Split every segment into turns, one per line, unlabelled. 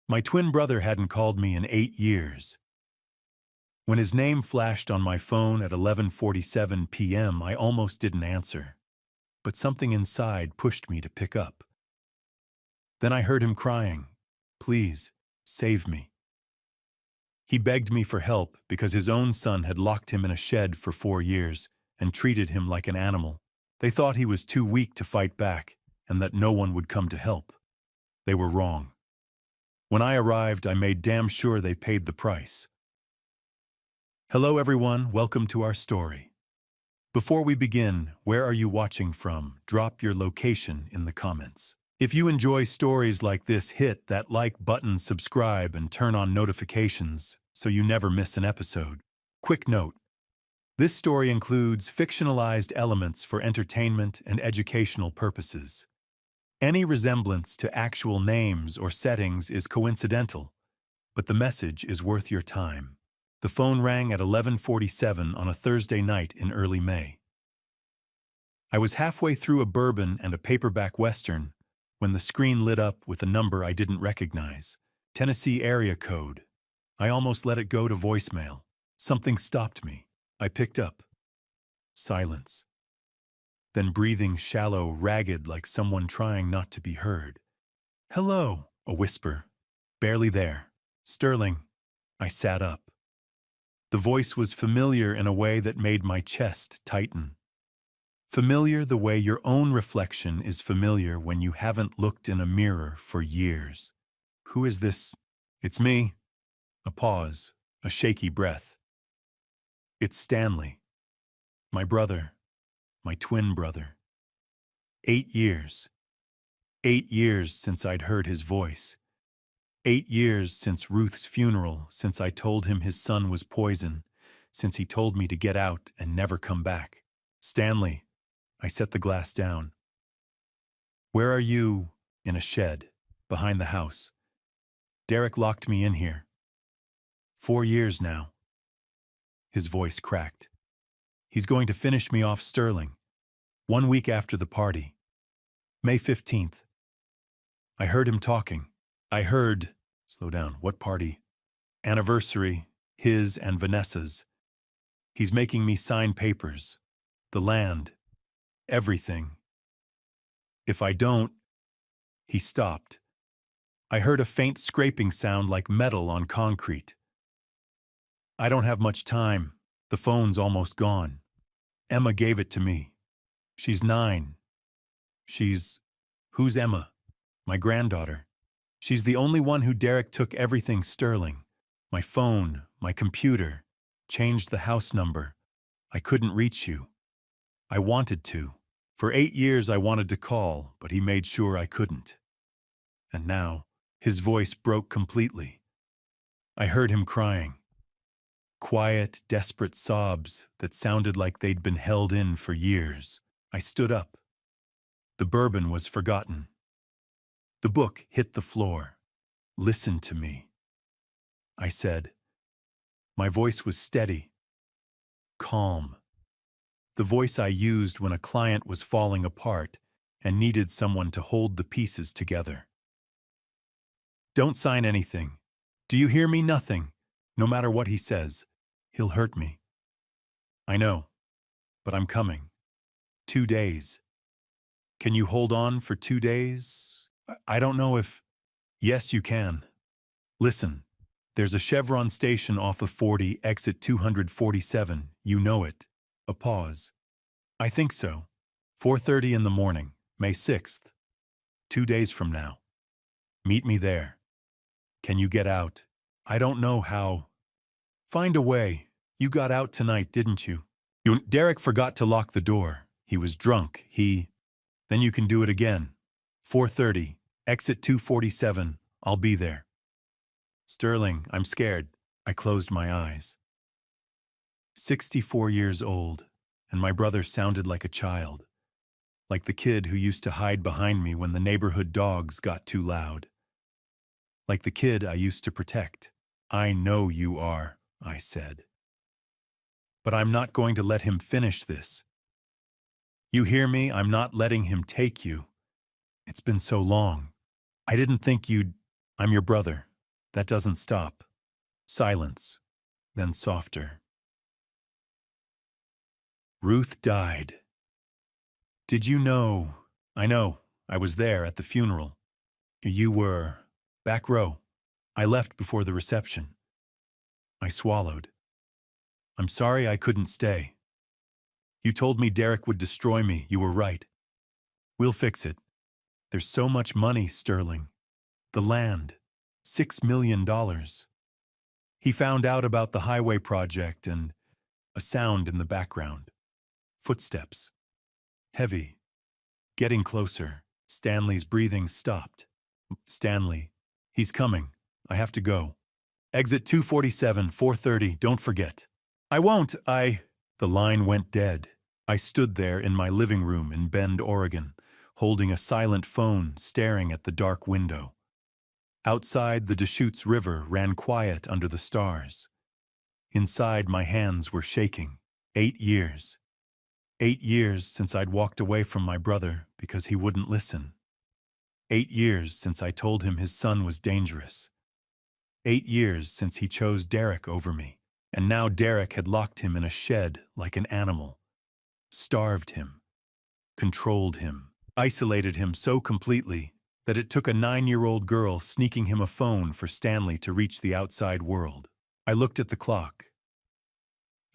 My twin brother hadn't called me in 8 years. When his name flashed on my phone at 11:47 p.m., I almost didn't answer, but something inside pushed me to pick up. Then I heard him crying, "Please, save me." He begged me for help because his own son had locked him in a shed for 4 years and treated him like an animal. They thought he was too weak to fight back and that no one would come to help. They were wrong. When I arrived, I made damn sure they paid the price. Hello everyone, welcome to our story. Before we begin, where are you watching from? Drop your location in the comments. If you enjoy stories like this, hit that like button, subscribe, and turn on notifications so you never miss an episode. Quick note: this story includes fictionalized elements for entertainment and educational purposes. Any resemblance to actual names or settings is coincidental, but the message is worth your time. The phone rang at 11:47 on a Thursday night in early May. I was halfway through a bourbon and a paperback western when the screen lit up with a number I didn't recognize. Tennessee area code. I almost let it go to voicemail. Something stopped me. I picked up. Silence. Then breathing shallow, ragged, like someone trying not to be heard. "Hello," a whisper. "Barely there. Sterling." I sat up. The voice was familiar in a way that made my chest tighten. Familiar the way your own reflection is familiar when you haven't looked in a mirror for years. "Who is this?" "It's me." A pause, a shaky breath. "It's Stanley. My brother. My twin brother." 8 years. 8 years since I'd heard his voice. 8 years since Ruth's funeral, since I told him his son was poison, since he told me to get out and never come back. "Stanley." I set the glass down. "Where are you?" "In a shed, behind the house. Derek locked me in here. 4 years now." His voice cracked. "He's going to finish me off, Sterling. 1 week after the party. May 15th. I heard him talking. I heard..." Slow down. "What party?" "Anniversary. His and Vanessa's. He's making me sign papers. The land. Everything. If I don't..." He stopped. I heard a faint scraping sound like metal on concrete. "I don't have much time. The phone's almost gone. Emma gave it to me. She's 9. She's..." "Who's Emma?" "My granddaughter. She's the only one who Derek took everything, Sterling. My phone, my computer, changed the house number. I couldn't reach you. I wanted to. For 8 years I wanted to call, but he made sure I couldn't." And now, his voice broke completely. I heard him crying. Quiet, desperate sobs that sounded like they'd been held in for years. I stood up. The bourbon was forgotten. The book hit the floor. "Listen to me," I said. My voice was steady, calm. The voice I used when a client was falling apart and needed someone to hold the pieces together. "Don't sign anything. Do you hear me? Nothing. No matter what he says, he'll hurt me. I know, but I'm coming. 2 days. Can you hold on for 2 days? I don't know if..." "Yes, you can. Listen, there's a Chevron station off of 40, exit 247. You know it." A pause. "I think so. 4:30 in the morning, May 6th. 2 days from now. Meet me there. Can you get out?" "I don't know how." "Find a way. You got out tonight, didn't you?" Derek forgot to lock the door. He was drunk. Then you can do it again. 4:30, exit 247. I'll be there." "Sterling, I'm scared." I closed my eyes. 64 years old, and my brother sounded like a child. Like the kid who used to hide behind me when the neighborhood dogs got too loud. Like the kid I used to protect. "I know you are," I said. "But I'm not going to let him finish this. You hear me? I'm not letting him take you. It's been so long. I didn't think you'd..." "I'm your brother. That doesn't stop. Silence, then softer. Ruth died. Did you know? I know. I was there at the funeral. You were back row. I left before the reception. I swallowed. I'm sorry I couldn't stay. You told me Derek would destroy me. You were right. We'll fix it. There's so much money, Sterling. The land. $6 million. He found out about the highway project and a sound in the background. Footsteps. Heavy. Getting closer. Stanley's breathing stopped. Stanley. He's coming. I have to go. Exit 247, 4:30, don't forget. I won't, The line went dead. I stood there in my living room in Bend, Oregon, holding a silent phone, staring at the dark window. Outside, the Deschutes River ran quiet under the stars. Inside, my hands were shaking. 8 years. 8 years since I'd walked away from my brother because he wouldn't listen. 8 years since I told him his son was dangerous. 8 years since he chose Derek over me, and now Derek had locked him in a shed like an animal, starved him, controlled him, isolated him so completely that it took a 9-year-old girl sneaking him a phone for Stanley to reach the outside world. I looked at the clock.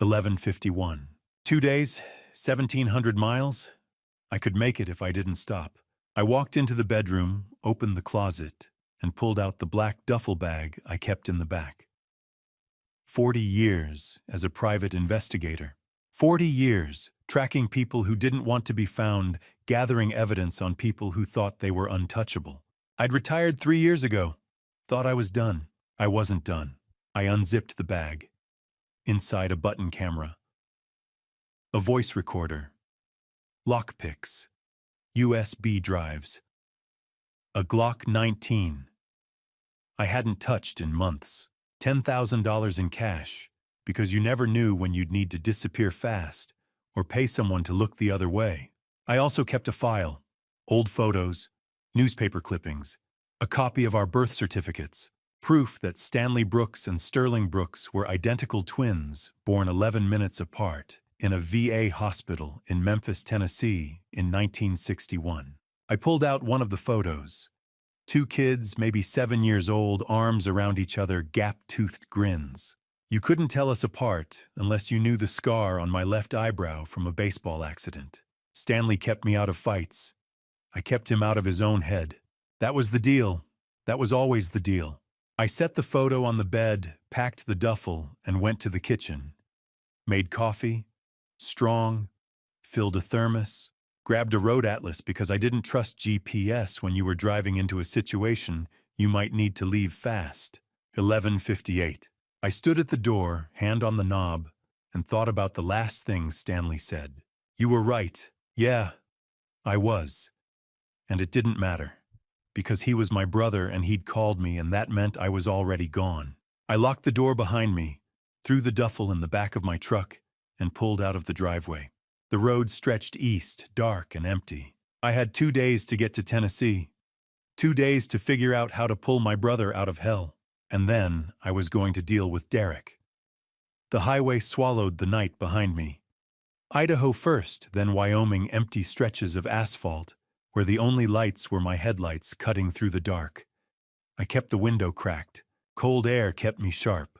11:51. 2 days, 1,700 miles. I could make it if I didn't stop. I walked into the bedroom, opened the closet, and pulled out the black duffel bag I kept in the back. 40 years as a private investigator. 40 years tracking people who didn't want to be found, gathering evidence on people who thought they were untouchable. I'd retired 3 years ago. Thought I was done. I wasn't done. I unzipped the bag. Inside, a button camera. A voice recorder. Lockpicks. USB drives. A Glock 19. I hadn't touched in months. $10,000 in cash, because you never knew when you'd need to disappear fast or pay someone to look the other way. I also kept a file, old photos, newspaper clippings, a copy of our birth certificates, proof that Stanley Brooks and Sterling Brooks were identical twins born 11 minutes apart in a VA hospital in Memphis, Tennessee in 1961. I pulled out one of the photos. 2 kids, maybe 7 years old, arms around each other, gap-toothed grins. You couldn't tell us apart unless you knew the scar on my left eyebrow from a baseball accident. Stanley kept me out of fights. I kept him out of his own head. That was the deal. That was always the deal. I set the photo on the bed, packed the duffel, and went to the kitchen. Made coffee, strong, filled a thermos, grabbed a road atlas because I didn't trust GPS when you were driving into a situation you might need to leave fast. 11:58. I stood at the door, hand on the knob, and thought about the last thing Stanley said. You were right. Yeah, I was. And it didn't matter. Because he was my brother and he'd called me, and that meant I was already gone. I locked the door behind me, threw the duffel in the back of my truck, and pulled out of the driveway. The road stretched east, dark and empty. I had 2 days to get to Tennessee. 2 days to figure out how to pull my brother out of hell. And then I was going to deal with Derek. The highway swallowed the night behind me. Idaho first, then Wyoming, empty stretches of asphalt, where the only lights were my headlights cutting through the dark. I kept the window cracked. Cold air kept me sharp.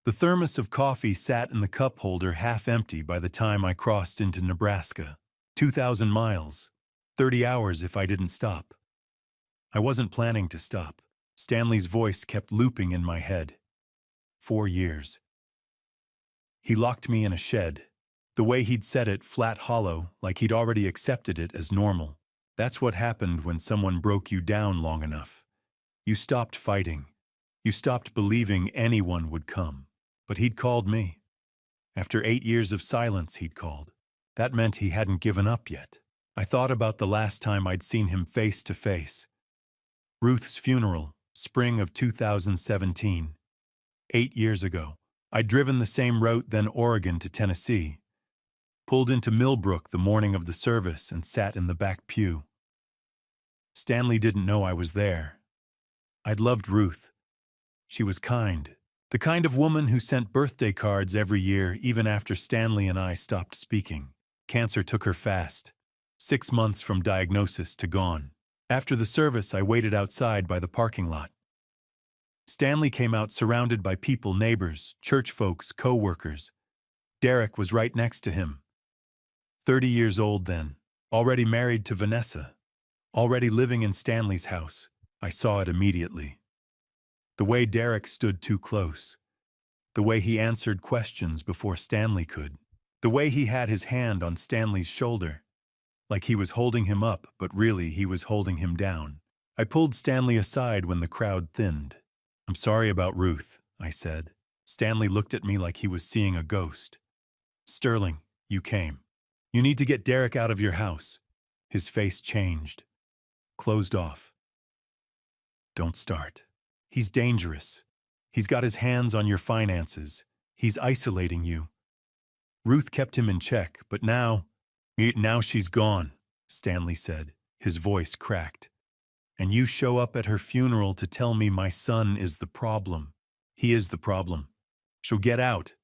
The thermos of coffee sat in the cup holder half empty by the time I crossed into Nebraska. 2,000 miles. 30 hours if I didn't stop. I wasn't planning to stop. Stanley's voice kept looping in my head. 4 years. He locked me in a shed. The way he'd said it, flat hollow, like he'd already accepted it as normal. That's what happened when someone broke you down long enough. You stopped fighting. You stopped believing anyone would come. But he'd called me. After 8 years of silence, he'd called. That meant he hadn't given up yet. I thought about the last time I'd seen him face to face. Ruth's funeral, spring of 2017. 8 years ago. I'd driven the same route, then Oregon to Tennessee. Pulled into Millbrook the morning of the service and sat in the back pew. Stanley didn't know I was there. I'd loved Ruth. She was kind. The kind of woman who sent birthday cards every year even after Stanley and I stopped speaking. Cancer took her fast. 6 months from diagnosis to gone. After the service, I waited outside by the parking lot. Stanley came out surrounded by people, neighbors, church folks, co-workers. Derek was right next to him. 30 years old then, already married to Vanessa, already living in Stanley's house. I saw it immediately. The way Derek stood too close. The way he answered questions before Stanley could. The way he had his hand on Stanley's shoulder. Like he was holding him up, but really he was holding him down. I pulled Stanley aside when the crowd thinned. "I'm sorry about Ruth," I said. Stanley looked at me like he was seeing a ghost. "Sterling, you came. You need to get Derek out of your house." His face changed. Closed off. "Don't start. He's dangerous. He's got his hands on your finances. He's isolating you." Ruth kept him in check, but now she's gone, Stanley said, his voice cracked. "And you show up at her funeral to tell me my son is the problem. He is the problem. So get out."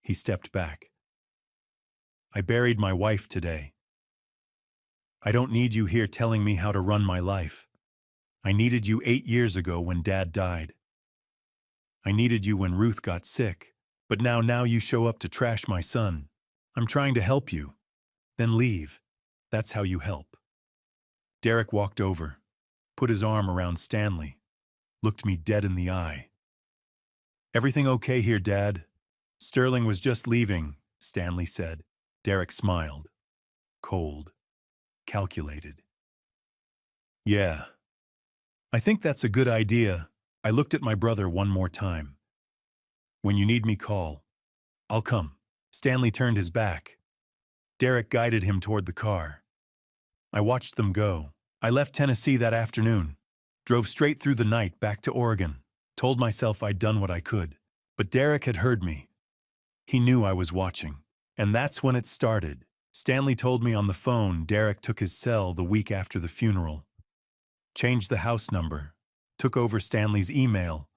He stepped back. "I buried my wife today. I don't need you here telling me how to run my life. I needed you 8 years ago when Dad died. I needed you when Ruth got sick, but now you show up to trash my son. I'm trying to help you. Then leave. That's how you help." Derek walked over, put his arm around Stanley, looked me dead in the eye. "Everything okay here, Dad?" "Sterling was just leaving," Stanley said. Derek smiled. Cold. Calculated. "Yeah. I think that's a good idea." I looked at my brother one more time. "When you need me, call. I'll come." Stanley turned his back. Derek guided him toward the car. I watched them go. I left Tennessee that afternoon, drove straight through the night back to Oregon, told myself I'd done what I could. But Derek had heard me. He knew I was watching. And that's when it started. Stanley told me on the phone Derek took his cell the week after the funeral. Changed the house number, took over Stanley's email,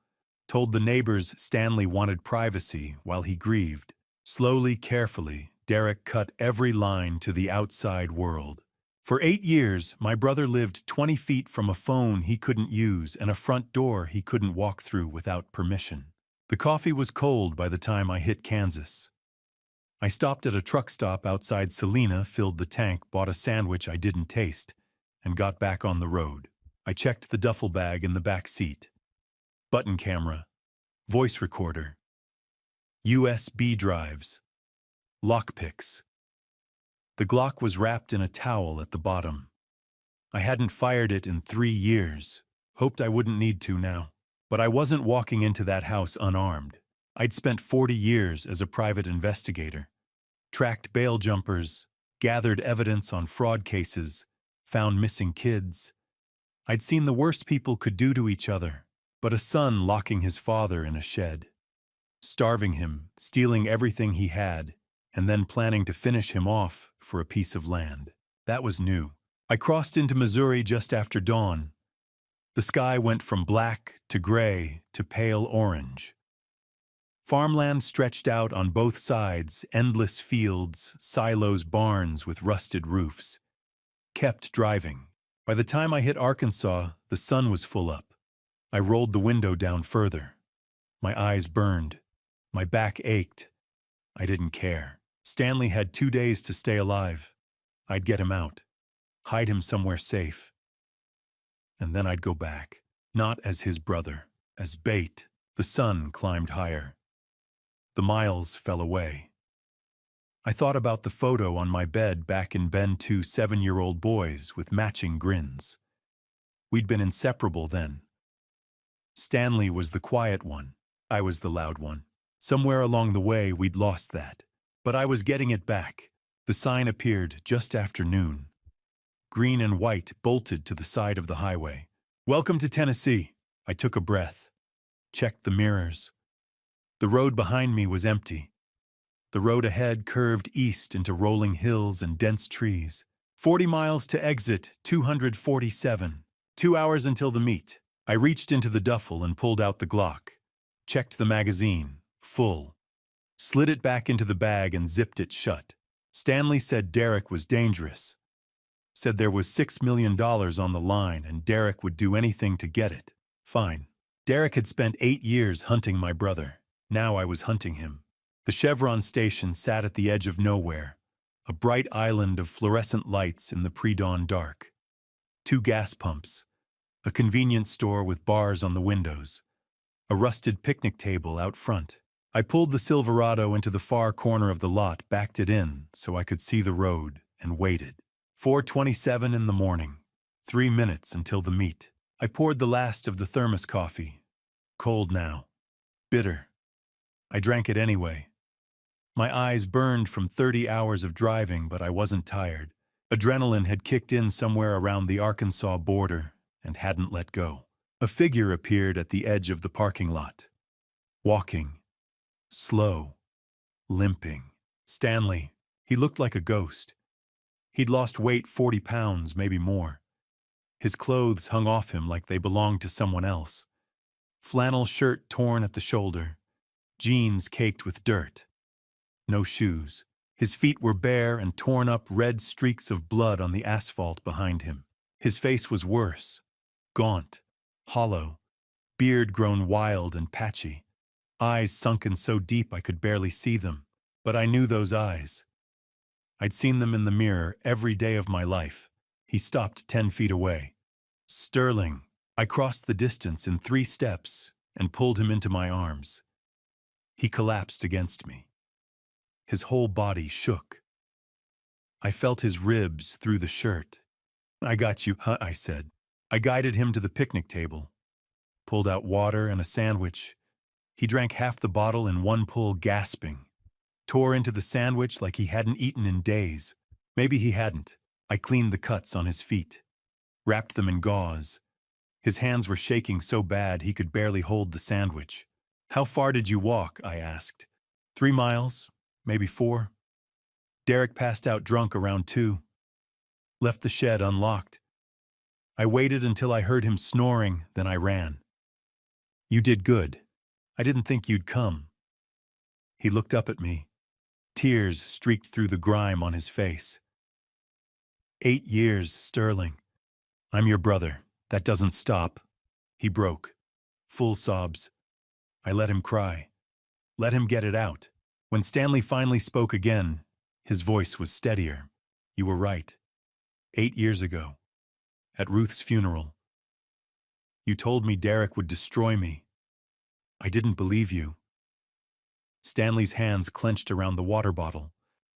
told the neighbors Stanley wanted privacy while he grieved. Slowly, carefully, Derek cut every line to the outside world. For 8 years, my brother lived 20 feet from a phone he couldn't use and a front door he couldn't walk through without permission. The coffee was cold by the time I hit Kansas. I stopped at a truck stop outside Salina, filled the tank, bought a sandwich I didn't taste, and got back on the road. I checked the duffel bag in the back seat. Button camera, voice recorder, USB drives, lockpicks. The Glock was wrapped in a towel at the bottom. I hadn't fired it in 3 years, hoped I wouldn't need to now. But I wasn't walking into that house unarmed. I'd spent 40 years as a private investigator, tracked bail jumpers, gathered evidence on fraud cases, found missing kids. I'd seen the worst people could do to each other, but a son locking his father in a shed, starving him, stealing everything he had, and then planning to finish him off for a piece of land. That was new. I crossed into Missouri just after dawn. The sky went from black to gray to pale orange. Farmland stretched out on both sides, endless fields, silos, barns with rusted roofs. Kept driving. By the time I hit Arkansas, the sun was full up. I rolled the window down further. My eyes burned. My back ached. I didn't care. Stanley had 2 days to stay alive. I'd get him out, hide him somewhere safe. And then I'd go back, not as his brother, as bait. The sun climbed higher. The miles fell away. I thought about the photo on my bed back in Ben, 2 7-year-old boys with matching grins. We'd been inseparable then. Stanley was the quiet one. I was the loud one. Somewhere along the way, we'd lost that. But I was getting it back. The sign appeared just after noon. Green and white bolted to the side of the highway. "Welcome to Tennessee." I took a breath. Checked the mirrors. The road behind me was empty. The road ahead curved east into rolling hills and dense trees. 40 miles to exit 247. 2 hours until the meet. I reached into the duffel and pulled out the Glock, checked the magazine, full, slid it back into the bag and zipped it shut. Stanley said Derek was dangerous, said there was $6 million on the line and Derek would do anything to get it. Fine. Derek had spent 8 years hunting my brother. Now I was hunting him. The Chevron station sat at the edge of nowhere, a bright island of fluorescent lights in the pre-dawn dark. 2 gas pumps, a convenience store with bars on the windows, a rusted picnic table out front. I pulled the Silverado into the far corner of the lot, backed it in so I could see the road, and waited. 4:27 in the morning, 3 minutes until the meet. I poured the last of the thermos coffee. Cold now. Bitter. I drank it anyway. My eyes burned from 30 hours of driving, but I wasn't tired. Adrenaline had kicked in somewhere around the Arkansas border and hadn't let go. A figure appeared at the edge of the parking lot. Walking. Slow. Limping. Stanley. He looked like a ghost. He'd lost weight 40 pounds, maybe more. His clothes hung off him like they belonged to someone else. Flannel shirt torn at the shoulder. Jeans caked with dirt. No shoes. His feet were bare and torn up, red streaks of blood on the asphalt behind him. His face was worse. Gaunt. Hollow. Beard grown wild and patchy. Eyes sunken so deep I could barely see them. But I knew those eyes. I'd seen them in the mirror every day of my life. He stopped 10 feet away. Sterling. I crossed the distance in 3 steps and pulled him into my arms. He collapsed against me. His whole body shook. I felt his ribs through the shirt. "I got you, huh?" I said. I guided him to the picnic table, pulled out water and a sandwich. He drank half the bottle in one pull, gasping. Tore into the sandwich like he hadn't eaten in days. Maybe he hadn't. I cleaned the cuts on his feet, wrapped them in gauze. His hands were shaking so bad he could barely hold the sandwich. "How far did you walk?" I asked. 3 miles, maybe 4. Derek passed out drunk around 2. Left the shed unlocked. I waited until I heard him snoring, then I ran. "You did good. I didn't think you'd come." He looked up at me. Tears streaked through the grime on his face. 8 years, Sterling. I'm your brother. That doesn't stop." He broke. Full sobs. I let him cry. Let him get it out. When Stanley finally spoke again, his voice was steadier. "You were right. 8 years ago. At Ruth's funeral. You told me Derek would destroy me. I didn't believe you." Stanley's hands clenched around the water bottle.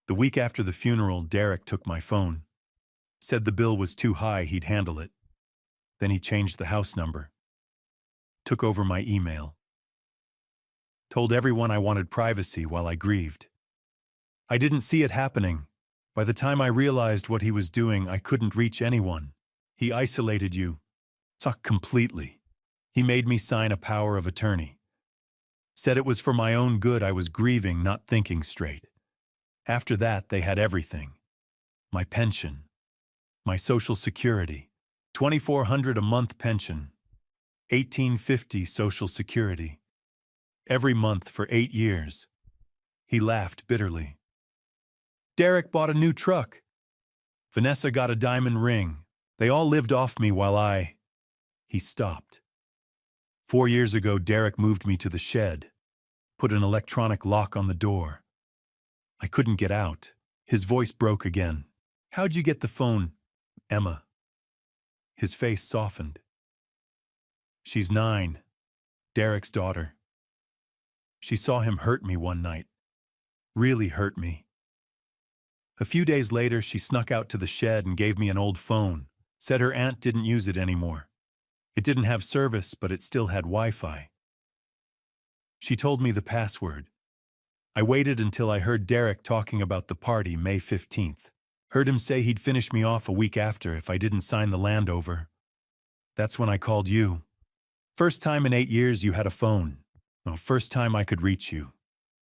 The week after the funeral, Derek took my phone. Said the bill was too high, he'd handle it. Then he changed the house number. Took over my email. Told everyone I wanted privacy while I grieved. I didn't see it happening. By the time I realized what he was doing, I couldn't reach anyone. He isolated you. Sucked completely. He made me sign a power of attorney. Said it was for my own good. I was grieving, not thinking straight. After that, they had everything. My pension. My Social Security. $2,400 a month pension. $1,850 Social Security. Every month for 8 years. He laughed bitterly. Derek bought a new truck. Vanessa got a diamond ring. They all lived off me while I... He stopped. 4 years ago, Derek moved me to the shed, put an electronic lock on the door. I couldn't get out. His voice broke again. "How'd you get the phone, Emma?" His face softened. "She's 9, Derek's daughter. She saw him hurt me one night. Really hurt me. A few days later, she snuck out to the shed and gave me an old phone. Said her aunt didn't use it anymore. It didn't have service, but it still had Wi-Fi. She told me the password. I waited until I heard Derek talking about the party May 15th. Heard him say he'd finish me off a week after if I didn't sign the land over. That's when I called you. First time in 8 years you had a phone. Well, first time I could reach you.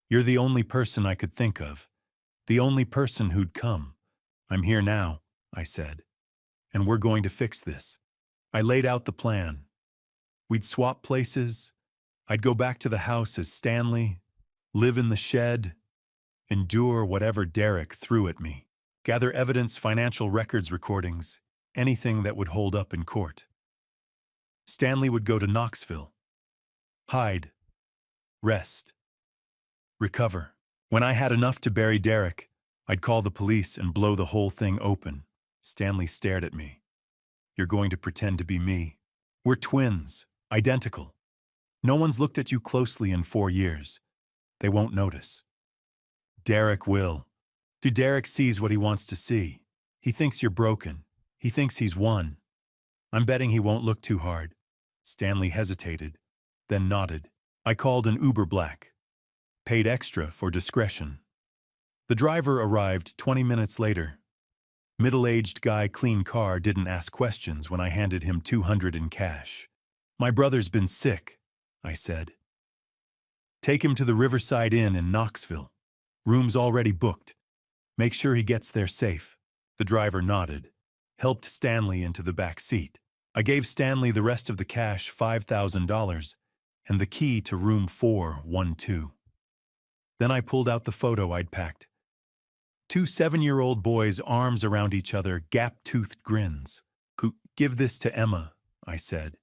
You're the only person I could think of. The only person who'd come. I'm here now, I said. And we're going to fix this. I laid out the plan. We'd swap places. I'd go back to the house as Stanley, live in the shed, endure whatever Derek threw at me, gather evidence, financial records, recordings, anything that would hold up in court. Stanley would go to Knoxville, hide, rest, recover. When I had enough to bury Derek, I'd call the police and blow the whole thing open. Stanley stared at me. You're going to pretend to be me. We're twins, identical. No one's looked at you closely in 4 years. They won't notice. Derek will. Derek sees what he wants to see. He thinks you're broken. He thinks he's won. I'm betting he won't look too hard. Stanley hesitated, then nodded. I called an Uber Black. Paid extra for discretion. The driver arrived 20 minutes later. Middle-aged guy, clean car, didn't ask questions when I handed him $200 in cash. My brother's been sick, I said. Take him to the Riverside Inn in Knoxville. Room's already booked. Make sure he gets there safe. The driver nodded, helped Stanley into the back seat. I gave Stanley the rest of the cash, $5,000, and the key to room 412. Then I pulled out the photo I'd packed. 2 7-year-old boys, arms around each other, gap-toothed grins. Give this to Emma, I said.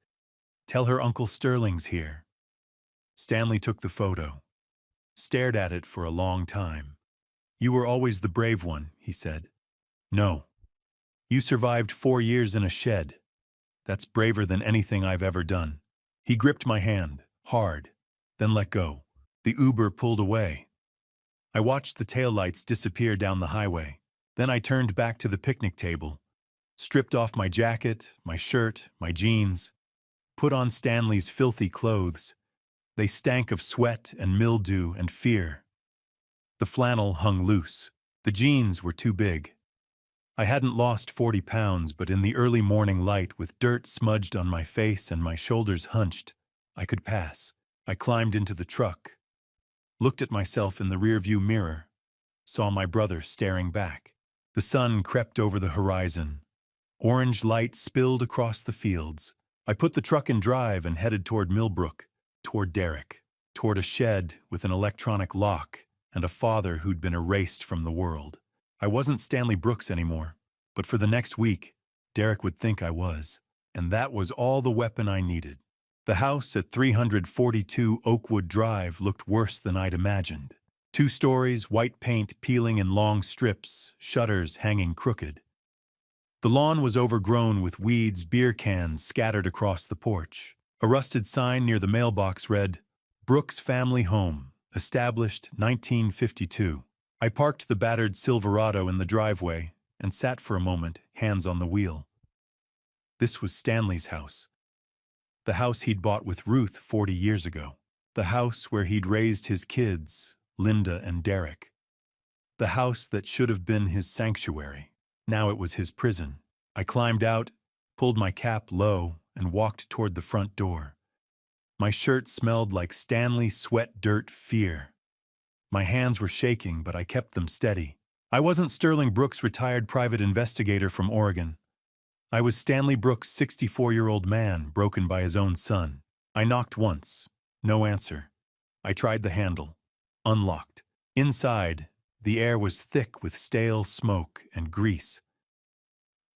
Tell her Uncle Sterling's here. Stanley took the photo, stared at it for a long time. You were always the brave one, he said. No. You survived 4 years in a shed. That's braver than anything I've ever done. He gripped my hand, hard, then let go. The Uber pulled away. I watched the taillights disappear down the highway. Then I turned back to the picnic table, stripped off my jacket, my shirt, my jeans, put on Stanley's filthy clothes. They stank of sweat and mildew and fear. The flannel hung loose. The jeans were too big. I hadn't lost 40 pounds, but in the early morning light, with dirt smudged on my face and my shoulders hunched, I could pass. I climbed into the truck, looked at myself in the rearview mirror, saw my brother staring back. The sun crept over the horizon. Orange light spilled across the fields. I put the truck in drive and headed toward Millbrook, toward Derek, toward a shed with an electronic lock and a father who'd been erased from the world. I wasn't Stanley Brooks anymore, but for the next week, Derek would think I was, and that was all the weapon I needed. The house at 342 Oakwood Drive looked worse than I'd imagined. 2 stories, white paint peeling in long strips, shutters hanging crooked. The lawn was overgrown with weeds, beer cans scattered across the porch. A rusted sign near the mailbox read, Brooks Family Home, established 1952. I parked the battered Silverado in the driveway and sat for a moment, hands on the wheel. This was Stanley's house. The house he'd bought with Ruth 40 years ago. The house where he'd raised his kids, Linda and Derek. The house that should have been his sanctuary. Now it was his prison. I climbed out, pulled my cap low, and walked toward the front door. My shirt smelled like Stanley sweat, dirt, fear. My hands were shaking, but I kept them steady. I wasn't Sterling Brooks, retired private investigator from Oregon. I was Stanley Brooks, 64-year-old man, broken by his own son. I knocked once. No answer. I tried the handle. Unlocked. Inside, the air was thick with stale smoke and grease.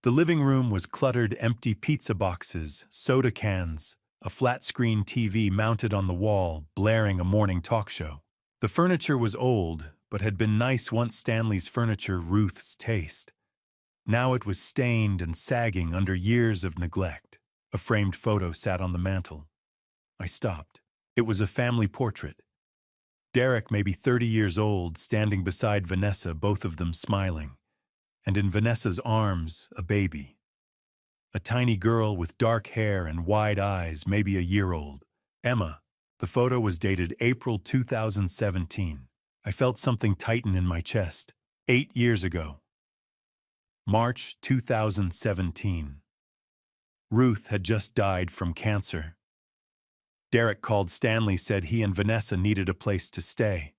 The living room was cluttered, empty pizza boxes, soda cans, a flat-screen TV mounted on the wall, blaring a morning talk show. The furniture was old, but had been nice once Stanley's furniture, Ruth's taste. Now it was stained and sagging under years of neglect. A framed photo sat on the mantel. I stopped. It was a family portrait. Derek, maybe 30 years old, standing beside Vanessa, both of them smiling. And in Vanessa's arms, a baby. A tiny girl with dark hair and wide eyes, maybe a year old. Emma. The photo was dated April 2017. I felt something tighten in my chest. 8 years ago. March 2017. Ruth had just died from cancer. Derek called Stanley, said he and Vanessa needed a place to stay.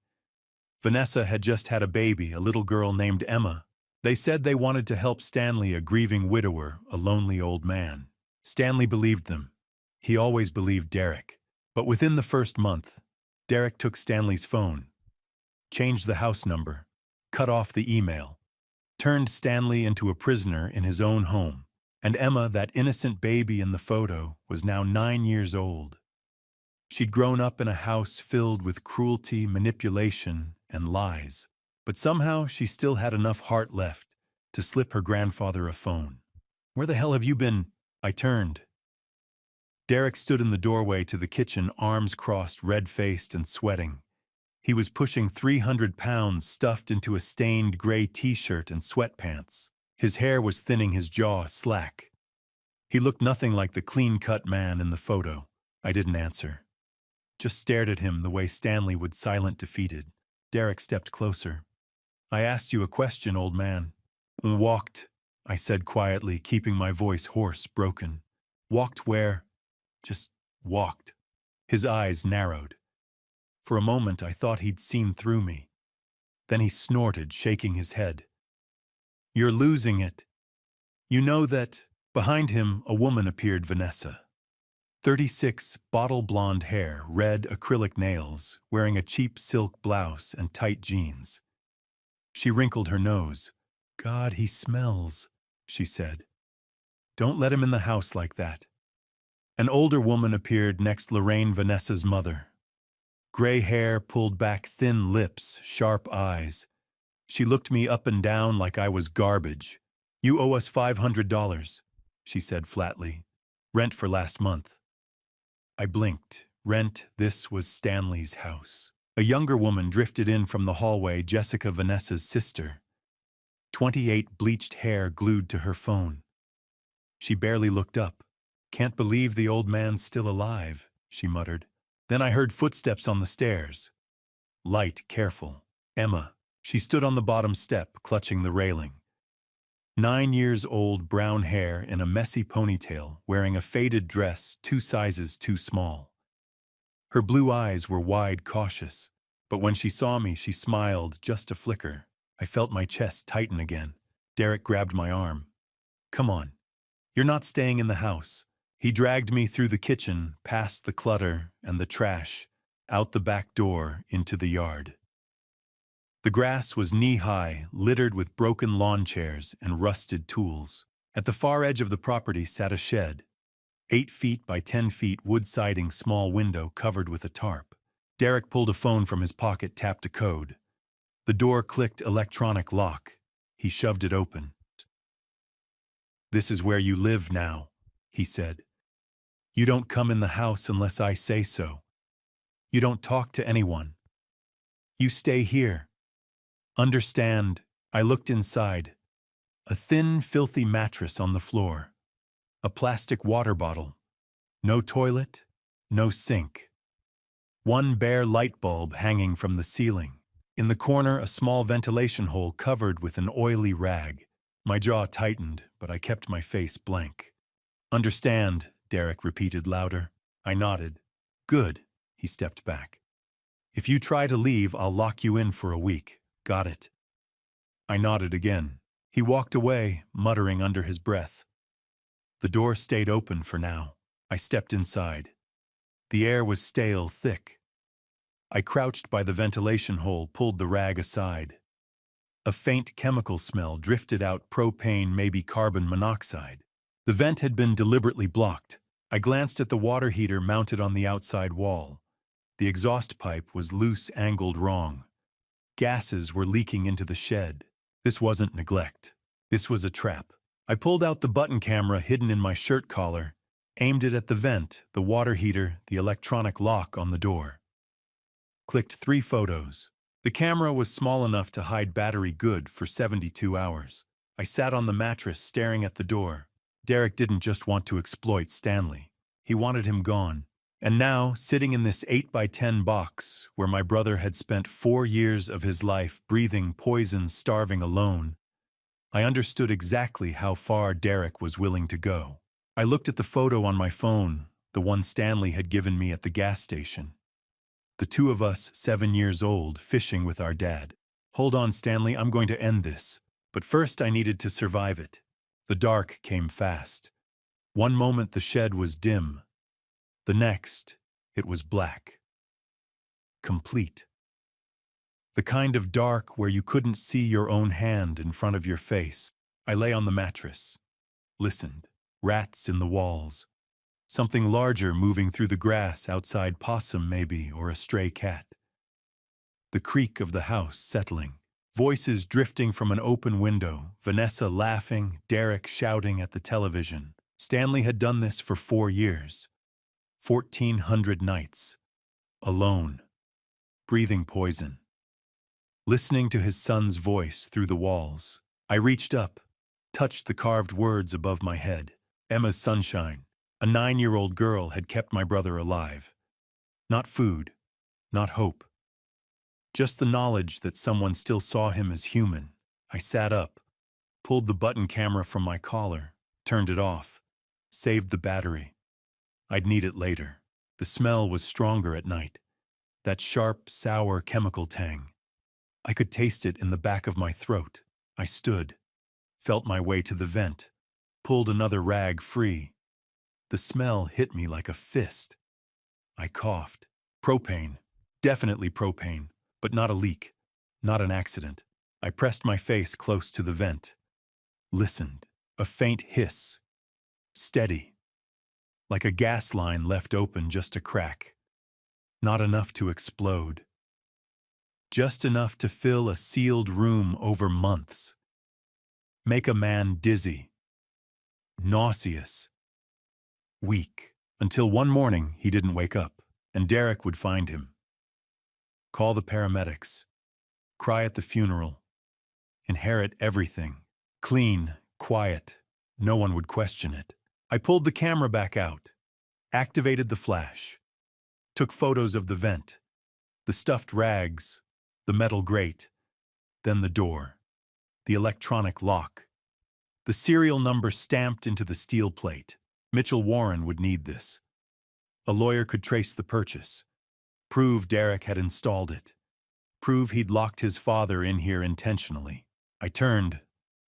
Vanessa had just had a baby, a little girl named Emma. They said they wanted to help Stanley, a grieving widower, a lonely old man. Stanley believed them. He always believed Derek. But within the first month, Derek took Stanley's phone, changed the house number, cut off the email, turned Stanley into a prisoner in his own home. And Emma, that innocent baby in the photo, was now 9 years old. She'd grown up in a house filled with cruelty, manipulation, and lies. But somehow she still had enough heart left to slip her grandfather a phone. "Where the hell have you been?" I turned. Derek stood in the doorway to the kitchen, arms crossed, red-faced and sweating. He was pushing 300 pounds stuffed into a stained gray t-shirt and sweatpants. His hair was thinning, his jaw slack. He looked nothing like the clean-cut man in the photo. I didn't answer. Just stared at him the way Stanley would, silent, defeated. Derek stepped closer. "I asked you a question, old man." "Walked," I said quietly, keeping my voice hoarse, broken. "Walked where?" "Just walked." His eyes narrowed. For a moment I thought he'd seen through me. Then he snorted, shaking his head. "You're losing it. You know that..." Behind him, a woman appeared, Vanessa. 36, bottle blonde hair, red acrylic nails, wearing a cheap silk blouse and tight jeans. She wrinkled her nose. "God, he smells," she said. "Don't let him in the house like that." An older woman appeared next, Lorraine, Vanessa's mother. Gray hair, pulled back, thin lips, sharp eyes. She looked me up and down like I was garbage. "You owe us $500, she said flatly. "Rent for last month." I blinked. Rent, this was Stanley's house. A younger woman drifted in from the hallway, Jessica, Vanessa's sister. 28, bleached hair glued to her phone. She barely looked up. "Can't believe the old man's still alive," she muttered. Then I heard footsteps on the stairs. Light, careful. Emma. She stood on the bottom step, clutching the railing. 9 years old, brown hair in a messy ponytail, wearing a faded dress 2 sizes too small. Her blue eyes were wide, cautious, but when she saw me, she smiled, just a flicker. I felt my chest tighten again. Derek grabbed my arm. "Come on. You're not staying in the house." He dragged me through the kitchen, past the clutter and the trash, out the back door, into the yard. The grass was knee-high, littered with broken lawn chairs and rusted tools. At the far edge of the property sat a shed. 8 feet by 10 feet, wood siding, small window covered with a tarp. Derek pulled a phone from his pocket, tapped a code. The door clicked, electronic lock. He shoved it open. "This is where you live now," he said. "You don't come in the house unless I say so. You don't talk to anyone. You stay here. Understand?" I looked inside. A thin, filthy mattress on the floor. A plastic water bottle. No toilet, no sink. One bare light bulb hanging from the ceiling. In the corner, a small ventilation hole covered with an oily rag. My jaw tightened, but I kept my face blank. "Understand," Derek repeated louder. I nodded. "Good." He stepped back. "If you try to leave, I'll lock you in for a week. Got it?" I nodded again. He walked away, muttering under his breath. The door stayed open for now. I stepped inside. The air was stale, thick. I crouched by the ventilation hole, pulled the rag aside. A faint chemical smell drifted out, propane, maybe carbon monoxide. The vent had been deliberately blocked. I glanced at the water heater mounted on the outside wall. The exhaust pipe was loose, angled wrong. Gases were leaking into the shed. This wasn't neglect. This was a trap. I pulled out the button camera hidden in my shirt collar, aimed it at the vent, the water heater, the electronic lock on the door. Clicked 3 photos. The camera was small enough to hide battery good for 72 hours. I sat on the mattress, staring at the door. Derek didn't just want to exploit Stanley. He wanted him gone. And now, sitting in this 8 by 10 box, where my brother had spent 4 years of his life breathing poison, starving alone, I understood exactly how far Derek was willing to go. I looked at the photo on my phone, the one Stanley had given me at the gas station. The 2 of us, 7 years old, fishing with our dad. "Hold on, Stanley, I'm going to end this. But first I needed to survive it." The dark came fast. One moment the shed was dim. The next, it was black. Complete. The kind of dark where you couldn't see your own hand in front of your face. I lay on the mattress, listened. Rats in the walls. Something larger moving through the grass outside, possum maybe, or a stray cat. The creak of the house settling. Voices drifting from an open window. Vanessa laughing, Derek shouting at the television. Stanley had done this for 4 years. 1,400 nights. Alone. Breathing poison. Listening to his son's voice through the walls. I reached up, touched the carved words above my head. Emma's sunshine. A 9-year-old girl had kept my brother alive. Not food, not hope. Just the knowledge that someone still saw him as human. I sat up, pulled the button camera from my collar, turned it off, saved the battery. I'd need it later. The smell was stronger at night. That sharp, sour chemical tang. I could taste it in the back of my throat. I stood, felt my way to the vent, pulled another rag free. The smell hit me like a fist. I coughed. Propane. Definitely propane, but not a leak. Not an accident. I pressed my face close to the vent. Listened. A faint hiss. Steady. Like a gas line left open just a crack. Not enough to explode. Just enough to fill a sealed room over months. Make a man dizzy. Nauseous. Weak. Until one morning he didn't wake up, and Derek would find him. Call the paramedics. Cry at the funeral. Inherit everything. Clean, quiet. No one would question it. I pulled the camera back out, activated the flash, took photos of the vent, the stuffed rags, the metal grate, then the door, the electronic lock, the serial number stamped into the steel plate. Mitchell Warren would need this. A lawyer could trace the purchase, prove Derek had installed it, prove he'd locked his father in here intentionally. I turned,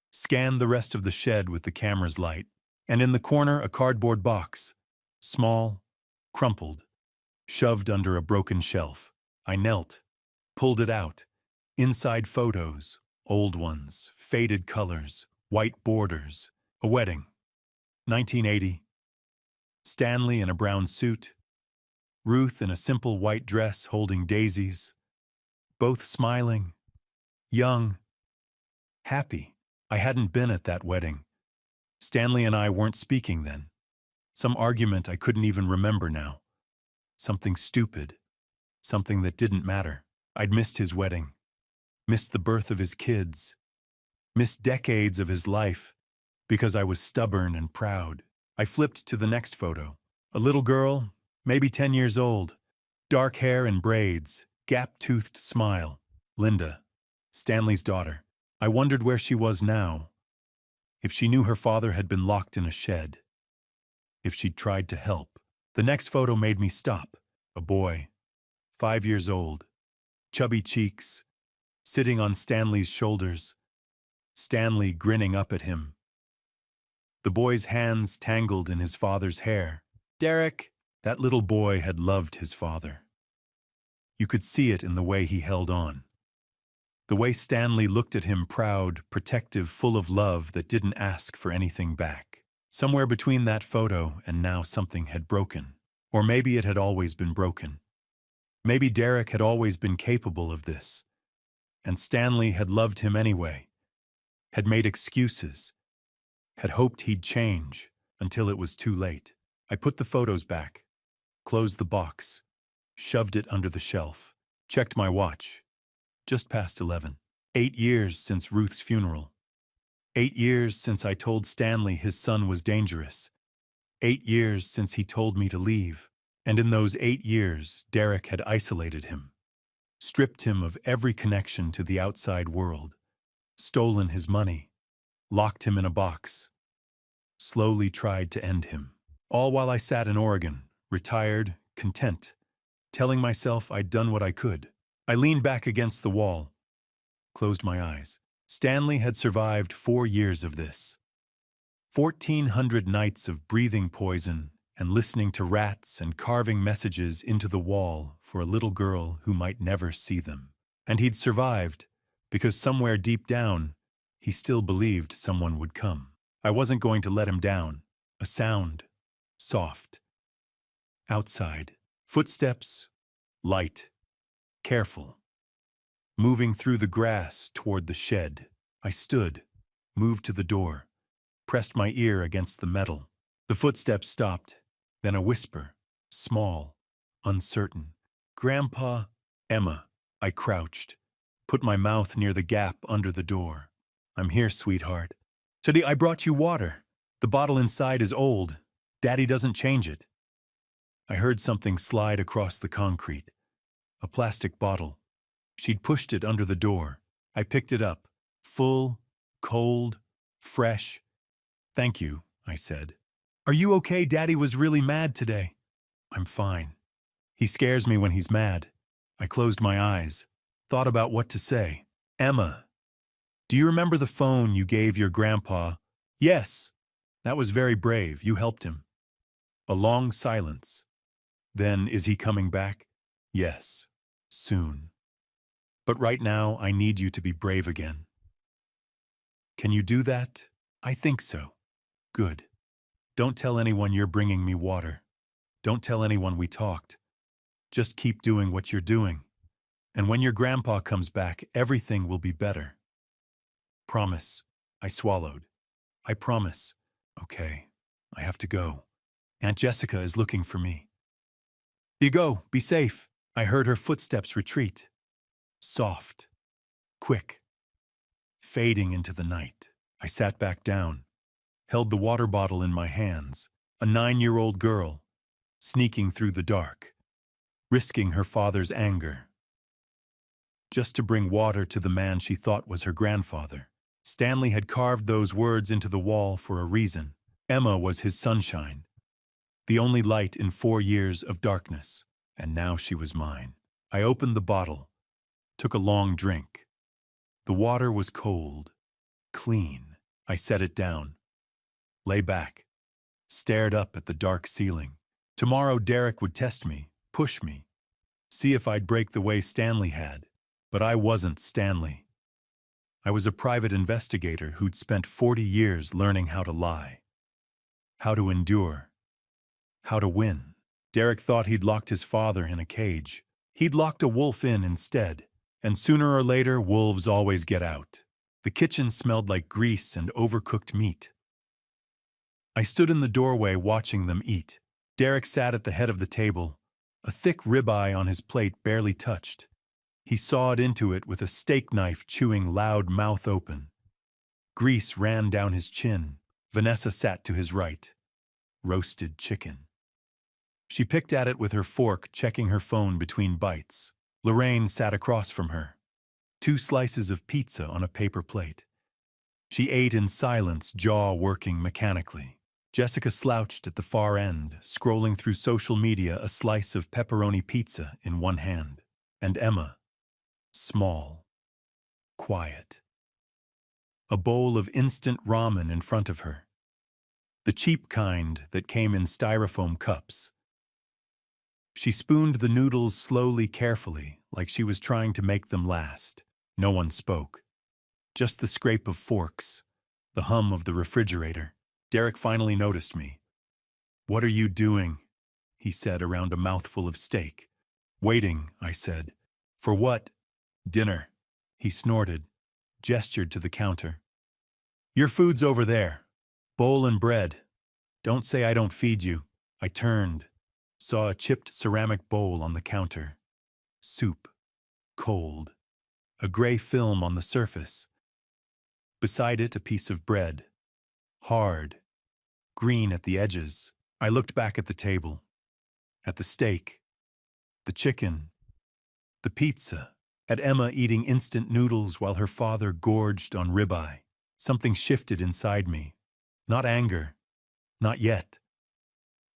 scanned the rest of the shed with the camera's light, and in the corner a cardboard box, small, crumpled, shoved under a broken shelf. I knelt, pulled it out. Inside photos, old ones, faded colors, white borders, a wedding. 1980. Stanley in a brown suit, Ruth in a simple white dress holding daisies, both smiling, young, happy. I hadn't been at that wedding. Stanley and I weren't speaking then. Some argument I couldn't even remember now. Something stupid, something that didn't matter. I'd missed his wedding, missed the birth of his kids, missed decades of his life because I was stubborn and proud. I flipped to the next photo. A little girl, maybe 10 years old, dark hair and braids, gap-toothed smile. Linda, Stanley's daughter. I wondered where she was now. If she knew her father had been locked in a shed. If she'd tried to help. The next photo made me stop. A boy, 5 years old, chubby cheeks, sitting on Stanley's shoulders. Stanley grinning up at him. The boy's hands tangled in his father's hair. Derek, that little boy had loved his father. You could see it in the way he held on. The way Stanley looked at him, proud, protective, full of love that didn't ask for anything back. Somewhere between that photo and now something had broken. Or maybe it had always been broken. Maybe Derek had always been capable of this. And Stanley had loved him anyway. Had made excuses. Had hoped he'd change until it was too late. I put the photos back, closed the box, shoved it under the shelf, checked my watch. Just past 11. 8 years since Ruth's funeral. 8 years since I told Stanley his son was dangerous. 8 years since he told me to leave. And in those 8 years, Derek had isolated him, stripped him of every connection to the outside world, stolen his money, locked him in a box, slowly tried to end him. All while I sat in Oregon, retired, content, telling myself I'd done what I could. I leaned back against the wall, closed my eyes. Stanley had survived 4 years of this. 1,400 nights of breathing poison and listening to rats and carving messages into the wall for a little girl who might never see them. And he'd survived, because somewhere deep down, he still believed someone would come. I wasn't going to let him down. A sound. Soft. Outside. Footsteps. Light. Careful. Moving through the grass toward the shed. I stood, moved to the door, pressed my ear against the metal. The footsteps stopped, then a whisper, small, uncertain. "Grandpa, Emma." I crouched, put my mouth near the gap under the door. "I'm here, sweetheart." "Today I brought you water. The bottle inside is old. Daddy doesn't change it." I heard something slide across the concrete. A plastic bottle. She'd pushed it under the door. I picked it up. Full, cold, fresh. "Thank you," I said. "Are you okay? Daddy was really mad today." "I'm fine. He scares me when he's mad." I closed my eyes, thought about what to say. "Emma, do you remember the phone you gave your grandpa?" "Yes." "That was very brave. You helped him." A long silence. Then, "Is he coming back?" "Yes. Soon. But right now, I need you to be brave again." "Can you do that?" "I think so." "Good. Don't tell anyone you're bringing me water. Don't tell anyone we talked. Just keep doing what you're doing. And when your grandpa comes back, everything will be better." "Promise." I swallowed. "I promise." "Okay. I have to go. Aunt Jessica is looking for me." "You go. Be safe." I heard her footsteps retreat. Soft. Quick. Fading into the night. I sat back down, held the water bottle in my hands. A 9-year-old girl, sneaking through the dark, risking her father's anger, just to bring water to the man she thought was her grandfather. Stanley had carved those words into the wall for a reason. Emma was his sunshine, the only light in 4 years of darkness, and now she was mine. I opened the bottle, took a long drink. The water was cold, clean. I set it down, lay back, stared up at the dark ceiling. Tomorrow Derek would test me, push me, see if I'd break the way Stanley had. But I wasn't Stanley. I was a private investigator who'd spent 40 years learning how to lie, how to endure, how to win. Derek thought he'd locked his father in a cage. He'd locked a wolf in instead, and sooner or later, wolves always get out. The kitchen smelled like grease and overcooked meat. I stood in the doorway watching them eat. Derek sat at the head of the table, a thick ribeye on his plate barely touched. He sawed into it with a steak knife, chewing loud, mouth open. Grease ran down his chin. Vanessa sat to his right. Roasted chicken. She picked at it with her fork, checking her phone between bites. Lorraine sat across from her. 2 slices of pizza on a paper plate. She ate in silence, jaw working mechanically. Jessica slouched at the far end, scrolling through social media, a slice of pepperoni pizza in one hand. And Emma, small, quiet. A bowl of instant ramen in front of her. The cheap kind that came in styrofoam cups. She spooned the noodles slowly, carefully, like she was trying to make them last. No one spoke. Just the scrape of forks, the hum of the refrigerator. Derek finally noticed me. "What are you doing?" he said around a mouthful of steak. "Waiting," I said. "For what?" "Dinner." He snorted, gestured to the counter. "Your food's over there. Bowl and bread. Don't say I don't feed you." I turned, saw a chipped ceramic bowl on the counter. Soup. Cold. A gray film on the surface. Beside it, a piece of bread. Hard. Green at the edges. I looked back at the table. At the steak. The chicken. The pizza. At Emma eating instant noodles while her father gorged on ribeye. Something shifted inside me. Not anger. Not yet.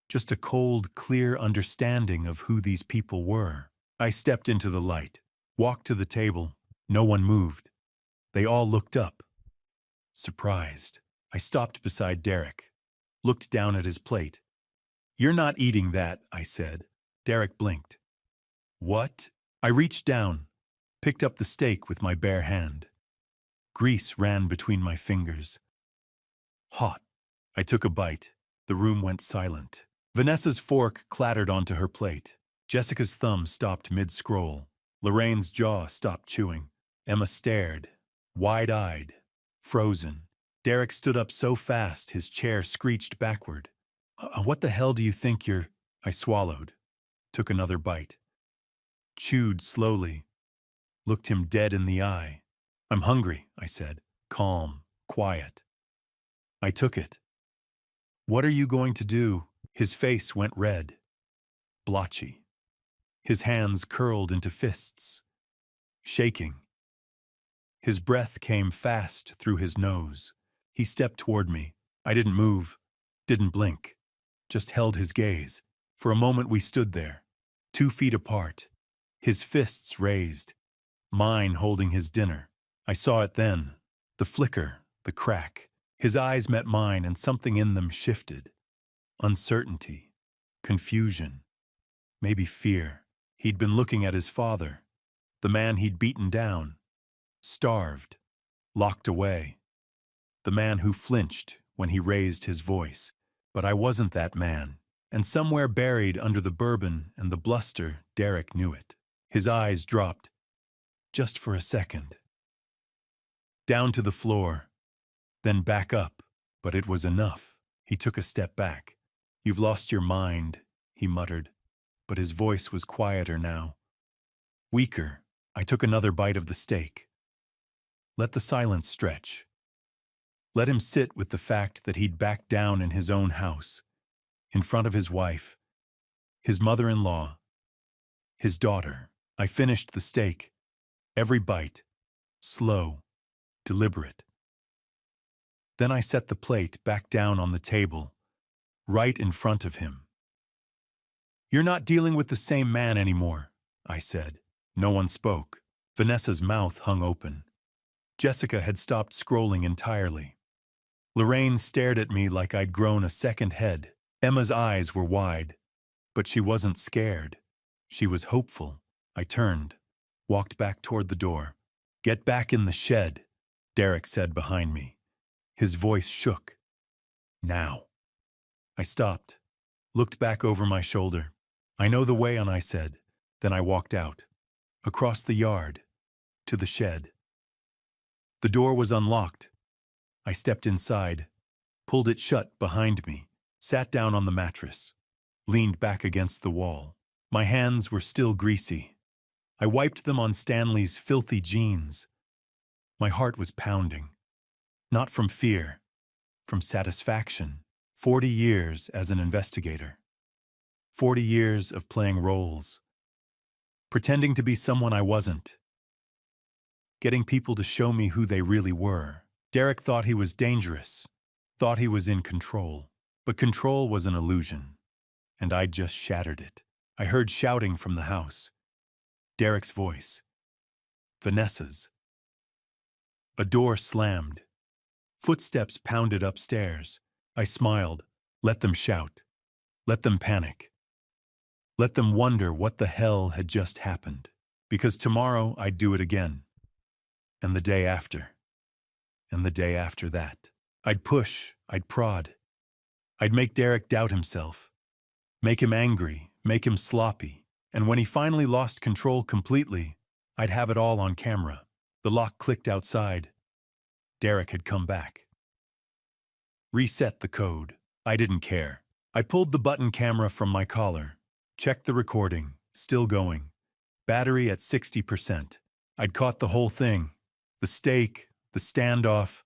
Just a cold, clear understanding of who these people were. I stepped into the light. Walked to the table. No one moved. They all looked up. Surprised. I stopped beside Derek. Looked down at his plate. "You're not eating that," I said. Derek blinked. "What?" I reached down, picked up the steak with my bare hand. Grease ran between my fingers. Hot. I took a bite. The room went silent. Vanessa's fork clattered onto her plate. Jessica's thumb stopped mid-scroll. Lorraine's jaw stopped chewing. Emma stared, wide-eyed, frozen. Derek stood up so fast his chair screeched backward. What the hell do you think you're—" I swallowed, took another bite. Chewed slowly, looked him dead in the eye. "I'm hungry," I said, calm, quiet. I took it. "What are you going to do?" His face went red, blotchy. His hands curled into fists, shaking. His breath came fast through his nose. He stepped toward me. I didn't move, didn't blink, just held his gaze. For a moment we stood there, 2 feet apart, his fists raised, mine holding his dinner. I saw it then, the flicker, the crack. His eyes met mine and something in them shifted. Uncertainty, confusion, maybe fear. He'd been looking at his father, the man he'd beaten down, starved, locked away, the man who flinched when he raised his voice. But I wasn't that man, and somewhere buried under the bourbon and the bluster, Derek knew it. His eyes dropped, just for a second. Down to the floor, then back up, but it was enough. He took a step back. "You've lost your mind," he muttered, but his voice was quieter now. Weaker. I took another bite of the steak. Let the silence stretch. Let him sit with the fact that he'd backed down in his own house, in front of his wife, his mother-in-law, his daughter. I finished the steak, every bite, slow, deliberate. Then I set the plate back down on the table, right in front of him. "You're not dealing with the same man anymore," I said. No one spoke. Vanessa's mouth hung open. Jessica had stopped scrolling entirely. Lorraine stared at me like I'd grown a second head. Emma's eyes were wide, but she wasn't scared. She was hopeful. I turned, walked back toward the door. "Get back in the shed," Derek said behind me. His voice shook. "Now." I stopped, looked back over my shoulder. "I know the way," and I said. Then I walked out, across the yard, to the shed. The door was unlocked. I stepped inside, pulled it shut behind me, sat down on the mattress, leaned back against the wall. My hands were still greasy. I wiped them on Stanley's filthy jeans. My heart was pounding. Not from fear, from satisfaction. 40 years as an investigator. 40 years of playing roles. Pretending to be someone I wasn't. Getting people to show me who they really were. Derek thought he was dangerous, thought he was in control. But control was an illusion, and I'd just shattered it. I heard shouting from the house. Derek's voice. Vanessa's. A door slammed. Footsteps pounded upstairs. I smiled. Let them shout. Let them panic. Let them wonder what the hell had just happened. Because tomorrow I'd do it again. And the day after. And the day after that. I'd push, I'd prod. I'd make Derek doubt himself. Make him angry, make him sloppy. And when he finally lost control completely, I'd have it all on camera. The lock clicked outside. Derek had come back. Reset the code. I didn't care. I pulled the button camera from my collar. Checked the recording. Still going. Battery at 60%. I'd caught the whole thing. The steak, the standoff.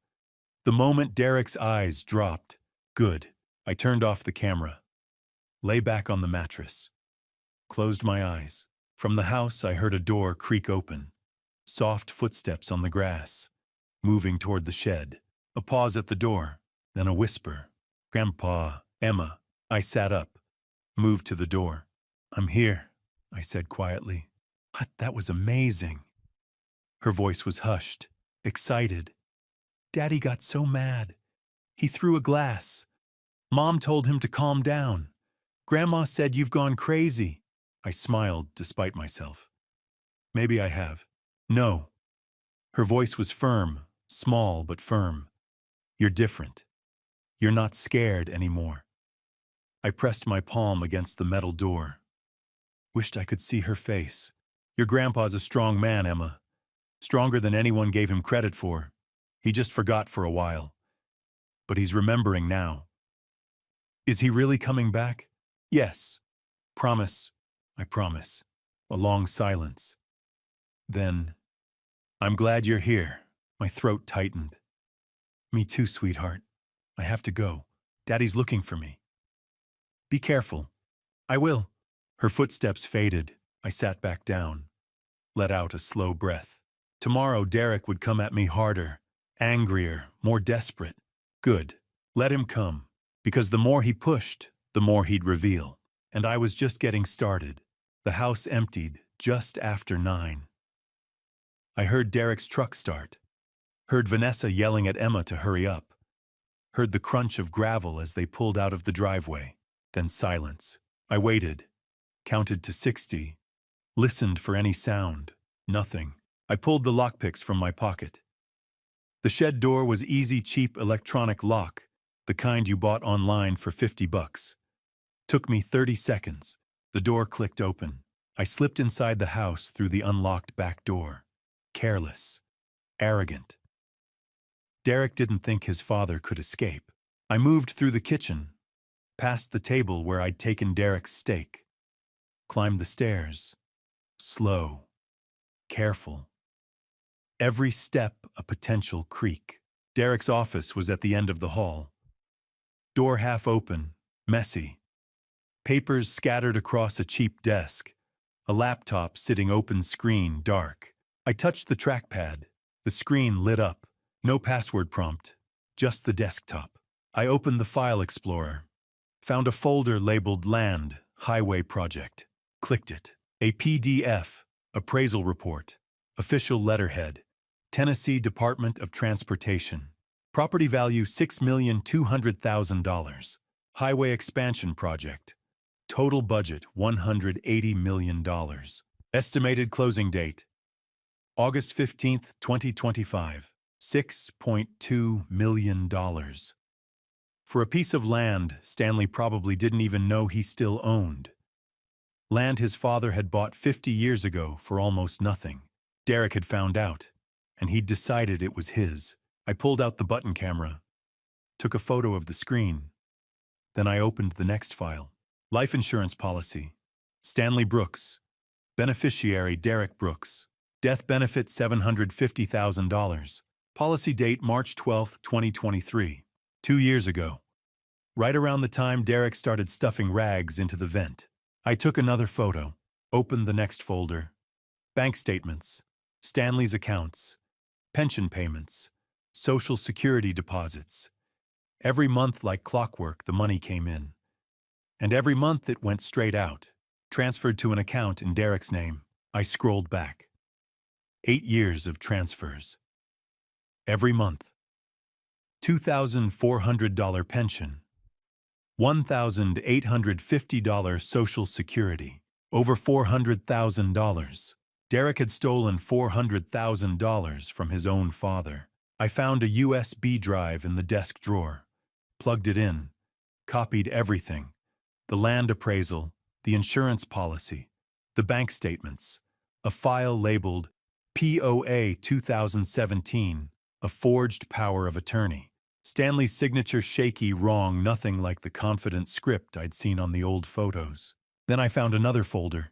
The moment Derek's eyes dropped. Good. I turned off the camera. Lay back on the mattress. Closed my eyes. From the house, I heard a door creak open. Soft footsteps on the grass. Moving toward the shed. A pause at the door. Then a whisper. "Grandpa, Emma." I sat up. Moved to the door. "I'm here," I said quietly. "What? That was amazing." Her voice was hushed, excited. "Daddy got so mad. He threw a glass. Mom told him to calm down. Grandma said you've gone crazy. I smiled despite myself. Maybe I have. No. Her voice was firm, small but firm. You're different. You're not scared anymore. I pressed my palm against the metal door. Wished I could see her face. Your grandpa's a strong man, Emma. Stronger than anyone gave him credit for. He just forgot for a while. But he's remembering now. Is he really coming back? Yes. Promise. I promise. A long silence. Then, I'm glad you're here. My throat tightened. Me too, sweetheart. I have to go. Daddy's looking for me. Be careful. I will. Her footsteps faded. I sat back down, let out a slow breath. Tomorrow Derek would come at me harder, angrier, more desperate. Good. Let him come. Because the more he pushed, the more he'd reveal. And I was just getting started. The house emptied just after 9. I heard Derek's truck start. Heard Vanessa yelling at Emma to hurry up. Heard the crunch of gravel as they pulled out of the driveway. Then silence. I waited, counted to 60, listened for any sound. Nothing. I pulled the lockpicks from my pocket. The shed door was easy, cheap electronic lock, the kind you bought online for $50. Took me 30 seconds. The door clicked open. I slipped inside the house through the unlocked back door. Careless. Arrogant. Derek didn't think his father could escape. I moved through the kitchen, past the table where I'd taken Derek's steak. Climbed the stairs. Slow. Careful. Every step a potential creak. Derek's office was at the end of the hall. Door half open, messy. Papers scattered across a cheap desk. A laptop sitting open screen, dark. I touched the trackpad. The screen lit up. No password prompt, just the desktop. I opened the file explorer. Found a folder labeled Land, Highway Project. Clicked it. A PDF, appraisal report, official letterhead, Tennessee Department of Transportation. Property value $6,200,000. Highway expansion project. Total budget $180 million. Estimated closing date August 15th, 2025. $6.2 million. For a piece of land Stanley probably didn't even know he still owned. Land his father had bought 50 years ago for almost nothing. Derek had found out, and he'd decided it was his. I pulled out the button camera, took a photo of the screen. Then I opened the next file. Life insurance policy. Stanley Brooks. Beneficiary Derek Brooks. Death benefit $750,000. Policy date March 12, 2023. 2 years ago. Right around the time Derek started stuffing rags into the vent. I took another photo, opened the next folder. Bank statements, Stanley's accounts, pension payments, Social Security deposits. Every month, like clockwork, the money came in. And every month it went straight out, transferred to an account in Derek's name. I scrolled back. 8 years of transfers. Every month. $2,400 pension. $1,850 Social Security. Over $400,000. Derek had stolen $400,000 from his own father. I found a USB drive in the desk drawer, plugged it in, copied everything. The land appraisal, the insurance policy, the bank statements, a file labeled POA 2017, a forged power of attorney. Stanley's signature shaky, wrong, nothing like the confident script I'd seen on the old photos. Then I found another folder.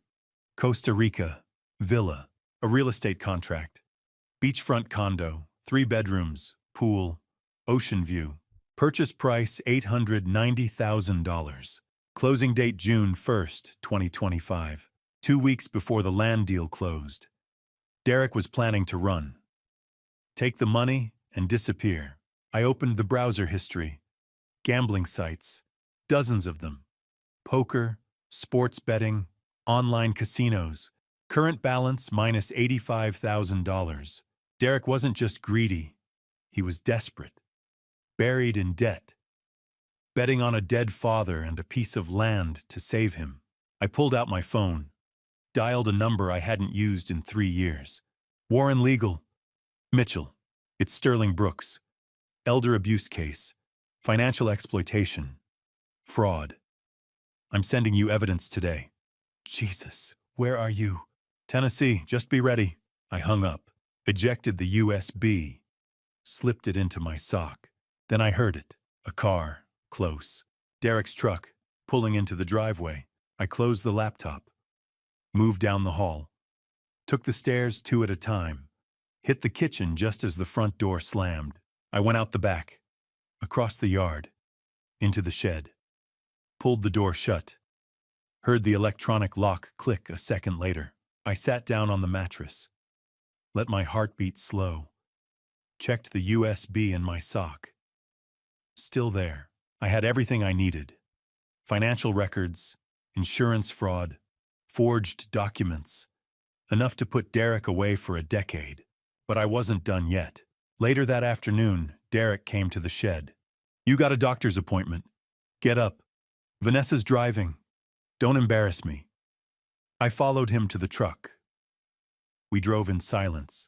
Costa Rica, villa, a real estate contract. Beachfront condo, 3 bedrooms, pool, ocean view. Purchase price $890,000. Closing date June 1st, 2025. 2 weeks before the land deal closed. Derek was planning to run. Take the money and disappear. I opened the browser history. Gambling sites. Dozens of them. Poker, sports betting, online casinos. Current balance minus $85,000. Derek wasn't just greedy. He was desperate. Buried in debt. betting on a dead father and a piece of land to save him. I pulled out my phone, dialed a number I hadn't used in 3 years. Warren Legal. Mitchell. It's Sterling Brooks. Elder abuse case. Financial exploitation. Fraud. I'm sending you evidence today. Jesus, where are you? Tennessee, just be ready. I hung up, ejected the USB, slipped it into my sock. Then I heard it. A car, close. Derek's truck, pulling into the driveway. I closed the laptop, moved down the hall, took the stairs 2 at a time, hit the kitchen just as the front door slammed. I went out the back, across the yard, into the shed, pulled the door shut, heard the electronic lock click a second later. I sat down on the mattress, let my heartbeat slow, checked the USB in my sock. Still there. I had everything I needed. Financial records, insurance fraud, forged documents, enough to put Derek away for a decade. But I wasn't done yet. Later that afternoon, Derek came to the shed. You got a doctor's appointment. Get up. Vanessa's driving. Don't embarrass me. I followed him to the truck. We drove in silence.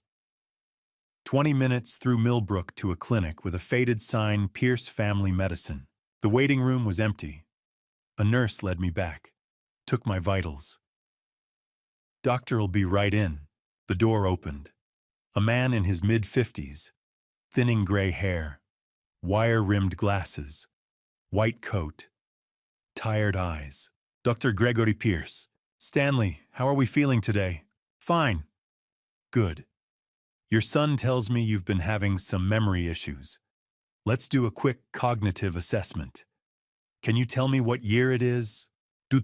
20 minutes through Millbrook to a clinic with a faded sign, Pierce Family Medicine. The waiting room was empty. A nurse led me back, took my vitals. Doctor'll be right in. The door opened. A man in his mid-50s, thinning gray hair, wire-rimmed glasses, white coat, tired eyes. Dr. Gregory Pierce. Stanley, how are we feeling today? Fine. Good. Your son tells me you've been having some memory issues. Let's do a quick cognitive assessment. Can you tell me what year it is? And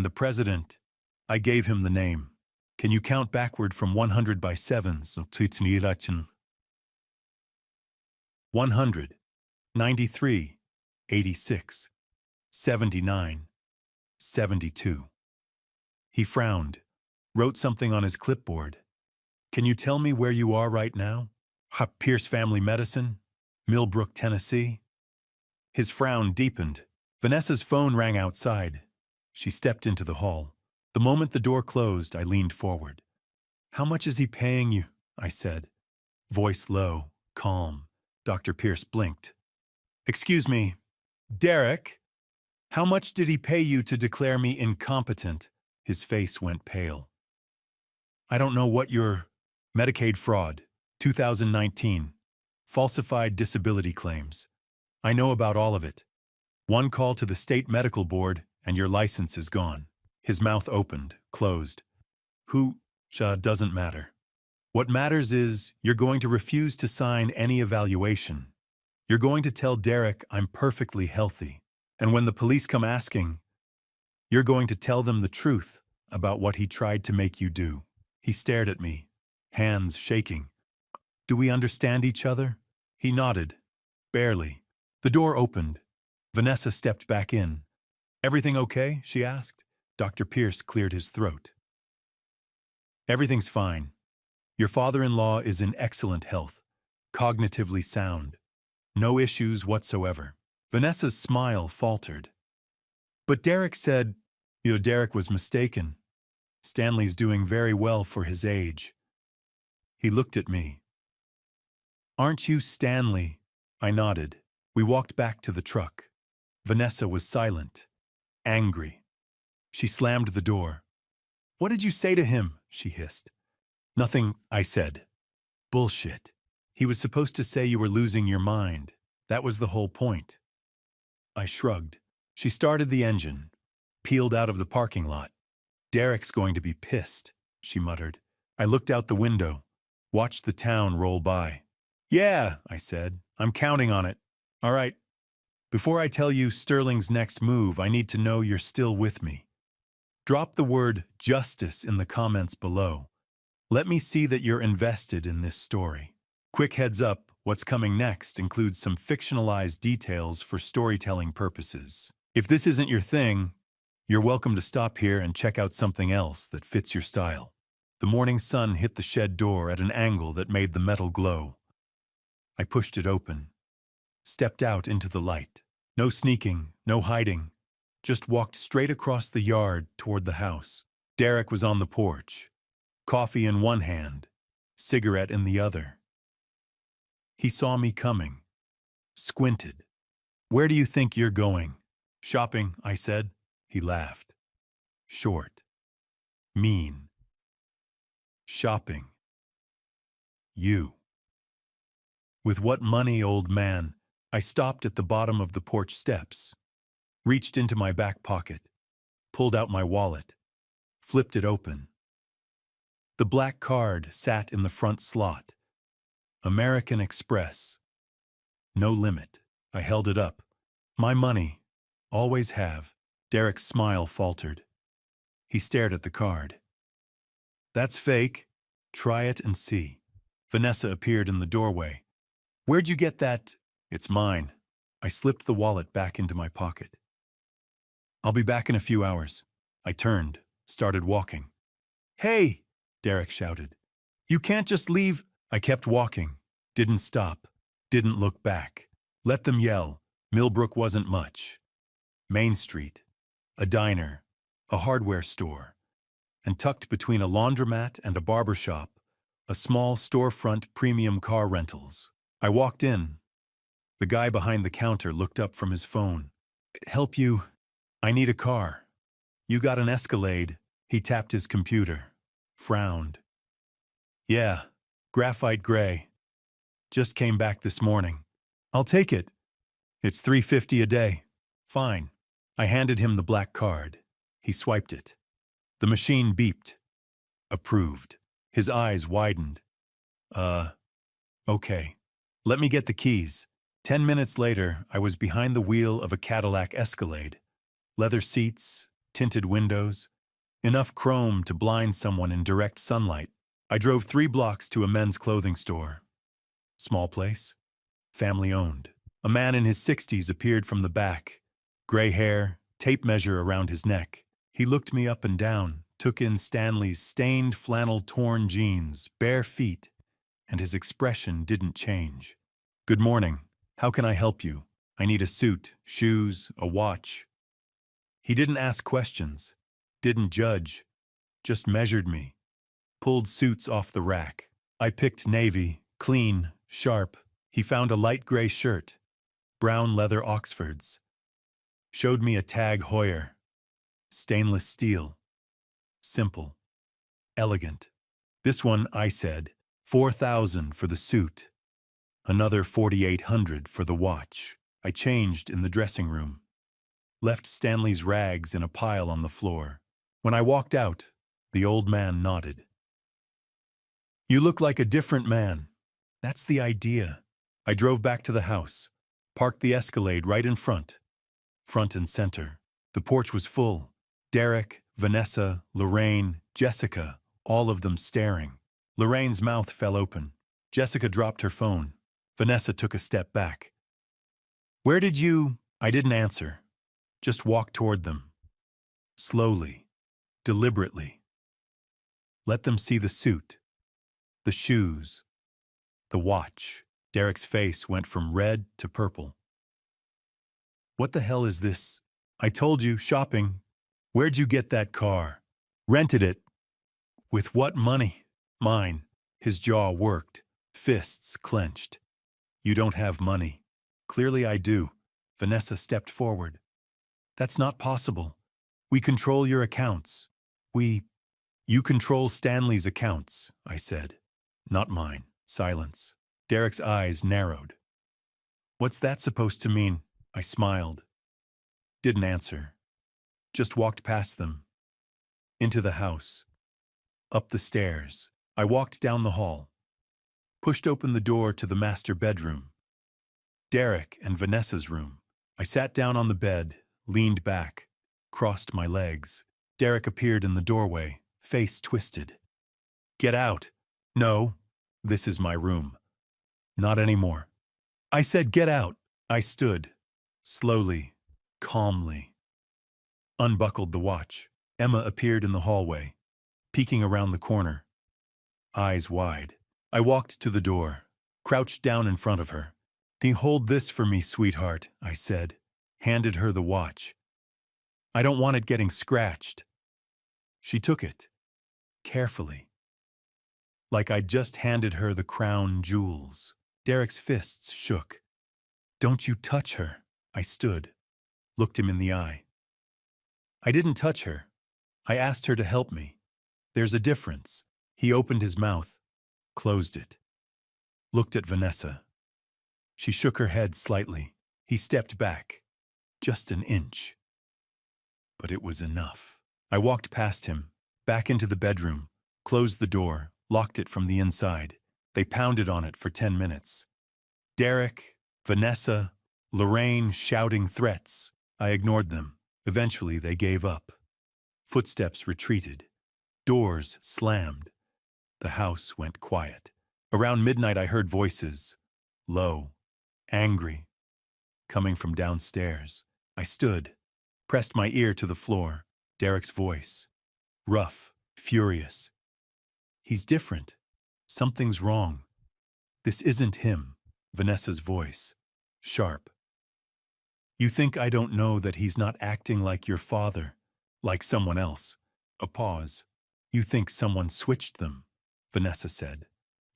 the president, I gave him the name. Can you count backward from 100 by sevens? 100, 93, 86, 79, 72. He frowned, wrote something on his clipboard. Can you tell me where you are right now? Pierce Family Medicine, Millbrook, Tennessee. His frown deepened. Vanessa's phone rang outside. She stepped into the hall. The moment the door closed, I leaned forward. How much is he paying you? I said. Voice low, calm. Dr. Pierce blinked. Excuse me, Derek, how much did he pay you to declare me incompetent? His face went pale. I don't know what your Medicaid fraud, 2019, falsified disability claims. I know about all of it. One call to the state medical board and your license is gone. His mouth opened, closed. Doesn't matter. What matters is you're going to refuse to sign any evaluation. You're going to tell Derek I'm perfectly healthy. And when the police come asking, you're going to tell them the truth about what he tried to make you do. He stared at me, hands shaking. Do we understand each other? He nodded. Barely. The door opened. Vanessa stepped back in. Everything okay? She asked. Dr. Pierce cleared his throat. Everything's fine. Your father-in-law is in excellent health, cognitively sound. No issues whatsoever. Vanessa's smile faltered. But Derek said, Derek was mistaken. Stanley's doing very well for his age. He looked at me. Aren't you Stanley? I nodded. We walked back to the truck. Vanessa was silent, angry. She slammed the door. What did you say to him? She hissed. Nothing, I said. Bullshit. He was supposed to say you were losing your mind. That was the whole point. I shrugged. She started the engine, peeled out of the parking lot. Derek's going to be pissed, she muttered. I looked out the window, watched the town roll by. Yeah, I said. I'm counting on it. All right. Before I tell you Sterling's next move, I need to know you're still with me. Drop the word justice in the comments below. Let me see that you're invested in this story. Quick heads up, what's coming next includes some fictionalized details for storytelling purposes. If this isn't your thing, you're welcome to stop here and check out something else that fits your style. The morning sun hit the shed door at an angle that made the metal glow. I pushed it open. stepped out into the light. No sneaking, no hiding, just walked straight across the yard toward the house. Derek was on the porch, coffee in one hand, cigarette in the other. He saw me coming, squinted. "Where do you think you're going?" "Shopping," I said. He laughed. Short. Mean. "Shopping. You." "With what money, old man?" I stopped at the bottom of the porch steps, reached into my back pocket, pulled out my wallet, flipped it open. The black card sat in the front slot. American Express. No limit. I held it up. "My money. Always have." Derek's smile faltered. He stared at the card. "That's fake. Try it and see." Vanessa appeared in the doorway. "Where'd you get that?" "It's mine." I slipped the wallet back into my pocket. "I'll be back in a few hours." I turned, started walking. "Hey!" Derek shouted. "You can't just leave." I kept walking, didn't stop, didn't look back. Let them yell. Millbrook wasn't much. Main Street, a diner, a hardware store, and tucked between a laundromat and a barber shop, a small storefront premium car rentals. I walked in. The guy behind the counter looked up from his phone. "Help you? I need a car." "You got an Escalade?" He tapped his computer, frowned. "Yeah, graphite gray. Just came back this morning." "I'll take it." "It's $350 a day." "Fine." I handed him the black card. He swiped it. The machine beeped. Approved. His eyes widened. Okay. Let me get the keys." 10 minutes later, I was behind the wheel of a Cadillac Escalade. Leather seats, tinted windows, enough chrome to blind someone in direct sunlight. I drove 3 blocks to a men's clothing store. Small place, family-owned. A man in his 60s appeared from the back, gray hair, tape measure around his neck. He looked me up and down, took in Stanley's stained flannel-torn jeans, bare feet, and his expression didn't change. "Good morning. How can I help you? I need a suit, shoes, a watch." He didn't ask questions, didn't judge, just measured me, pulled suits off the rack. I picked navy, clean, sharp. He found a light gray shirt, brown leather Oxfords. Showed me a Tag Heuer, stainless steel, simple, elegant. "This one," I said, "4,000 for the suit. Another 4,800 for the watch." I changed in the dressing room. Left Stanley's rags in a pile on the floor. When I walked out, the old man nodded. "You look like a different man." "That's the idea." I drove back to the house, parked the Escalade right in front and center. The porch was full. Derek, Vanessa, Lorraine, Jessica, all of them staring. Lorraine's mouth fell open. Jessica dropped her phone. Vanessa took a step back. "Where did you—" I didn't answer. Just walked toward them. Slowly, deliberately. Let them see the suit, the shoes, the watch. Derek's face went from red to purple. "What the hell is this?" "I told you, shopping." "Where'd you get that car?" "Rented it." "With what money?" "Mine." His jaw worked, fists clenched. "You don't have money." "Clearly I do." Vanessa stepped forward. "That's not possible. We control your accounts." You control Stanley's accounts," I said. "Not mine." Silence. Derek's eyes narrowed. "What's that supposed to mean?" I smiled. Didn't answer. Just walked past them. Into the house. Up the stairs. I walked down the hall. Pushed open the door to the master bedroom. Derek and Vanessa's room. I sat down on the bed, leaned back, crossed my legs. Derek appeared in the doorway, face twisted. "Get out." "No, this is my room." "Not anymore." I said, "Get out." I stood, slowly, calmly. Unbuckled the watch. Emma appeared in the hallway, peeking around the corner. Eyes wide. I walked to the door, crouched down in front of her. Hold this for me, sweetheart, I said, handed her the watch. I don't want it getting scratched. She took it, carefully, like I'd just handed her the crown jewels. Derek's fists shook. Don't you touch her. I stood, looked him in the eye. I didn't touch her. I asked her to help me. There's a difference. He opened his mouth, closed it, looked at Vanessa. She shook her head slightly. He stepped back, just an inch. But it was enough. I walked past him, back into the bedroom, closed the door, locked it from the inside. They pounded on it for 10 minutes. Derek, Vanessa, Lorraine shouting threats. I ignored them. Eventually, they gave up. Footsteps retreated. Doors slammed. The house went quiet. Around midnight, I heard voices, low, angry, coming from downstairs. I stood, pressed my ear to the floor. Derek's voice, rough, furious. He's different. Something's wrong. This isn't him. Vanessa's voice, sharp. You think I don't know that he's not acting like your father, like someone else? A pause. You think someone switched them, Vanessa said.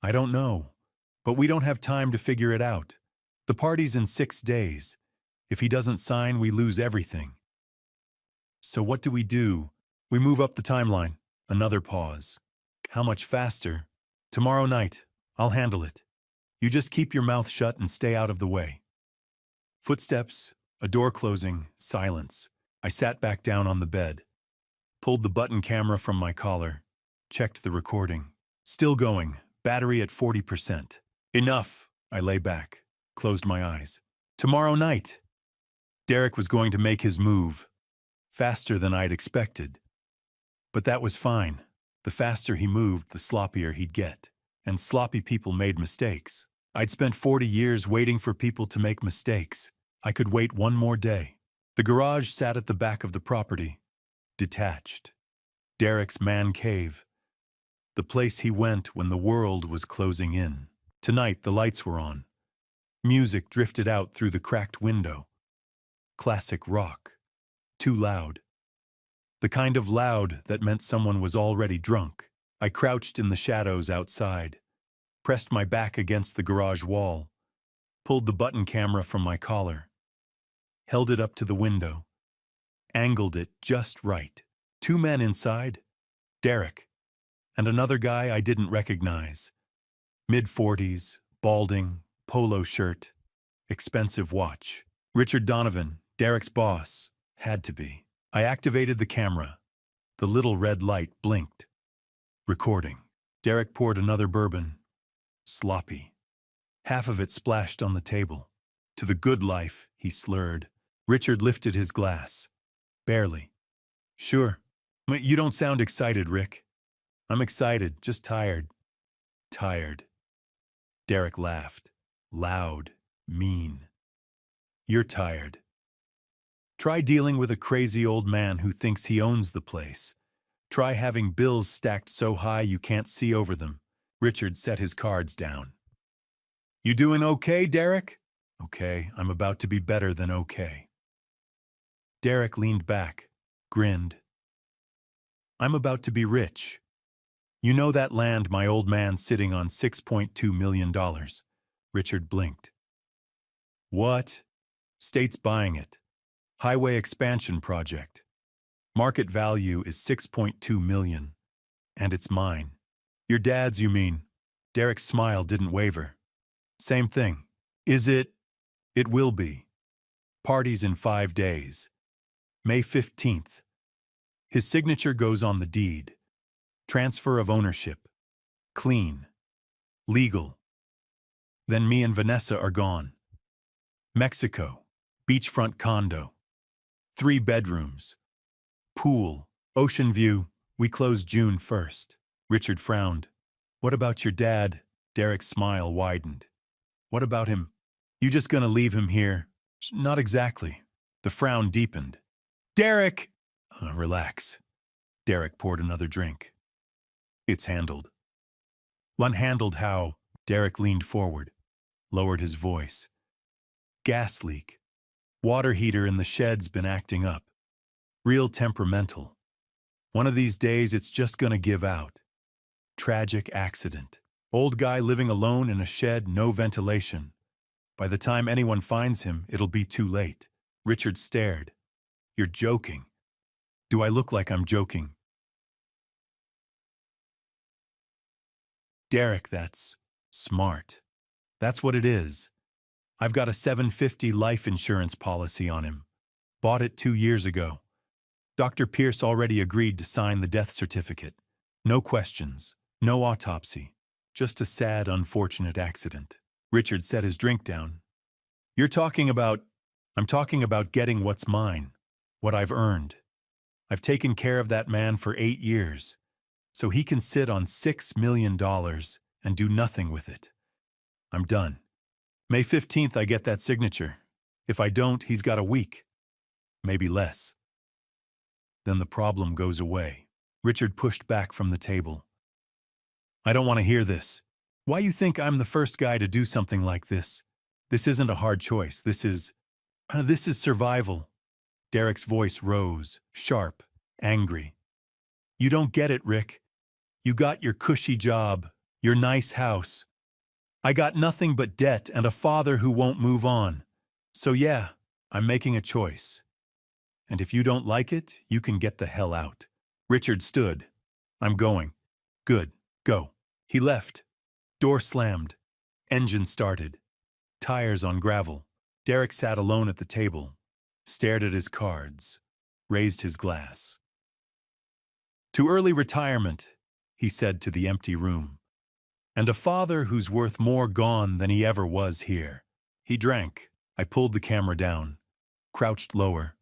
I don't know, but we don't have time to figure it out. The party's in 6 days. If he doesn't sign, we lose everything. So what do? We move up the timeline. Another pause. How much faster? Tomorrow night. I'll handle it. You just keep your mouth shut and stay out of the way. Footsteps, a door closing, silence. I sat back down on the bed, pulled the button camera from my collar, checked the recording. Still going, battery at 40%. Enough. I lay back, closed my eyes. Tomorrow night. Derek was going to make his move, faster than I'd expected. But that was fine. The faster he moved, the sloppier he'd get. And sloppy people made mistakes. I'd spent 40 years waiting for people to make mistakes. I could wait one more day. The garage sat at the back of the property, detached. Derek's man cave. The place he went when the world was closing in. Tonight, the lights were on. Music drifted out through the cracked window. Classic rock. Too loud. The kind of loud that meant someone was already drunk. I crouched in the shadows outside, pressed my back against the garage wall, pulled the button camera from my collar, held it up to the window, angled it just right. 2 men inside, Derek, and another guy I didn't recognize. Mid-40s, balding, polo shirt, expensive watch. Richard Donovan, Derek's boss, had to be. I activated the camera. The little red light blinked. Recording. Derek poured another bourbon. Sloppy. Half of it splashed on the table. To the good life, he slurred. Richard lifted his glass. Barely. Sure. You don't sound excited, Rick. I'm excited, just tired. Tired. Derek laughed. Loud. Mean. You're tired. Try dealing with a crazy old man who thinks he owns the place. Try having bills stacked so high you can't see over them. Richard set his cards down. You doing okay, Derek? Okay, I'm about to be better than okay. Derek leaned back, grinned. I'm about to be rich. You know that land my old man's sitting on $6.2 million. Richard blinked. What? State's buying it. Highway expansion project. Market value is $6.2 million. And it's mine. Your dad's, you mean? Derek's smile didn't waver. Same thing. Is it? It will be. Party's in 5 days. May 15th. His signature goes on the deed. Transfer of ownership. Clean. Legal. Then me and Vanessa are gone. Mexico. Beachfront condo. 3 bedrooms. Pool. Ocean view. We close June 1st. Richard frowned. What about your dad? Derek's smile widened. What about him? You just gonna leave him here? Not exactly. The frown deepened. Derek! Relax. Derek poured another drink. It's handled. Unhandled how? Derek leaned forward, lowered his voice. Gas leak. Water heater in the shed's been acting up. Real temperamental. One of these days it's just gonna give out. Tragic accident. Old guy living alone in a shed, no ventilation. By the time anyone finds him, it'll be too late. Richard stared. You're joking. Do I look like I'm joking? Derek, that's smart. That's what it is. I've got a $750 life insurance policy on him. Bought it 2 years ago. Dr. Pierce already agreed to sign the death certificate. No questions, no autopsy. Just a sad, unfortunate accident. Richard set his drink down. I'm talking about getting what's mine, what I've earned. I've taken care of that man for 8 years, so he can sit on $6 million and do nothing with it. I'm done. May 15th I get that signature. If I don't, he's got a week. Maybe less. Then the problem goes away. Richard pushed back from the table. I don't want to hear this. Why you think I'm the first guy to do something like this? This isn't a hard choice. This is survival. Derek's voice rose, sharp, angry. You don't get it, Rick. You got your cushy job, your nice house. I got nothing but debt and a father who won't move on. So yeah, I'm making a choice. And if you don't like it, you can get the hell out. Richard stood. I'm going. Good. Go. He left. Door slammed. Engine started. Tires on gravel. Derek sat alone at the table, stared at his cards, raised his glass. To early retirement, he said to the empty room. And a father who's worth more gone than he ever was here. He drank. I pulled the camera down, crouched lower.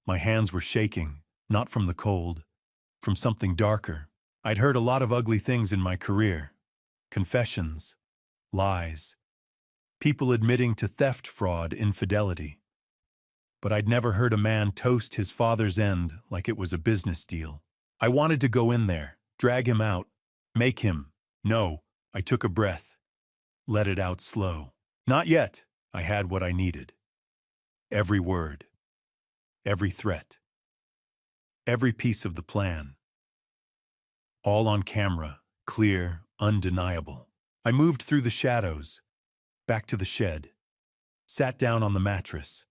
My hands were shaking, not from the cold, from something darker. I'd heard a lot of ugly things in my career. Confessions, lies, people admitting to theft, fraud, infidelity. But I'd never heard a man toast his father's end like it was a business deal. I wanted to go in there, drag him out, make him. No, I took a breath, let it out slow. Not yet. I had what I needed. Every word, every threat, every piece of the plan. All on camera, clear, undeniable. I moved through the shadows, back to the shed, sat down on the mattress,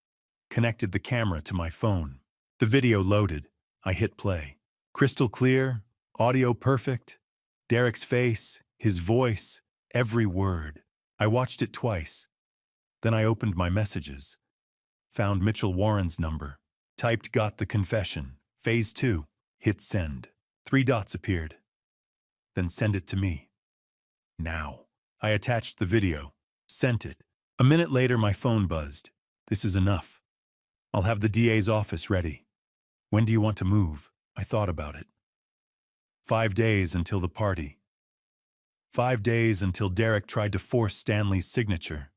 connected the camera to my phone. The video loaded. I hit play. Crystal clear, audio perfect, Derek's face, his voice, every word. I watched it twice. Then I opened my messages, found Mitchell Warren's number, typed got the confession, phase 2, hit send. 3 dots appeared. Then send it to me. Now. I attached the video, sent it. A minute later my phone buzzed. This is enough. I'll have the DA's office ready. When do you want to move? I thought about it. 5 days until the party. 5 days until Derek tried to force Stanley's signature.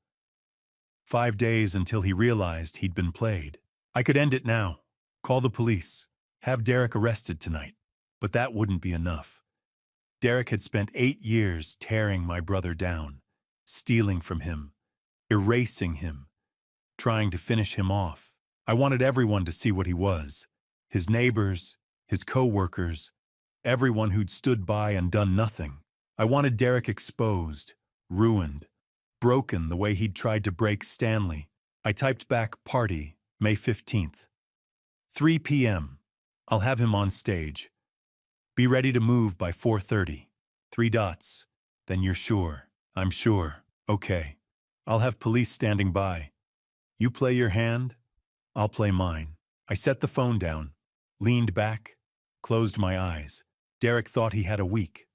5 days until he realized he'd been played. I could end it now, call the police, have Derek arrested tonight. But that wouldn't be enough. Derek had spent 8 years tearing my brother down, stealing from him, erasing him, trying to finish him off. I wanted everyone to see what he was. His neighbors, his co-workers, everyone who'd stood by and done nothing. I wanted Derek exposed, ruined, broken the way he'd tried to break Stanley. I typed back party, May 15th. 3 p.m. I'll have him on stage. Be ready to move by 4:30. 3 dots. Then you're sure. I'm sure. Okay. I'll have police standing by. You play your hand, I'll play mine. I set the phone down, leaned back, closed my eyes. Derek thought he had a week,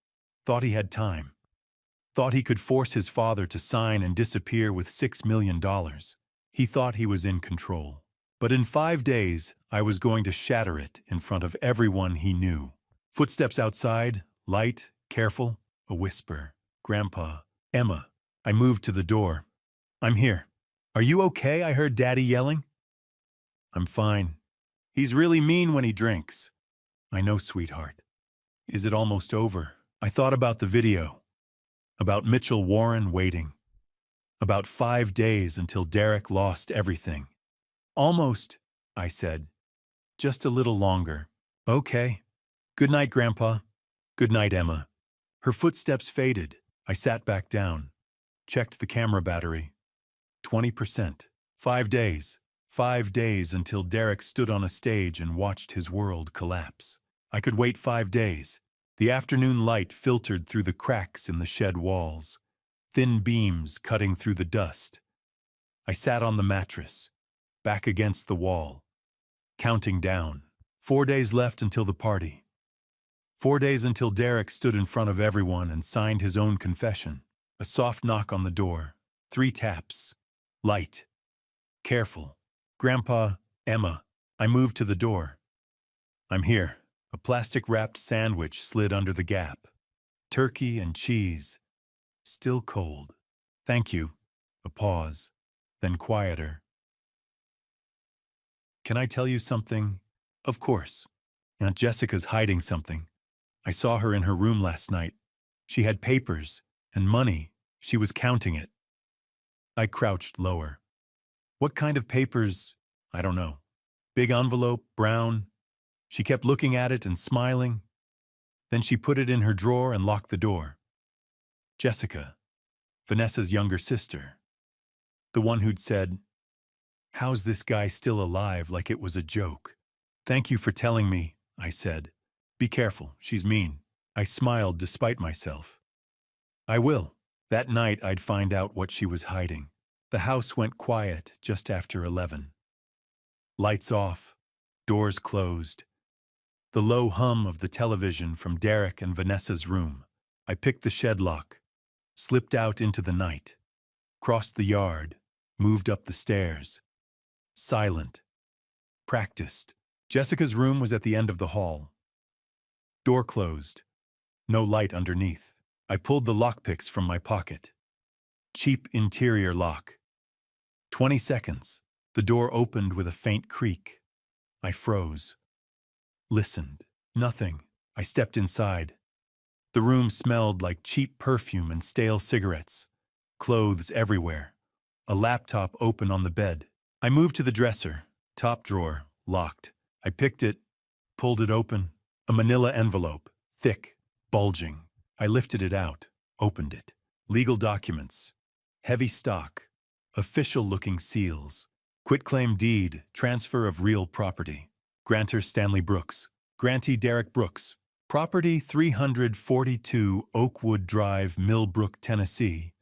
thought he had time, thought he could force his father to sign and disappear with $6 million. He thought he was in control. But in 5 days, I was going to shatter it in front of everyone he knew. Footsteps outside, light, careful, a whisper. Grandpa, Emma. I moved to the door. I'm here. Are you okay? I heard Daddy yelling. I'm fine. He's really mean when he drinks. I know, sweetheart. Is it almost over? I thought about the video, about Mitchell Warren waiting. About 5 days until Derek lost everything. Almost, I said. Just a little longer. Okay. Good night, Grandpa. Good night, Emma. Her footsteps faded. I sat back down, checked the camera battery. 20%. 5 days. 5 days until Derek stood on a stage and watched his world collapse. I could wait 5 days. The afternoon light filtered through the cracks in the shed walls, thin beams cutting through the dust. I sat on the mattress, back against the wall, counting down. 4 days left until the party. 4 days until Derek stood in front of everyone and signed his own confession. A soft knock on the door. 3 taps. Light. Careful. Grandpa, Emma. I moved to the door. I'm here. A plastic-wrapped sandwich slid under the gap. Turkey and cheese. Still cold. Thank you. A pause. Then quieter. Can I tell you something? Of course. Aunt Jessica's hiding something. I saw her in her room last night. She had papers and money. She was counting it. I crouched lower. What kind of papers? I don't know. Big envelope, brown. She kept looking at it and smiling. Then she put it in her drawer and locked the door. Jessica, Vanessa's younger sister. The one who'd said, "How's this guy still alive?" like it was a joke. Thank you for telling me, I said. Be careful, she's mean. I smiled despite myself. I will. That night I'd find out what she was hiding. The house went quiet just after 11. Lights off, doors closed. The low hum of the television from Derek and Vanessa's room. I picked the shed lock, slipped out into the night, crossed the yard, moved up the stairs. Silent. Practiced. Jessica's room was at the end of the hall. Door closed. No light underneath. I pulled the lockpicks from my pocket. Cheap interior lock. 20 seconds. The door opened with a faint creak. I froze. Listened. Nothing. I stepped inside. The room smelled like cheap perfume and stale cigarettes. Clothes everywhere. A laptop open on the bed. I moved to the dresser. Top drawer, locked. I picked it, pulled it open. A manila envelope, thick, bulging. I lifted it out, opened it. Legal documents. Heavy stock. Official-looking seals. Quitclaim deed, transfer of real property. Grantor Stanley Brooks. Grantee Derek Brooks. Property 342 Oakwood Drive, Millbrook, Tennessee.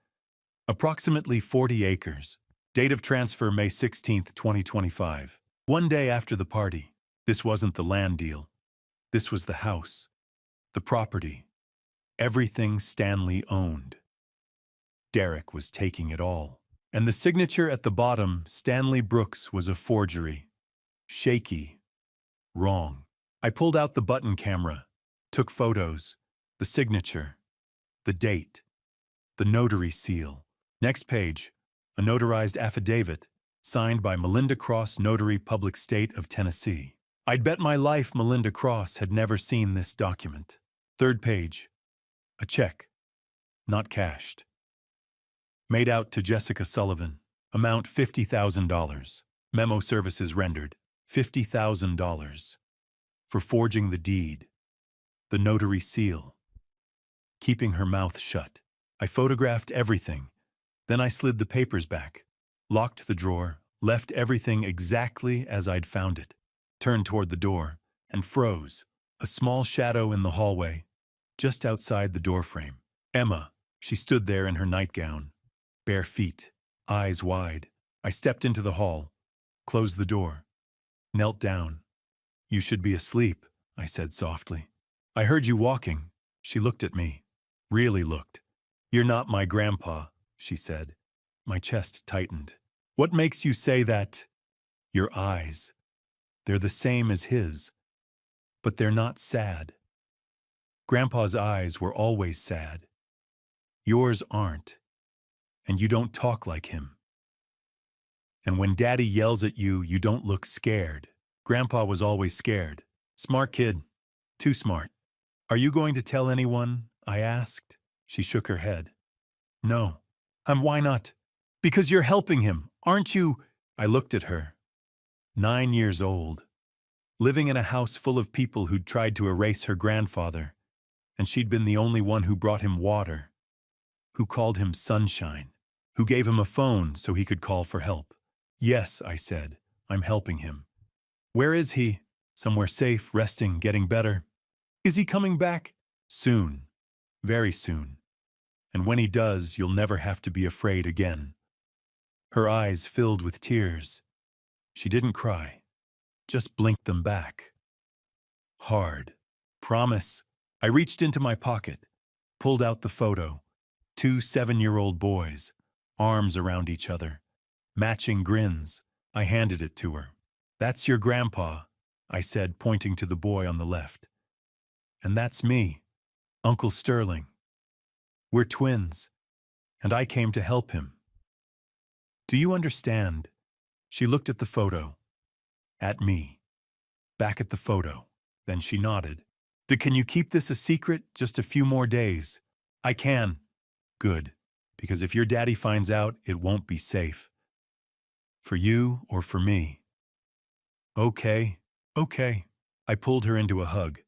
Approximately 40 acres. Date of transfer May 16, 2025. One day after the party. This wasn't the land deal. This was the house. The property. Everything Stanley owned. Derek was taking it all. And the signature at the bottom, Stanley Brooks, was a forgery. Shaky. Wrong. I pulled out the button camera, took photos, the signature, the date, the notary seal. Next page, a notarized affidavit, signed by Melinda Cross, Notary Public State of Tennessee. I'd bet my life Melinda Cross had never seen this document. Third page, a check, not cashed. Made out to Jessica Sullivan, amount $50,000. Memo services rendered, $50,000. For forging the deed, the notary seal. Keeping her mouth shut. I photographed everything. Then I slid the papers back, locked the drawer, left everything exactly as I'd found it, turned toward the door, and froze. A small shadow in the hallway, just outside the doorframe. Emma. She stood there in her nightgown, bare feet, eyes wide. I stepped into the hall, closed the door, knelt down. You should be asleep, I said softly. I heard you walking. She looked at me, really looked. You're not my grandpa, she said. My chest tightened. What makes you say that? Your eyes. They're the same as his, but they're not sad. Grandpa's eyes were always sad. Yours aren't, and you don't talk like him. And when Daddy yells at you, you don't look scared. Grandpa was always scared. Smart kid. Too smart. Are you going to tell anyone? I asked. She shook her head. No. Why not? Because you're helping him, aren't you? I looked at her. 9 years old, living in a house full of people who'd tried to erase her grandfather, and she'd been the only one who brought him water, who called him sunshine, who gave him a phone so he could call for help. Yes, I said, I'm helping him. Where is he? Somewhere safe, resting, getting better. Is he coming back? Soon. Very soon. And when he does, you'll never have to be afraid again. Her eyes filled with tears. She didn't cry, just blinked them back. Hard. Promise. I reached into my pocket, pulled out the photo. 2 7-year-old boys, arms around each other, matching grins. I handed it to her. That's your grandpa, I said, pointing to the boy on the left. And that's me, Uncle Sterling. We're twins, and I came to help him. Do you understand? She looked at the photo, at me, back at the photo. Then she nodded. Can you keep this a secret just a few more days? I can. Good, because if your daddy finds out, it won't be safe. For you or for me. Okay. I pulled her into a hug.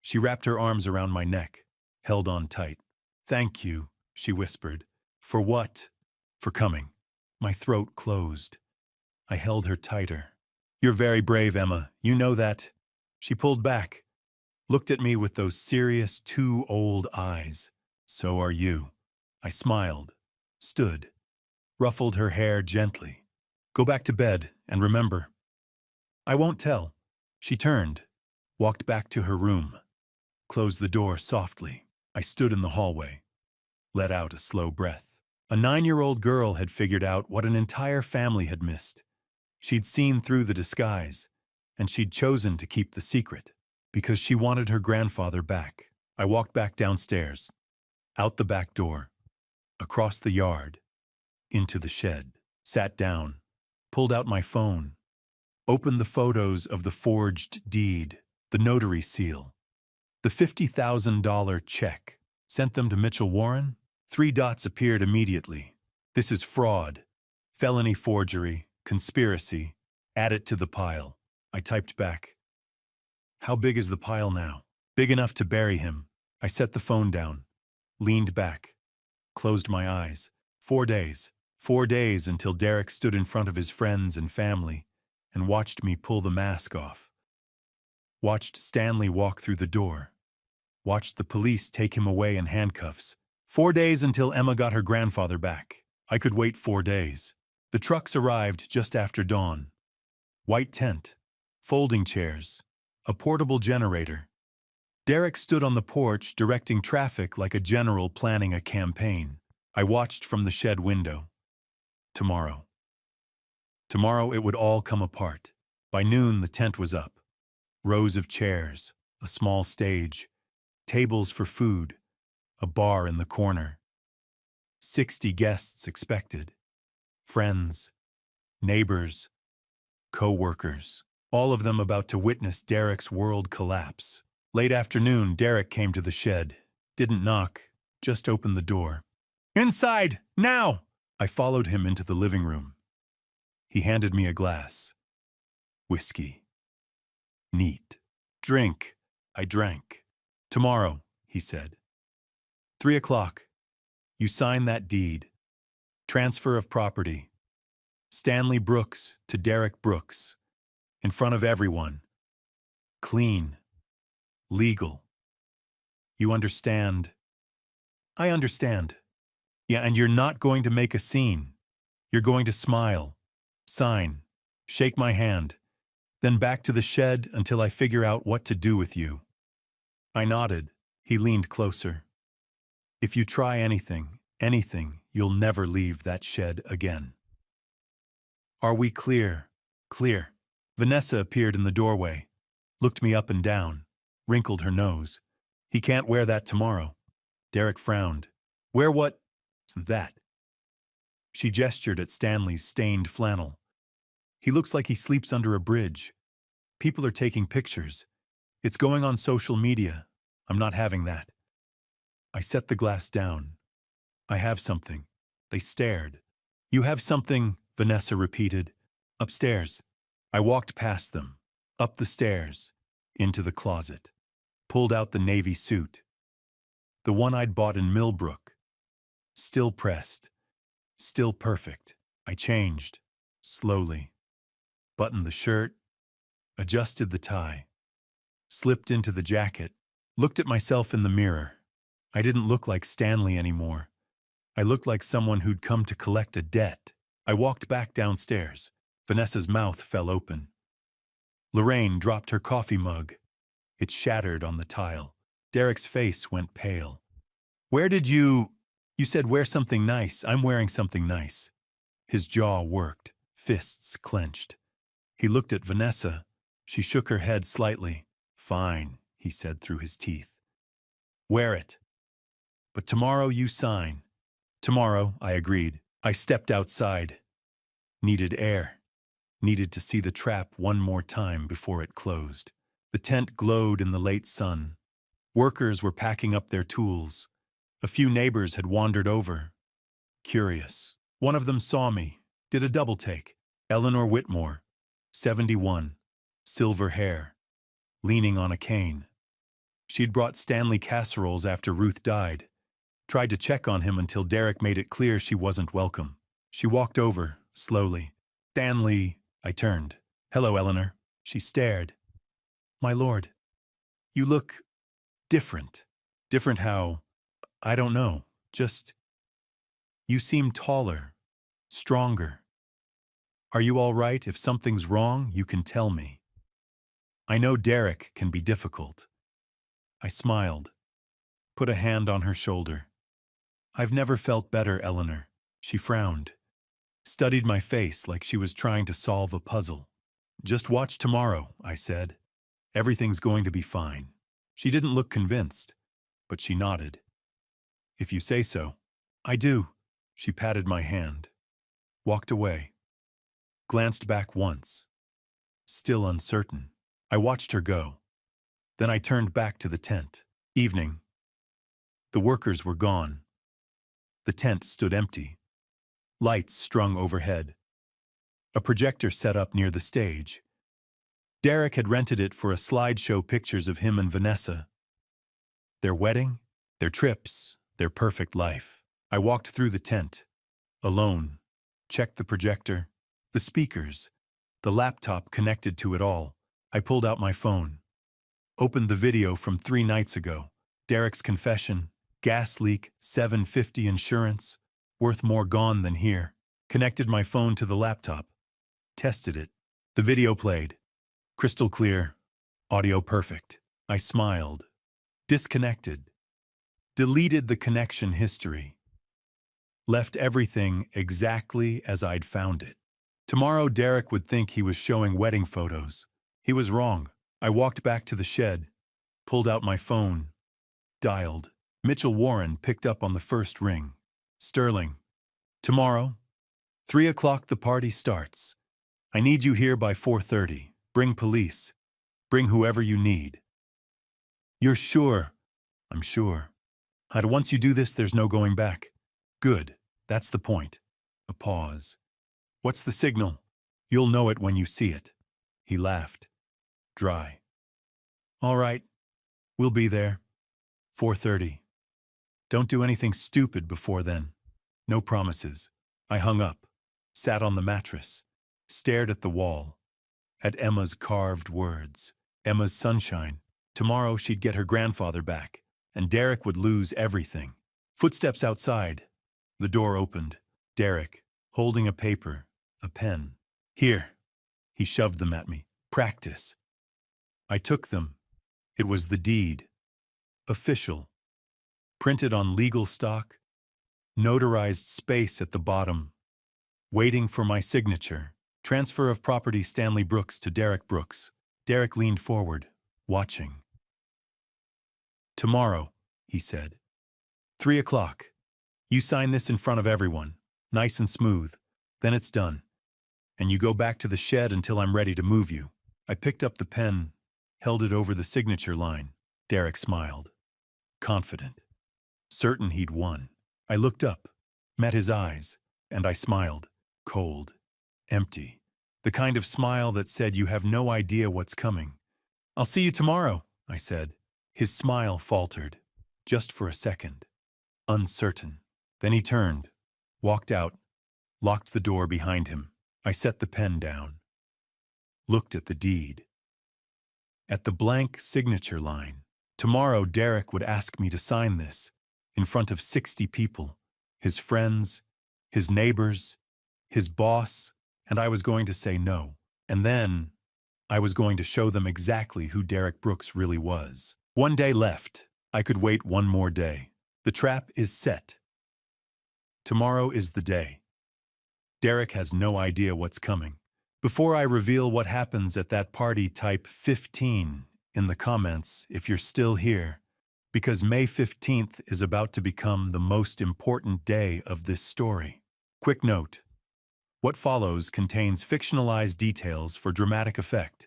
She wrapped her arms around my neck, held on tight. Thank you, she whispered. For what? For coming. My throat closed. I held her tighter. You're very brave, Emma. You know that. She pulled back, looked at me with those serious, too old eyes. So are you. I smiled, stood, ruffled her hair gently. Go back to bed, and remember. I won't tell. She turned, walked back to her room, closed the door softly. I stood in the hallway, let out a slow breath. A 9-year-old girl had figured out what an entire family had missed. She'd seen through the disguise, and she'd chosen to keep the secret, because she wanted her grandfather back. I walked back downstairs, out the back door, across the yard, into the shed, sat down, pulled out my phone, opened the photos of the forged deed, the notary seal, the $50,000 check, sent them to Mitchell Warren. 3 dots appeared immediately. This is fraud, felony forgery, conspiracy, add it to the pile. I typed back. How big is the pile now? Big enough to bury him. I set the phone down, leaned back, closed my eyes. 4 days. 4 days until Derek stood in front of his friends and family and watched me pull the mask off. Watched Stanley walk through the door. Watched the police take him away in handcuffs. 4 days until Emma got her grandfather back. I could wait 4 days. The trucks arrived just after dawn. White tent, folding chairs, a portable generator. Derek stood on the porch directing traffic like a general planning a campaign. I watched from the shed window. Tomorrow. Tomorrow it would all come apart. By noon the tent was up. Rows of chairs, a small stage, tables for food, a bar in the corner. 60 guests expected. Friends, neighbors, co-workers, all of them about to witness Derek's world collapse. Late afternoon, Derek came to the shed, didn't knock, just opened the door. Inside, now! I followed him into the living room. He handed me a glass. Whiskey. Neat. Drink. I drank. Tomorrow, he said. 3 o'clock. You sign that deed. Transfer of property. Stanley Brooks to Derek Brooks. In front of everyone. Clean. Legal. You understand? I understand. Yeah, and you're not going to make a scene. You're going to smile, sign, shake my hand, then back to the shed until I figure out what to do with you. I nodded. He leaned closer. If you try anything, you'll never leave that shed again. Are we clear? Clear. Vanessa appeared in the doorway, looked me up and down, wrinkled her nose. He can't wear that tomorrow. Derek frowned. Wear what? That. She gestured at Stanley's stained flannel. He looks like he sleeps under a bridge. People are taking pictures. It's going on social media. I'm not having that. I set the glass down. I have something. They stared. You have something, Vanessa repeated. Upstairs. I walked past them, up the stairs, into the closet, pulled out the navy suit, the one I'd bought in Millbrook, still pressed, still perfect. I changed, slowly, buttoned the shirt, adjusted the tie, slipped into the jacket, looked at myself in the mirror. I didn't look like Stanley anymore. I looked like someone who'd come to collect a debt. I walked back downstairs. Vanessa's mouth fell open. Lorraine dropped her coffee mug. It shattered on the tile. Derek's face went pale. Where did you... You said wear something nice. I'm wearing something nice. His jaw worked, fists clenched. He looked at Vanessa. She shook her head slightly. Fine, he said through his teeth. Wear it. But tomorrow you sign. Tomorrow, I agreed. I stepped outside. Needed air. Needed to see the trap one more time before it closed. The tent glowed in the late sun. Workers were packing up their tools. A few neighbors had wandered over. Curious. One of them saw me, did a double take. Eleanor Whitmore, 71, silver hair, leaning on a cane. She'd brought Stanley casseroles after Ruth died. Tried to check on him until Derek made it clear she wasn't welcome. She walked over, slowly. Stanley, I turned. Hello, Eleanor. She stared. My lord, you look different. Different how? I don't know. Just, you seem taller, stronger. Are you all right? If something's wrong, you can tell me. I know Derek can be difficult. I smiled, put a hand on her shoulder. I've never felt better, Eleanor. She frowned, studied my face like she was trying to solve a puzzle. Just watch tomorrow, I said. Everything's going to be fine. She didn't look convinced, but she nodded. If you say so. I do. She patted my hand, walked away, glanced back once, still uncertain. I watched her go. Then I turned back to the tent. Evening. The workers were gone. The tent stood empty. Lights strung overhead. A projector set up near the stage. Derek had rented it for a slideshow pictures of him and Vanessa. Their wedding, their trips, their perfect life. I walked through the tent, alone, checked the projector, the speakers, the laptop connected to it all. I pulled out my phone, opened the video from 3 nights ago. Derek's confession, gas leak, $750 insurance, worth more gone than here. Connected my phone to the laptop, tested it. The video played. Crystal clear, audio perfect. I smiled, disconnected, deleted the connection history, left everything exactly as I'd found it. Tomorrow Derek would think he was showing wedding photos. He was wrong. I walked back to the shed, pulled out my phone, dialed. Mitchell Warren picked up on the first ring. Sterling, tomorrow, 3 o'clock the party starts. I need you here by 4:30. Bring police. Bring whoever you need. You're sure? I'm sure. Once you do this, there's no going back. Good. That's the point. A pause. What's the signal? You'll know it when you see it. He laughed. Dry. All right. We'll be there. 4:30. Don't do anything stupid before then. No promises. I hung up, sat on the mattress, stared at the wall, at Emma's carved words. Emma's sunshine. Tomorrow she'd get her grandfather back, and Derek would lose everything. Footsteps outside. The door opened. Derek, holding a paper, a pen. Here. He shoved them at me. Practice. I took them. It was the deed. Official. Printed on legal stock. Notarized space at the bottom. Waiting for my signature. Transfer of property Stanley Brooks to Derek Brooks. Derek leaned forward, watching. Tomorrow, he said. 3 o'clock. You sign this in front of everyone, nice and smooth. Then it's done. And you go back to the shed until I'm ready to move you. I picked up the pen, held it over the signature line. Derek smiled. Confident. Certain he'd won. I looked up, met his eyes. And I smiled, cold, empty. The kind of smile that said you have no idea what's coming. "I'll see you tomorrow," I said. His smile faltered, just for a second, uncertain. Then he turned, walked out, locked the door behind him. I set the pen down, looked at the deed, at the blank signature line. Tomorrow Derek would ask me to sign this, in front of 60 people, his friends, his neighbors, his boss, and I was going to say no. And then I was going to show them exactly who Derek Brooks really was. One day left. I could wait one more day. The trap is set. Tomorrow is the day. Derek has no idea what's coming. Before I reveal what happens at that party, type 15 in the comments if you're still here, because May 15th is about to become the most important day of this story. Quick note: what follows contains fictionalized details for dramatic effect.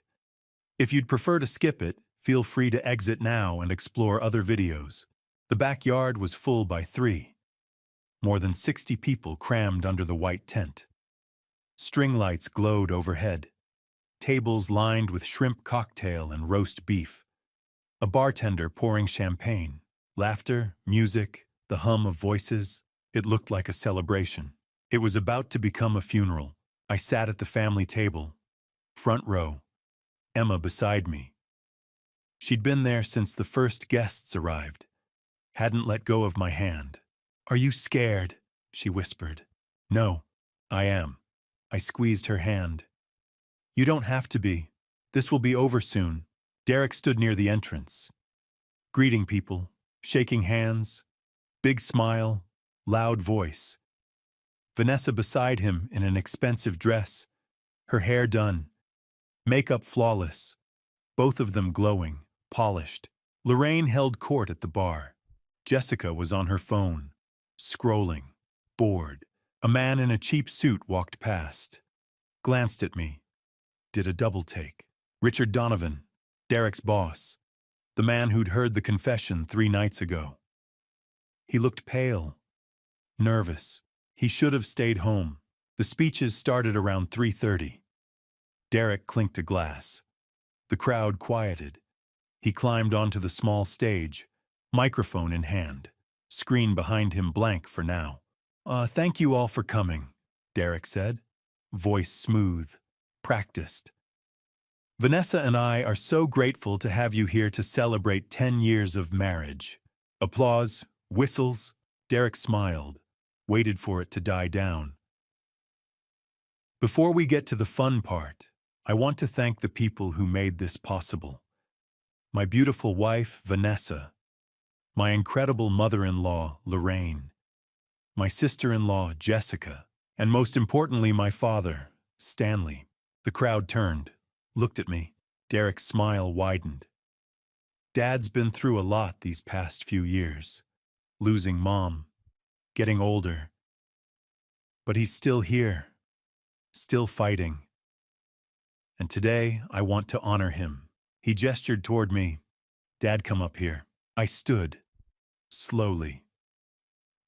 If you'd prefer to skip it, feel free to exit now and explore other videos. The backyard was full by 3. More than 60 people crammed under the white tent. String lights glowed overhead. Tables lined with shrimp cocktail and roast beef. A bartender pouring champagne. Laughter, music, the hum of voices. It looked like a celebration. It was about to become a funeral. I sat at the family table, front row, Emma beside me. She'd been there since the first guests arrived. Hadn't let go of my hand. "Are you scared?" she whispered. "No, I am." I squeezed her hand. "You don't have to be. This will be over soon." Derek stood near the entrance, greeting people, shaking hands, big smile, loud voice. Vanessa beside him in an expensive dress, her hair done, makeup flawless, both of them glowing, polished. Lorraine held court at the bar. Jessica was on her phone, scrolling, bored. A man in a cheap suit walked past, glanced at me, did a double take. Richard Donovan, Derek's boss, the man who'd heard the confession 3 nights ago. He looked pale, nervous. He should have stayed home. The speeches started around 3:30. Derek clinked a glass. The crowd quieted. He climbed onto the small stage, microphone in hand, screen behind him blank for now. "Thank you all for coming," Derek said, voice smooth, practiced. "Vanessa and I are so grateful to have you here to celebrate 10 years of marriage." Applause, whistles. Derek smiled, waited for it to die down. "Before we get to the fun part, I want to thank the people who made this possible. My beautiful wife, Vanessa. My incredible mother-in-law, Lorraine. My sister-in-law, Jessica. And most importantly, my father, Stanley." The crowd turned, looked at me. Derek's smile widened. "Dad's been through a lot these past few years. Losing Mom, getting older. But he's still here, still fighting. And today, I want to honor him." He gestured toward me. "Dad, come up here." I stood, slowly.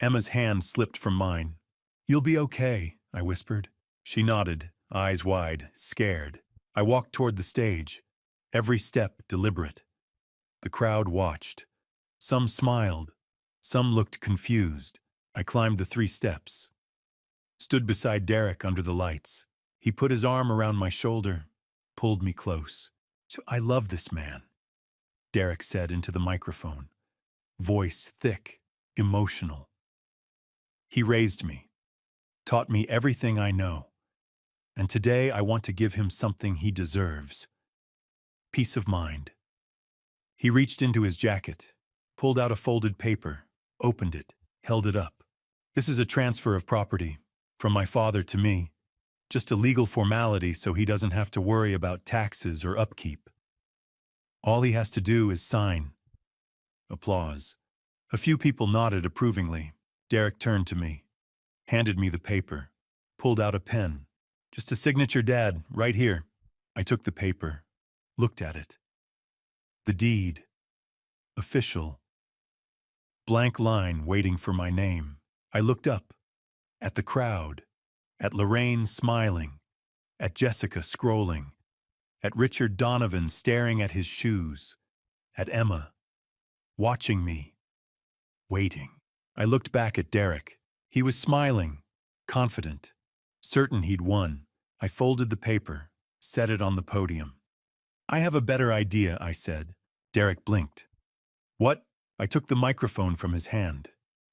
Emma's hand slipped from mine. "You'll be okay," I whispered. She nodded, eyes wide, scared. I walked toward the stage, every step deliberate. The crowd watched. Some smiled, some looked confused. I climbed the 3 steps, stood beside Derek under the lights. He put his arm around my shoulder, pulled me close. "I love this man," Derek said into the microphone, voice thick, emotional. He raised me, taught me everything I know, and today I want to give him something he deserves: peace of mind. He reached into his jacket, pulled out a folded paper, opened it, held it up. "This is a transfer of property, from my father to me. Just a legal formality so he doesn't have to worry about taxes or upkeep. All he has to do is sign." Applause. A few people nodded approvingly. Derek turned to me, handed me the paper, pulled out a pen. "Just a signature, Dad, right here." I took the paper, looked at it. The deed. Official. Blank line waiting for my name. I looked up, at the crowd, at Lorraine smiling, at Jessica scrolling, at Richard Donovan staring at his shoes, at Emma, watching me, waiting. I looked back at Derek. He was smiling, confident, certain he'd won. I folded the paper, set it on the podium. I have a better idea, I said. Derek blinked. What? I took the microphone from his hand,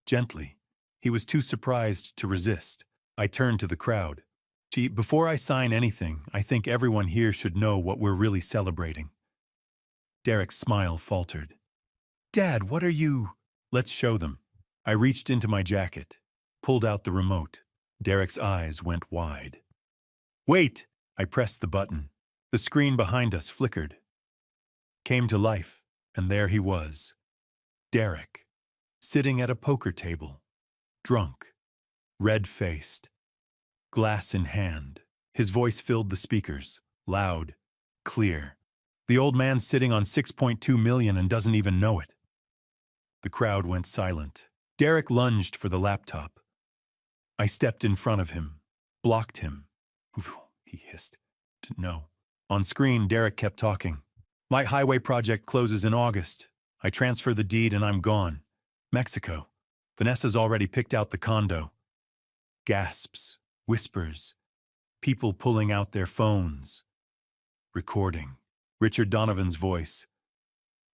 gently. He was too surprised to resist. I turned to the crowd. Gee, before I sign anything, I think everyone here should know what we're really celebrating. Derek's smile faltered. Dad, what are you? Let's show them. I reached into my jacket, pulled out the remote. Derek's eyes went wide. Wait! I pressed the button. The screen behind us flickered, came to life, and there he was. Derek, sitting at a poker table, drunk, red-faced, glass in hand. His voice filled the speakers, loud, clear. The old man's sitting on $6.2 million and doesn't even know it. The crowd went silent. Derek lunged for the laptop. I stepped in front of him, blocked him. He hissed. No. On screen, Derek kept talking. My highway project closes in August. I transfer the deed and I'm gone. Mexico. Vanessa's already picked out the condo. Gasps, whispers, people pulling out their phones. Recording. Richard Donovan's voice.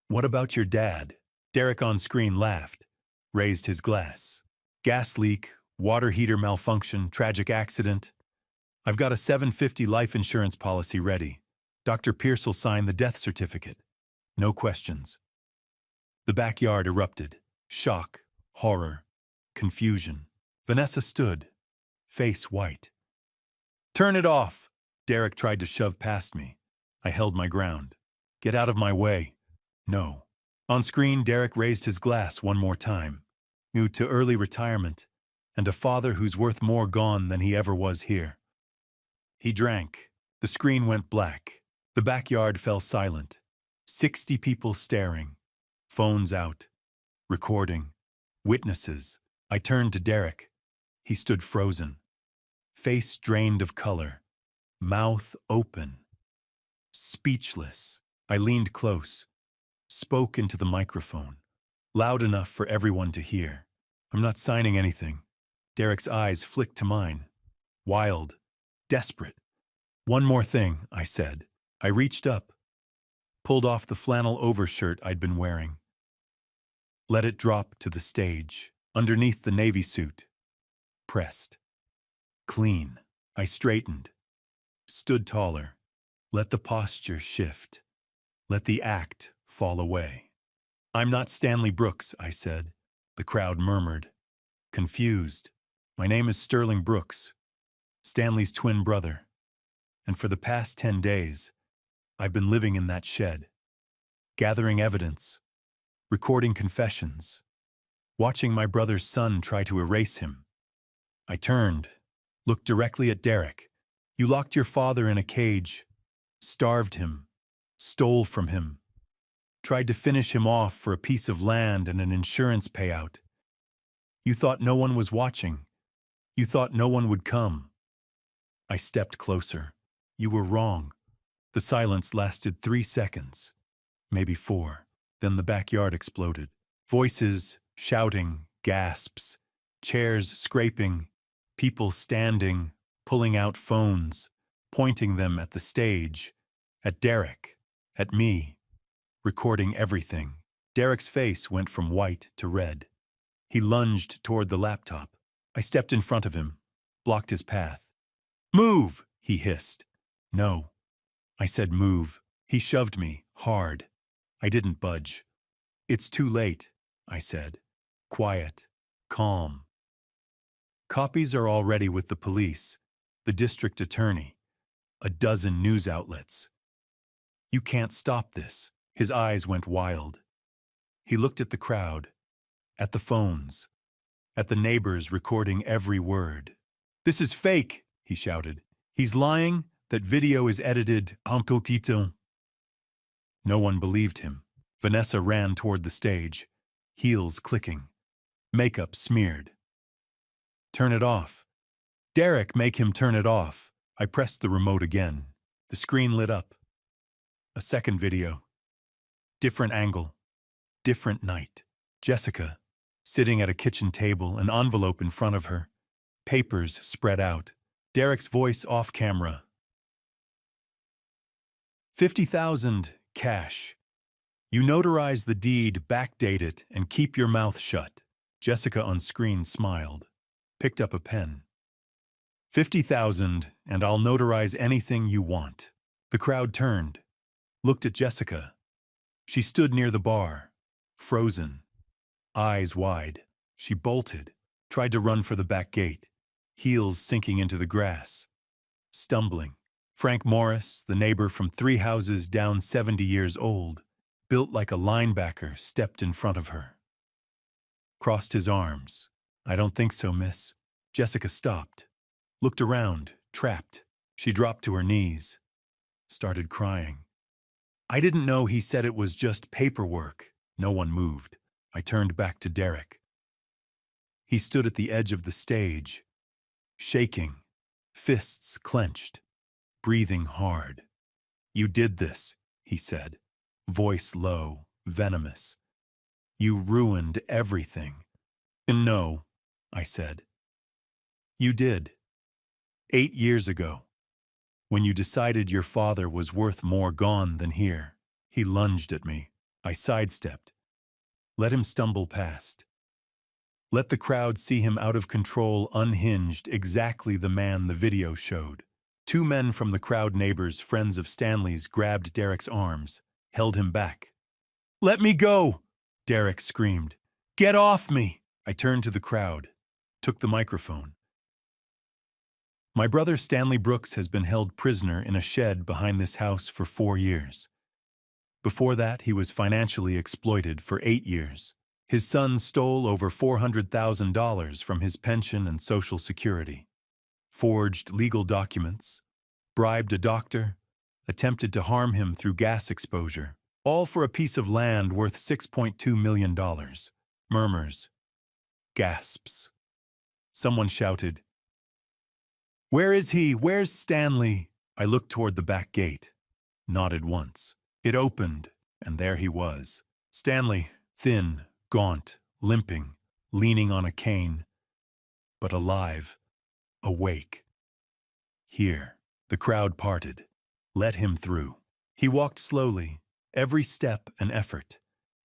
What about your dad? Derek on screen laughed, raised his glass. Gas leak, water heater malfunction, tragic accident. I've got a $750 life insurance policy ready. Dr. Pearsall signed the death certificate. No questions. The backyard erupted. Shock, horror, confusion. Vanessa stood, face white. Turn it off! Derek tried to shove past me. I held my ground. Get out of my way. No. On screen, Derek raised his glass one more time. New to early retirement, and a father who's worth more gone than he ever was here. He drank. The screen went black. The backyard fell silent. 60 people staring. Phones out. Recording. Witnesses. I turned to Derek. He stood frozen. Face drained of color. Mouth open. Speechless. I leaned close. Spoke into the microphone. Loud enough for everyone to hear. I'm not signing anything. Derek's eyes flicked to mine. Wild. Desperate. One more thing, I said. I reached up, pulled off the flannel overshirt I'd been wearing. Let it drop to the stage, underneath the navy suit. Pressed. Clean. I straightened. Stood taller. Let the posture shift. Let the act fall away. I'm not Stanley Brooks, I said. The crowd murmured. Confused. My name is Sterling Brooks, Stanley's twin brother. And for the past 10 days, I've been living in that shed, gathering evidence, recording confessions, watching my brother's son try to erase him. I turned, looked directly at Derek. You locked your father in a cage, starved him, stole from him, tried to finish him off for a piece of land and an insurance payout. You thought no one was watching. You thought no one would come. I stepped closer. You were wrong. The silence lasted 3 seconds, maybe 4. Then the backyard exploded. Voices, shouting, gasps, chairs scraping, people standing, pulling out phones, pointing them at the stage, at Derek, at me, recording everything. Derek's face went from white to red. He lunged toward the laptop. I stepped in front of him, blocked his path. Move, he hissed. No. I said move. He shoved me, hard. I didn't budge. It's too late, I said. Quiet, calm. Copies are already with the police, the district attorney, a dozen news outlets. You can't stop this. His eyes went wild. He looked at the crowd, at the phones, at the neighbors recording every word. This is fake, he shouted. He's lying. That video is edited en cotito. No one believed him. Vanessa ran toward the stage, heels clicking, makeup smeared. Turn it off. Derek, make him turn it off. I pressed the remote again. The screen lit up. A second video. Different angle. Different night. Jessica, sitting at a kitchen table, an envelope in front of her. Papers spread out. Derek's voice off camera. 50,000, cash. You notarize the deed, backdate it, and keep your mouth shut. Jessica on screen smiled, picked up a pen. 50,000, and I'll notarize anything you want. The crowd turned, looked at Jessica. She stood near the bar, frozen, eyes wide. She bolted, tried to run for the back gate, heels sinking into the grass, stumbling. Frank Morris, the neighbor from 3 houses down, 70 years old, built like a linebacker, stepped in front of her. Crossed his arms. I don't think so, miss. Jessica stopped, looked around, trapped. She dropped to her knees, started crying. I didn't know he said it was just paperwork. No one moved. I turned back to Derek. He stood at the edge of the stage, shaking, fists clenched, breathing hard. You did this, he said, voice low, venomous. You ruined everything. And no, I said. You did. 8 years ago, when you decided your father was worth more gone than here. He lunged at me. I sidestepped. Let him stumble past. Let the crowd see him out of control, unhinged, exactly the man the video showed. 2 men from the crowd, neighbors, friends of Stanley's, grabbed Derek's arms, held him back. Let me go, Derek screamed. Get off me! I turned to the crowd, took the microphone. My brother Stanley Brooks has been held prisoner in a shed behind this house for 4 years. Before that, he was financially exploited for 8 years. His son stole over $400,000 from his pension and Social Security, forged legal documents, bribed a doctor, attempted to harm him through gas exposure, all for a piece of land worth $6.2 million. Murmurs, gasps. Someone shouted, Where is he? Where's Stanley? I looked toward the back gate, nodded once. It opened, and there he was. Stanley, thin, gaunt, limping, leaning on a cane, but alive, awake. Here, the crowd parted. Let him through. He walked slowly, every step an effort,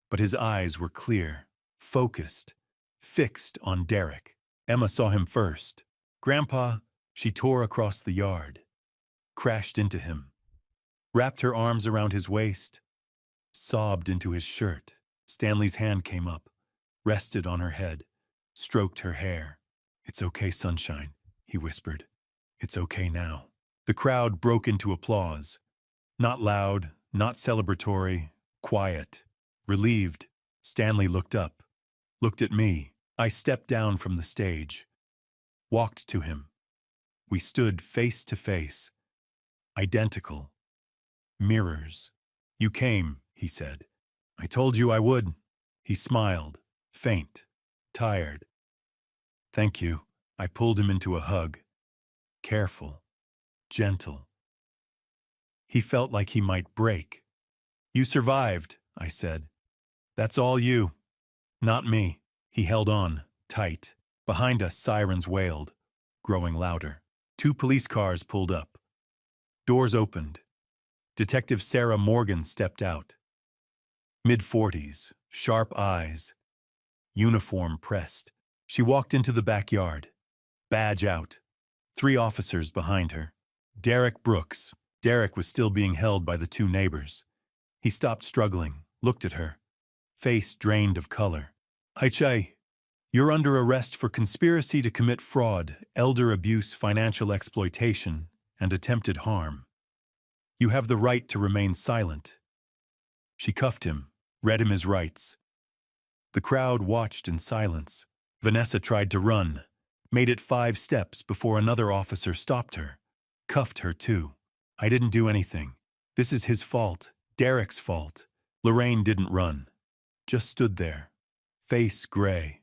but his eyes were clear, focused, fixed on Derek. Emma saw him first. Grandpa, she tore across the yard, crashed into him, wrapped her arms around his waist, sobbed into his shirt. Stanley's hand came up, rested on her head, stroked her hair. It's okay, sunshine, he whispered. It's okay now. The crowd broke into applause. Not loud, not celebratory, quiet, relieved. Stanley looked up, looked at me. I stepped down from the stage, walked to him. We stood face to face, identical, mirrors. You came, he said. I told you I would. He smiled, faint, tired. Thank you. I pulled him into a hug, careful, gentle. He felt like he might break. You survived, I said. That's all you, not me. He held on, tight. Behind us, sirens wailed, growing louder. 2 police cars pulled up. Doors opened. Detective Sarah Morgan stepped out. Mid-40s, sharp eyes, uniform pressed. She walked into the backyard, badge out. 3 officers behind her. Derek Brooks. Derek was still being held by the 2 neighbors. He stopped struggling, looked at her, face drained of color. Aichai, you're under arrest for conspiracy to commit fraud, elder abuse, financial exploitation, and attempted harm. You have the right to remain silent. She cuffed him, read him his rights. The crowd watched in silence. Vanessa tried to run, made it 5 steps before another officer stopped her, cuffed her too. I didn't do anything. This is his fault, Derek's fault. Lorraine didn't run, just stood there, face gray,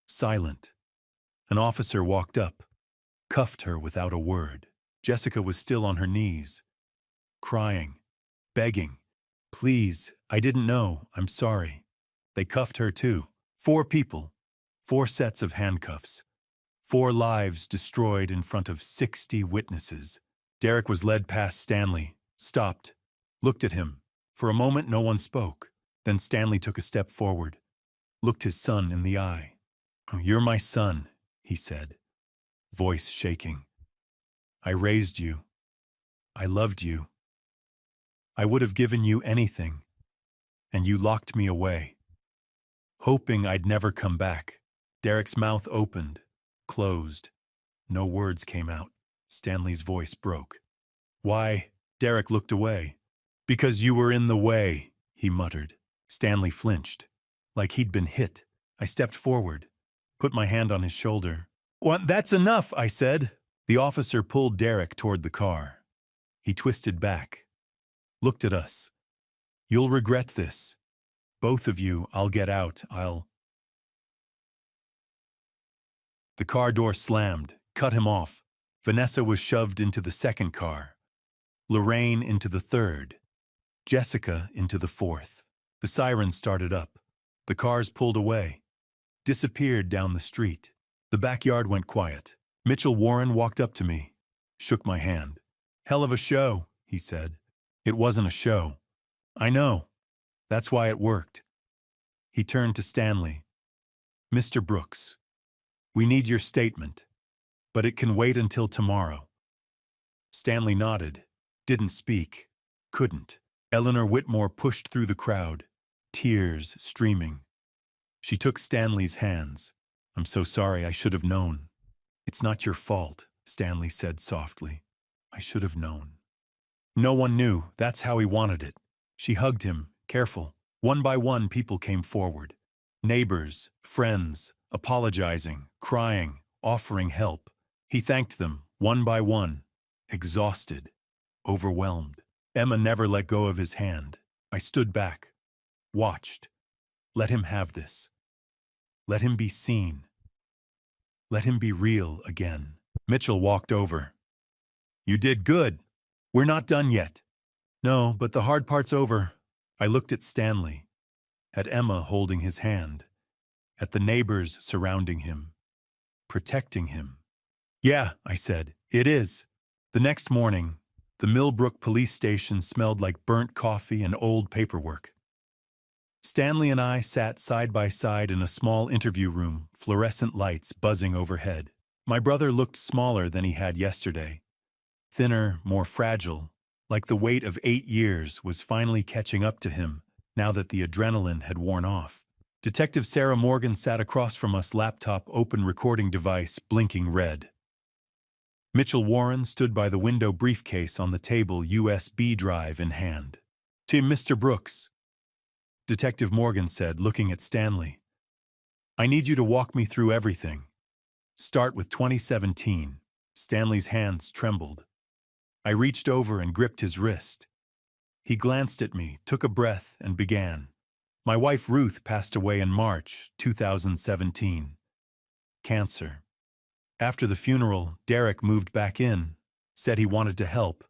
silent. An officer walked up. cuffed her without a word. Jessica was still on her knees, crying, begging. Please, I didn't know, I'm sorry. They cuffed her too. 4 people, 4 sets of handcuffs, 4 lives destroyed in front of 60 witnesses. Derek was led past Stanley, stopped, looked at him. For a moment, no one spoke. Then Stanley took a step forward, looked his son in the eye. "Oh, you're my son," he said, voice shaking. "I raised you. I loved you. I would have given you anything, and you locked me away, hoping I'd never come back." Derek's mouth opened, closed. No words came out. Stanley's voice broke. "Why?" Derek looked away. "Because you were in the way," he muttered. Stanley flinched, like he'd been hit. I stepped forward, put my hand on his shoulder. "What? That's enough," I said. The officer pulled Derek toward the car. He twisted back, looked at us. "You'll regret this. Both of you, I'll get out, The car door slammed, cut him off. Vanessa was shoved into the second car. Lorraine into the third. Jessica into the fourth. The sirens started up. The cars pulled away, disappeared down the street. The backyard went quiet. Mitchell Warren walked up to me, shook my hand. "Hell of a show," he said. "It wasn't a show." "I know. That's why it worked." He turned to Stanley. "Mr. Brooks, we need your statement, but it can wait until tomorrow." Stanley nodded, didn't speak, couldn't. Eleanor Whitmore pushed through the crowd, tears streaming. She took Stanley's hands. "I'm so sorry, I should have known." "It's not your fault," Stanley said softly. "I should have known." "No one knew, that's how he wanted it." She hugged him, careful. One by one, people came forward. Neighbors, friends, apologizing, crying, offering help. He thanked them, one by one, exhausted, overwhelmed. Emma never let go of his hand. I stood back, watched. Let him have this. Let him be seen. Let him be real again. Mitchell walked over. "You did good. We're not done yet." "No, but the hard part's over." I looked at Stanley, at Emma holding his hand, at the neighbors surrounding him, protecting him. "Yeah," I said, "it is." The next morning, the Millbrook police station smelled like burnt coffee and old paperwork. Stanley and I sat side by side in a small interview room, fluorescent lights buzzing overhead. My brother looked smaller than he had yesterday. Thinner, more fragile, like the weight of 8 years was finally catching up to him now that the adrenaline had worn off. Detective Sarah Morgan sat across from us, laptop open, recording device blinking red. Mitchell Warren stood by the window, briefcase on the table, USB drive in hand. "To Mr. Brooks," Detective Morgan said, looking at Stanley. "I need you to walk me through everything. Start with 2017. Stanley's hands trembled. I reached over and gripped his wrist. He glanced at me, took a breath, and began. "My wife Ruth passed away in March 2017. Cancer. After the funeral, Derek moved back in, said he wanted to help.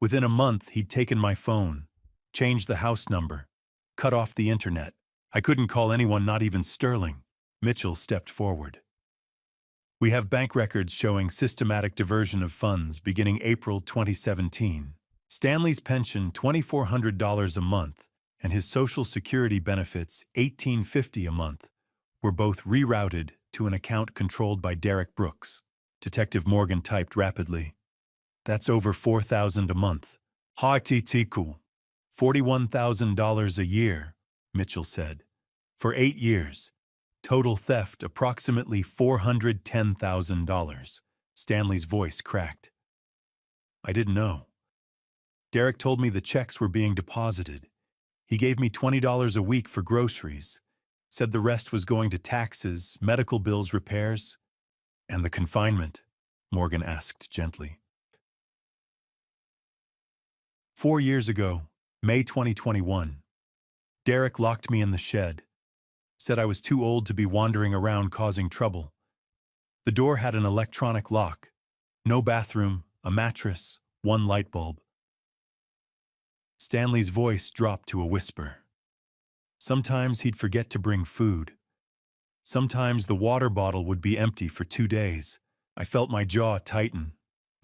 Within a month, he'd taken my phone, changed the house number, cut off the internet. I couldn't call anyone, not even Sterling." Mitchell stepped forward. "We have bank records showing systematic diversion of funds beginning April 2017. Stanley's pension $2,400 a month and his Social Security benefits $1,850 a month were both rerouted to an account controlled by Derek Brooks." Detective Morgan typed rapidly. "That's over $4,000 a month. Ha'titiku. $41,000 a year," Mitchell said. "For 8 years. Total theft approximately $410,000. Stanley's voice cracked. "I didn't know. Derek told me the checks were being deposited. He gave me $20 a week for groceries, said the rest was going to taxes, medical bills, repairs." "And the confinement?" Morgan asked gently. 4 years ago, May 2021, Derek locked me in the shed. Said I was too old to be wandering around causing trouble. The door had an electronic lock. No bathroom, a mattress, one light bulb. Stanley's voice dropped to a whisper. Sometimes he'd forget to bring food. Sometimes the water bottle would be empty for 2 days. I felt my jaw tighten.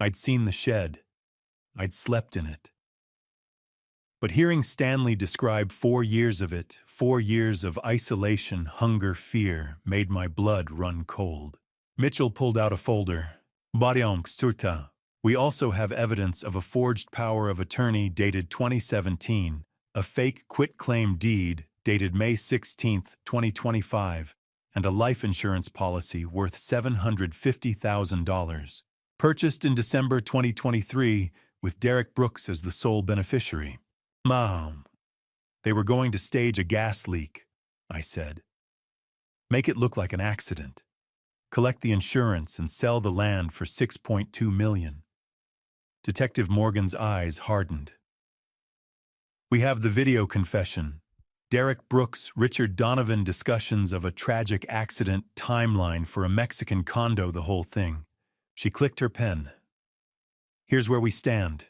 I'd seen the shed. I'd slept in it. But hearing Stanley describe 4 years of it, 4 years of isolation, hunger, fear, made my blood run cold. Mitchell pulled out a folder. Revengestories. We also have evidence of a forged power of attorney dated 2017, a fake quitclaim deed dated May 16, 2025, and a life insurance policy worth $750,000, purchased in December 2023 with Derek Brooks as the sole beneficiary. Mom. They were going to stage a gas leak, I said. Make it look like an accident. Collect the insurance and sell the land for $6.2 million. Detective Morgan's eyes hardened. We have the video confession. Derek Brooks, Richard Donovan discussions of a tragic accident timeline for a Mexican condo, the whole thing. She clicked her pen. Here's where we stand.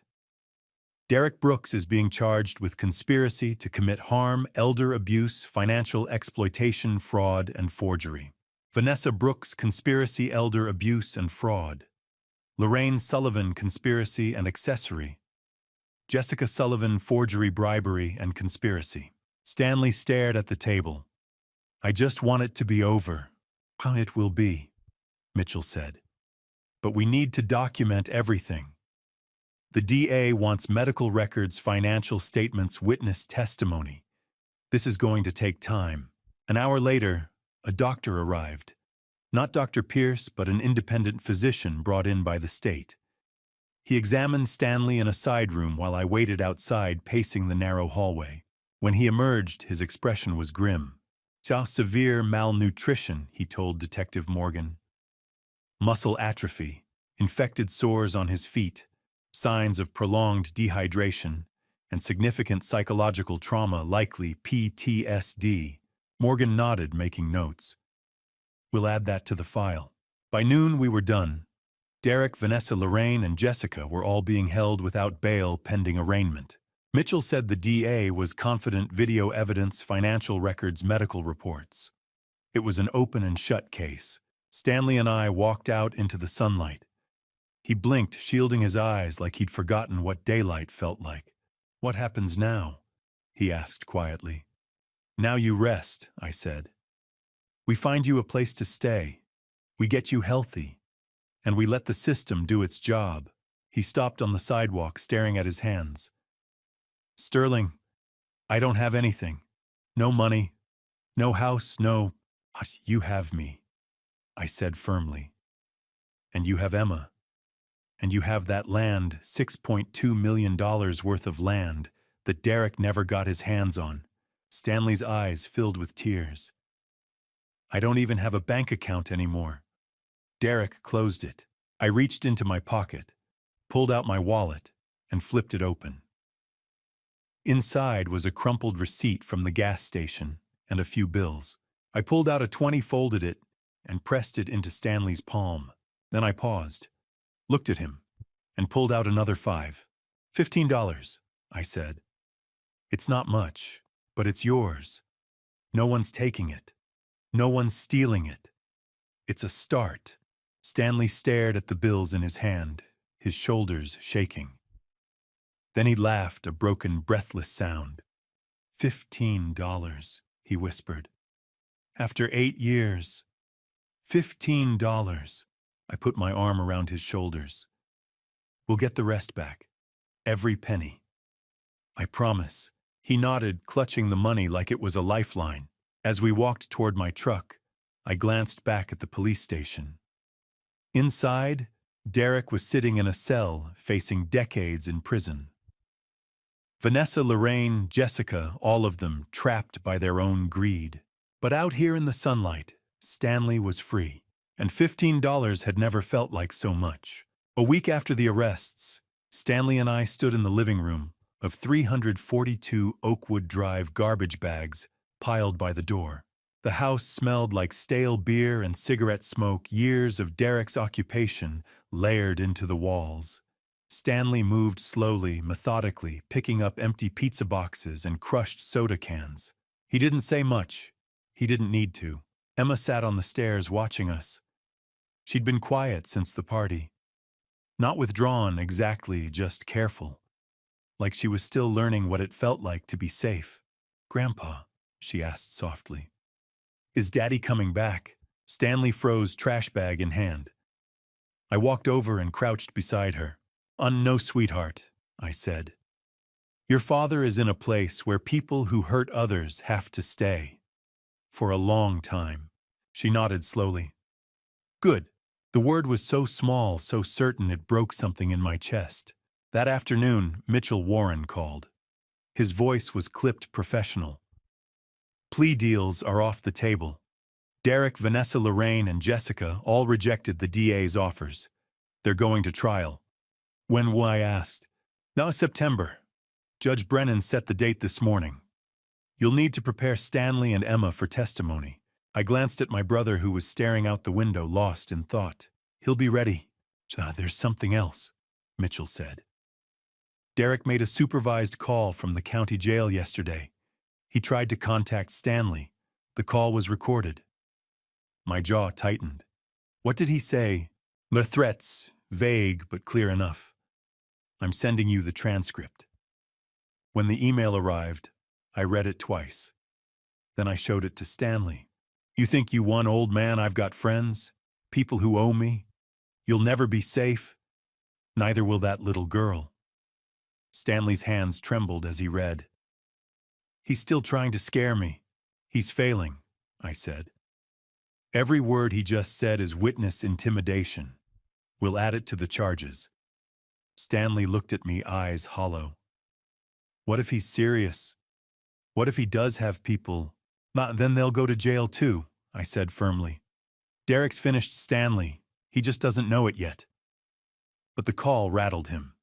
Derek Brooks is being charged with conspiracy to commit harm, elder abuse, financial exploitation, fraud, and forgery. Vanessa Brooks, conspiracy, elder abuse, and fraud. Lorraine Sullivan, conspiracy and accessory. Jessica Sullivan, forgery, bribery, and conspiracy. Stanley stared at the table. I just want it to be over. It will be, Mitchell said. But we need to document everything. The DA wants medical records, financial statements, witness testimony. This is going to take time. An hour later, a doctor arrived. Not Dr. Pierce, but an independent physician brought in by the state. He examined Stanley in a side room while I waited outside, pacing the narrow hallway. When he emerged, his expression was grim. Severe malnutrition, he told Detective Morgan. Muscle atrophy, infected sores on his feet, signs of prolonged dehydration, and significant psychological trauma, likely PTSD. Morgan nodded, making notes. We'll add that to the file. By noon, we were done. Derek, Vanessa, Lorraine, and Jessica were all being held without bail pending arraignment. Mitchell said the DA was confident video evidence, financial records, medical reports. It was an open and shut case. Stanley and I walked out into the sunlight. He blinked, shielding his eyes like he'd forgotten what daylight felt like. What happens now? He asked quietly. Now you rest, I said. We find you a place to stay. We get you healthy. And we let the system do its job. He stopped on the sidewalk, staring at his hands. Sterling, I don't have anything. No money. No house, no... But you have me, I said firmly. And you have Emma. And you have that land, $6.2 million worth of land, that Derek never got his hands on. Stanley's eyes filled with tears. I don't even have a bank account anymore. Derek closed it. I reached into my pocket, pulled out my wallet, and flipped it open. Inside was a crumpled receipt from the gas station and a few bills. I pulled out a 20, folded it, and pressed it into Stanley's palm. Then I paused, looked at him, and pulled out another $5. $15, I said. It's not much, but it's yours. No one's taking it. No one's stealing it. It's a start. Stanley stared at the bills in his hand, his shoulders shaking. Then he laughed, a broken, breathless sound. $15, he whispered. After 8 years. $15. I put my arm around his shoulders. We'll get the rest back. Every penny. I promise. He nodded, clutching the money like it was a lifeline. As we walked toward my truck, I glanced back at the police station. Inside, Derek was sitting in a cell, facing decades in prison. Vanessa, Lorraine, Jessica, all of them trapped by their own greed. But out here in the sunlight, Stanley was free, and $15 had never felt like so much. A week after the arrests, Stanley and I stood in the living room of 342 Oakwood Drive garbage bags piled by the door. The house smelled like stale beer and cigarette smoke, years of Derek's occupation layered into the walls. Stanley moved slowly, methodically, picking up empty pizza boxes and crushed soda cans. He didn't say much. He didn't need to. Emma sat on the stairs watching us. She'd been quiet since the party. Not withdrawn exactly, just careful. Like she was still learning what it felt like to be safe. "Grandpa," she asked softly, "is Daddy coming back?" Stanley froze, trash bag in hand. I walked over and crouched beside her. "No, sweetheart," I said. "Your father is in a place where people who hurt others have to stay. For a long time." She nodded slowly. "Good." The word was so small, so certain it broke something in my chest. That afternoon, Mitchell Warren called. His voice was clipped professional. "Plea deals are off the table. Derek, Vanessa, Lorraine, and Jessica all rejected the DA's offers. They're going to trial." "When?" I asked. "Now, September. Judge Brennan set the date this morning. You'll need to prepare Stanley and Emma for testimony." I glanced at my brother, who was staring out the window, lost in thought. "He'll be ready." "There's something else," Mitchell said. "Derek made a supervised call from the county jail yesterday. He tried to contact Stanley. The call was recorded." My jaw tightened. "What did he say?" "The threats, vague but clear enough. I'm sending you the transcript." When the email arrived, I read it twice. Then I showed it to Stanley. "You think you won, old man? I've got friends, people who owe me. You'll never be safe. Neither will that little girl." Stanley's hands trembled as he read. "He's still trying to scare me. He's failing," I said. "Every word he just said is witness intimidation. We'll add it to the charges." Stanley looked at me, eyes hollow. "What if he's serious? What if he does have people? Then they'll go to jail too," I said firmly. "Derek's finished Stanley. He just doesn't know it yet." But the call rattled him.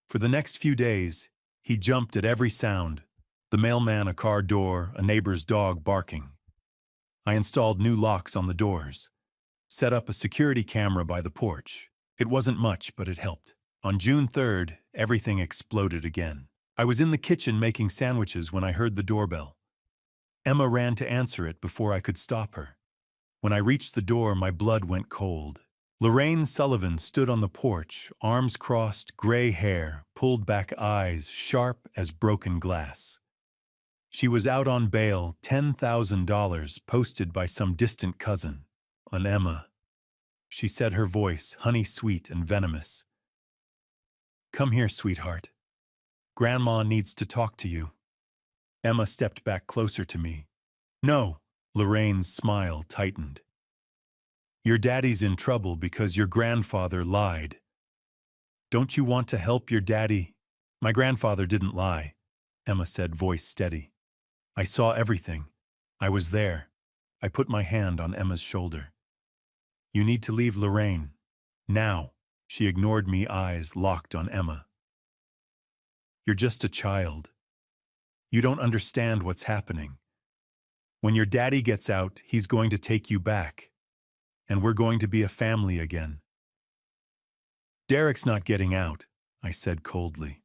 For the next few days, he jumped at every sound: the mailman, a car door, a neighbor's dog barking. I installed new locks on the doors, set up a security camera by the porch. It wasn't much, but it helped. On June 3rd, everything exploded again. I was in the kitchen making sandwiches when I heard the doorbell. Emma ran to answer it before I could stop her. When I reached the door, my blood went cold. Lorraine Sullivan stood on the porch, arms crossed, gray hair, pulled back eyes, sharp as broken glass. She was out on bail, $10,000 posted by some distant cousin on Emma. She said, her voice honey-sweet and venomous. "Come here, sweetheart. Grandma needs to talk to you." Emma stepped back closer to me. "No." Lorraine's smile tightened. "Your daddy's in trouble because your grandfather lied. Don't you want to help your daddy?" "My grandfather didn't lie," Emma said, voice steady. "I saw everything. I was there." I put my hand on Emma's shoulder. "You need to leave Lorraine. Now." She ignored me, eyes locked on Emma. "You're just a child. You don't understand what's happening. When your daddy gets out, he's going to take you back. And we're going to be a family again." "Derek's not getting out," I said coldly.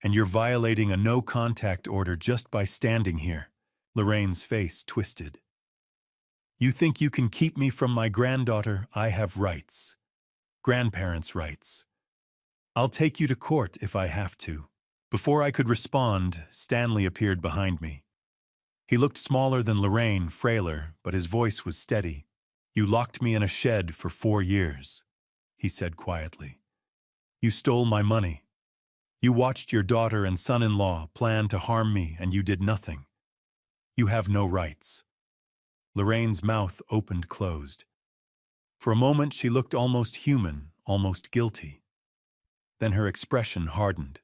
"And you're violating a no-contact order just by standing here." Lorraine's face twisted. "You think you can keep me from my granddaughter? I have rights. Grandparents' rights. I'll take you to court if I have to." Before I could respond, Stanley appeared behind me. He looked smaller than Lorraine, frailer, but his voice was steady. "You locked me in a shed for 4 years, he said quietly. "You stole my money. You watched your daughter and son-in-law plan to harm me, and you did nothing. You have no rights." Lorraine's mouth opened-closed. For a moment she looked almost human, almost guilty. Then her expression hardened.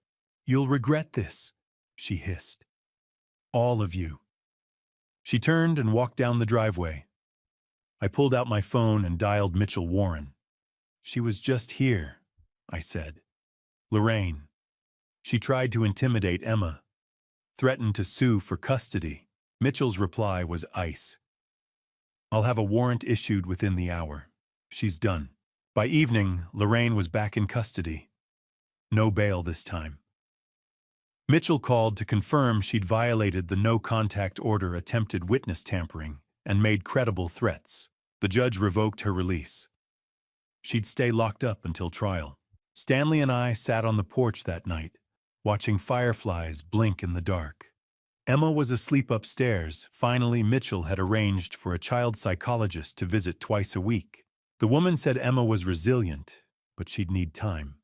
"You'll regret this," she hissed. "All of you." She turned and walked down the driveway. I pulled out my phone and dialed Mitchell Warren. "She was just here," I said. "Lorraine. She tried to intimidate Emma, threatened to sue for custody." Mitchell's reply was ice. I'll have a warrant issued within the hour. She's done. By evening, Lorraine was back in custody. No bail this time. Mitchell called to confirm she'd violated the no-contact order, attempted witness tampering, and made credible threats. The judge revoked her release. She'd stay locked up until trial. Stanley and I sat on the porch that night, watching fireflies blink in the dark. Emma was asleep upstairs. Finally, Mitchell had arranged for a child psychologist to visit twice a week. The woman said Emma was resilient, but she'd need time.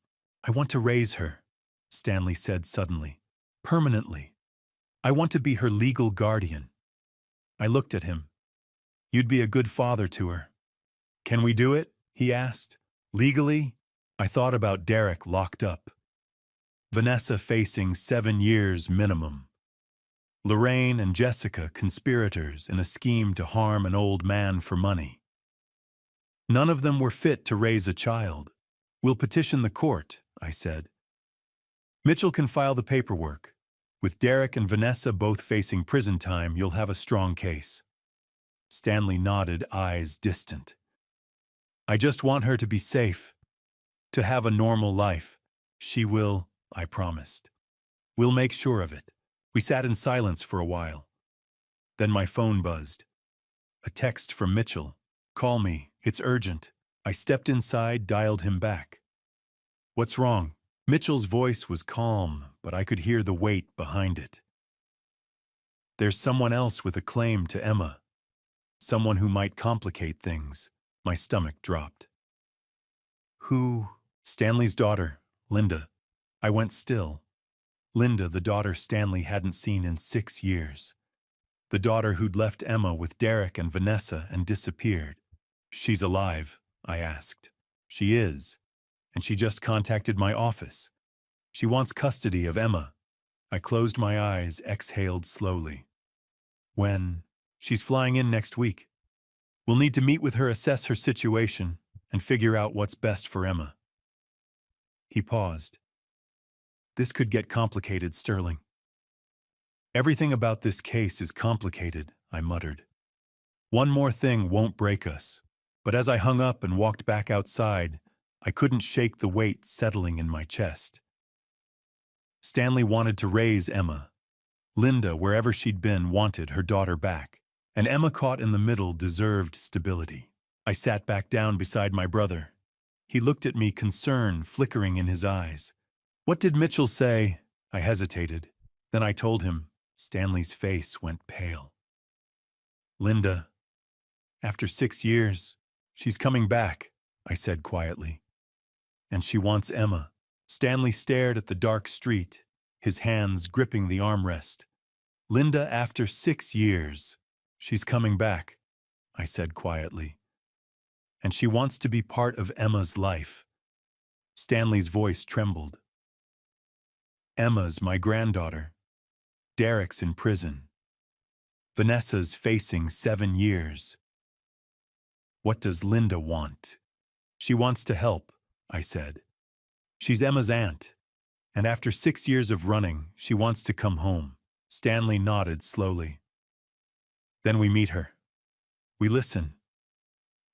I want to raise her, Stanley said suddenly. Permanently. I want to be her legal guardian. I looked at him. You'd be a good father to her. Can we do it? He asked. Legally? I thought about Derek locked up. Vanessa facing 7 years minimum. Lorraine and Jessica conspirators in a scheme to harm an old man for money. None of them were fit to raise a child. We'll petition the court, I said. Mitchell can file the paperwork. With Derek and Vanessa both facing prison time, you'll have a strong case. Stanley nodded, eyes distant. I just want her to be safe, to have a normal life. She will, I promised. We'll make sure of it. We sat in silence for a while. Then my phone buzzed. A text from Mitchell. Call me, it's urgent. I stepped inside, dialed him back. What's wrong? Mitchell's voice was calm, but I could hear the weight behind it. There's someone else with a claim to Emma. Someone who might complicate things. My stomach dropped. Who? Stanley's daughter, Linda. I went still. Linda, the daughter Stanley hadn't seen in 6 years. The daughter who'd left Emma with Derek and Vanessa and disappeared. She's alive, I asked. She is. And she just contacted my office. She wants custody of Emma. I closed my eyes, exhaled slowly. When? She's flying in next week. We'll need to meet with her, assess her situation, and figure out what's best for Emma. He paused. This could get complicated, Sterling. Everything about this case is complicated, I muttered. One more thing won't break us. But as I hung up and walked back outside, I couldn't shake the weight settling in my chest. Stanley wanted to raise Emma. Linda, wherever she'd been, wanted her daughter back. And Emma, caught in the middle, deserved stability. I sat back down beside my brother. He looked at me, concern flickering in his eyes. What did Mitchell say? I hesitated. Then I told him. Stanley's face went pale. Linda, after 6 years, she's coming back, I said quietly. And she wants Emma. Stanley stared at the dark street, his hands gripping the armrest. Linda, after 6 years, she's coming back, I said quietly. And she wants to be part of Emma's life. Stanley's voice trembled. Emma's my granddaughter. Derek's in prison. Vanessa's facing 7 years. What does Linda want? She wants to help, I said. She's Emma's aunt, and after 6 years of running, she wants to come home. Stanley nodded slowly. Then we meet her. We listen.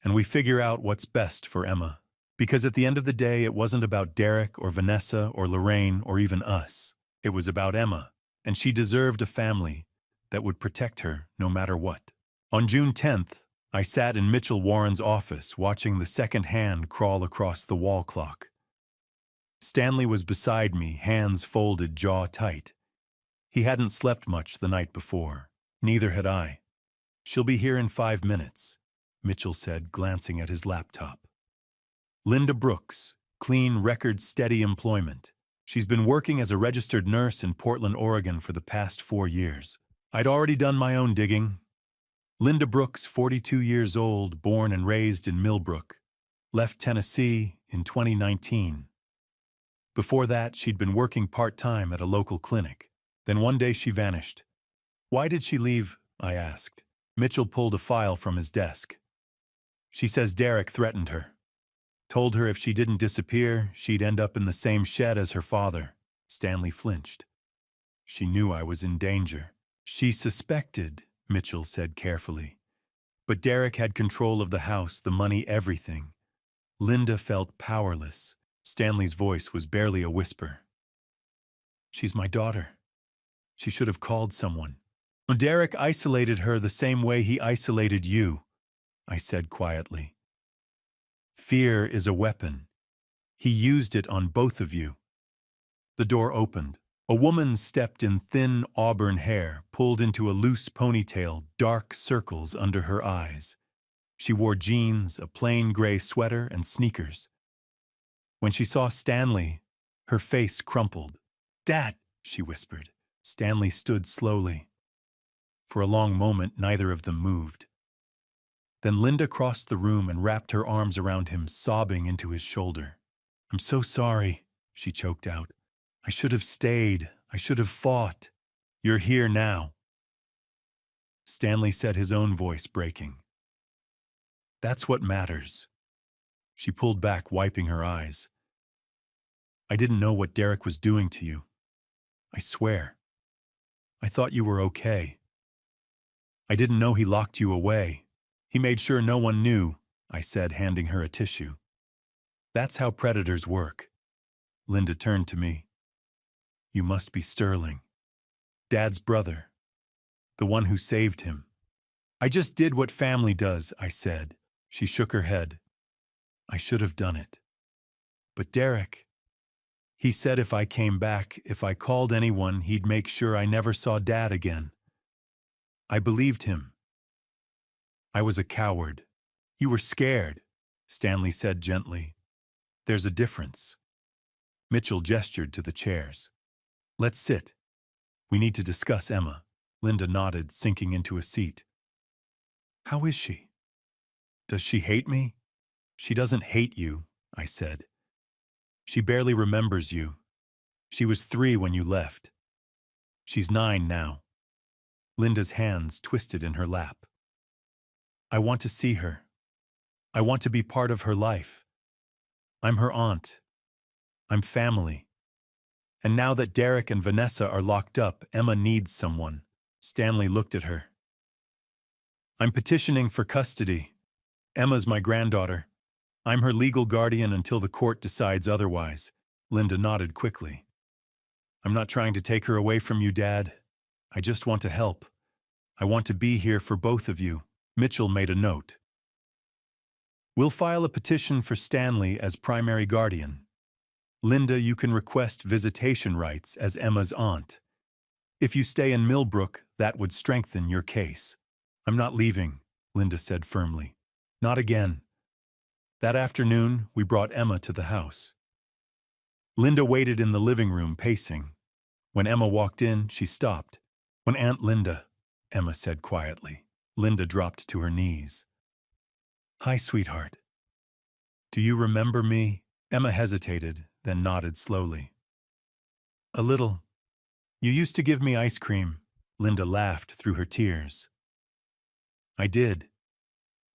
And we figure out what's best for Emma. Because at the end of the day, it wasn't about Derek or Vanessa or Lorraine or even us. It was about Emma, and she deserved a family that would protect her no matter what. On June 10th, I sat in Mitchell Warren's office watching the second hand crawl across the wall clock. Stanley was beside me, hands folded, jaw tight. He hadn't slept much the night before. Neither had I. She'll be here in 5 minutes, Mitchell said, glancing at his laptop. Linda Brooks, clean record, steady employment. She's been working as a registered nurse in Portland, Oregon for the past 4 years. I'd already done my own digging. Linda Brooks, 42 years old, born and raised in Millbrook, left Tennessee in 2019. Before that, she'd been working part-time at a local clinic. Then one day she vanished. Why did she leave? I asked. Mitchell pulled a file from his desk. She says Derek threatened her. Told her if she didn't disappear, she'd end up in the same shed as her father. Stanley flinched. She knew I was in danger. She suspected Mitchell said carefully. But Derek had control of the house, the money, everything. Linda felt powerless. Stanley's voice was barely a whisper. She's my daughter. She should have called someone. Derek isolated her the same way he isolated you, I said quietly. Fear is a weapon. He used it on both of you. The door opened. A woman stepped in thin auburn hair, pulled into a loose ponytail, dark circles under her eyes. She wore jeans, a plain gray sweater, and sneakers. When she saw Stanley, her face crumpled. "Dad," she whispered. Stanley stood slowly. For a long moment, neither of them moved. Then Linda crossed the room and wrapped her arms around him, sobbing into his shoulder. "I'm so sorry," she choked out. "I should have stayed. I should have fought. You're here now." Stanley said, his own voice breaking. "That's what matters." She pulled back, wiping her eyes. "I didn't know what Derek was doing to you. I swear. I thought you were okay. I didn't know he locked you away. He made sure no one knew," I said, handing her a tissue. "That's how predators work." Linda turned to me. "You must be Sterling. Dad's brother. The one who saved him." "I just did what family does," I said. She shook her head. "I should have done it. But Derek, he said if I came back, if I called anyone, he'd make sure I never saw Dad again. I believed him. I was a coward." "You were scared," Stanley said gently. "There's a difference." Mitchell gestured to the chairs. "Let's sit. We need to discuss Emma." Linda nodded, sinking into a seat. "How is she? Does she hate me?" "She doesn't hate you," I said. "She barely remembers you. She was 3 when you left. She's 9 now." Linda's hands twisted in her lap. "I want to see her. I want to be part of her life. I'm her aunt. I'm family. And now that Derek and Vanessa are locked up, Emma needs someone." Stanley looked at her. "I'm petitioning for custody. Emma's my granddaughter. I'm her legal guardian until the court decides otherwise." Linda nodded quickly. "I'm not trying to take her away from you, Dad. I just want to help. I want to be here for both of you." Mitchell made a note. "We'll file a petition for Stanley as primary guardian. Linda, you can request visitation rights as Emma's aunt. If you stay in Millbrook, that would strengthen your case." "I'm not leaving," Linda said firmly. "Not again." That afternoon, we brought Emma to the house. Linda waited in the living room, pacing. When Emma walked in, she stopped. "When Aunt Linda," Emma said quietly. Linda dropped to her knees. "Hi, sweetheart. Do you remember me?" Emma hesitated, then nodded slowly. "A little. You used to give me ice cream." Linda laughed through her tears. "I did.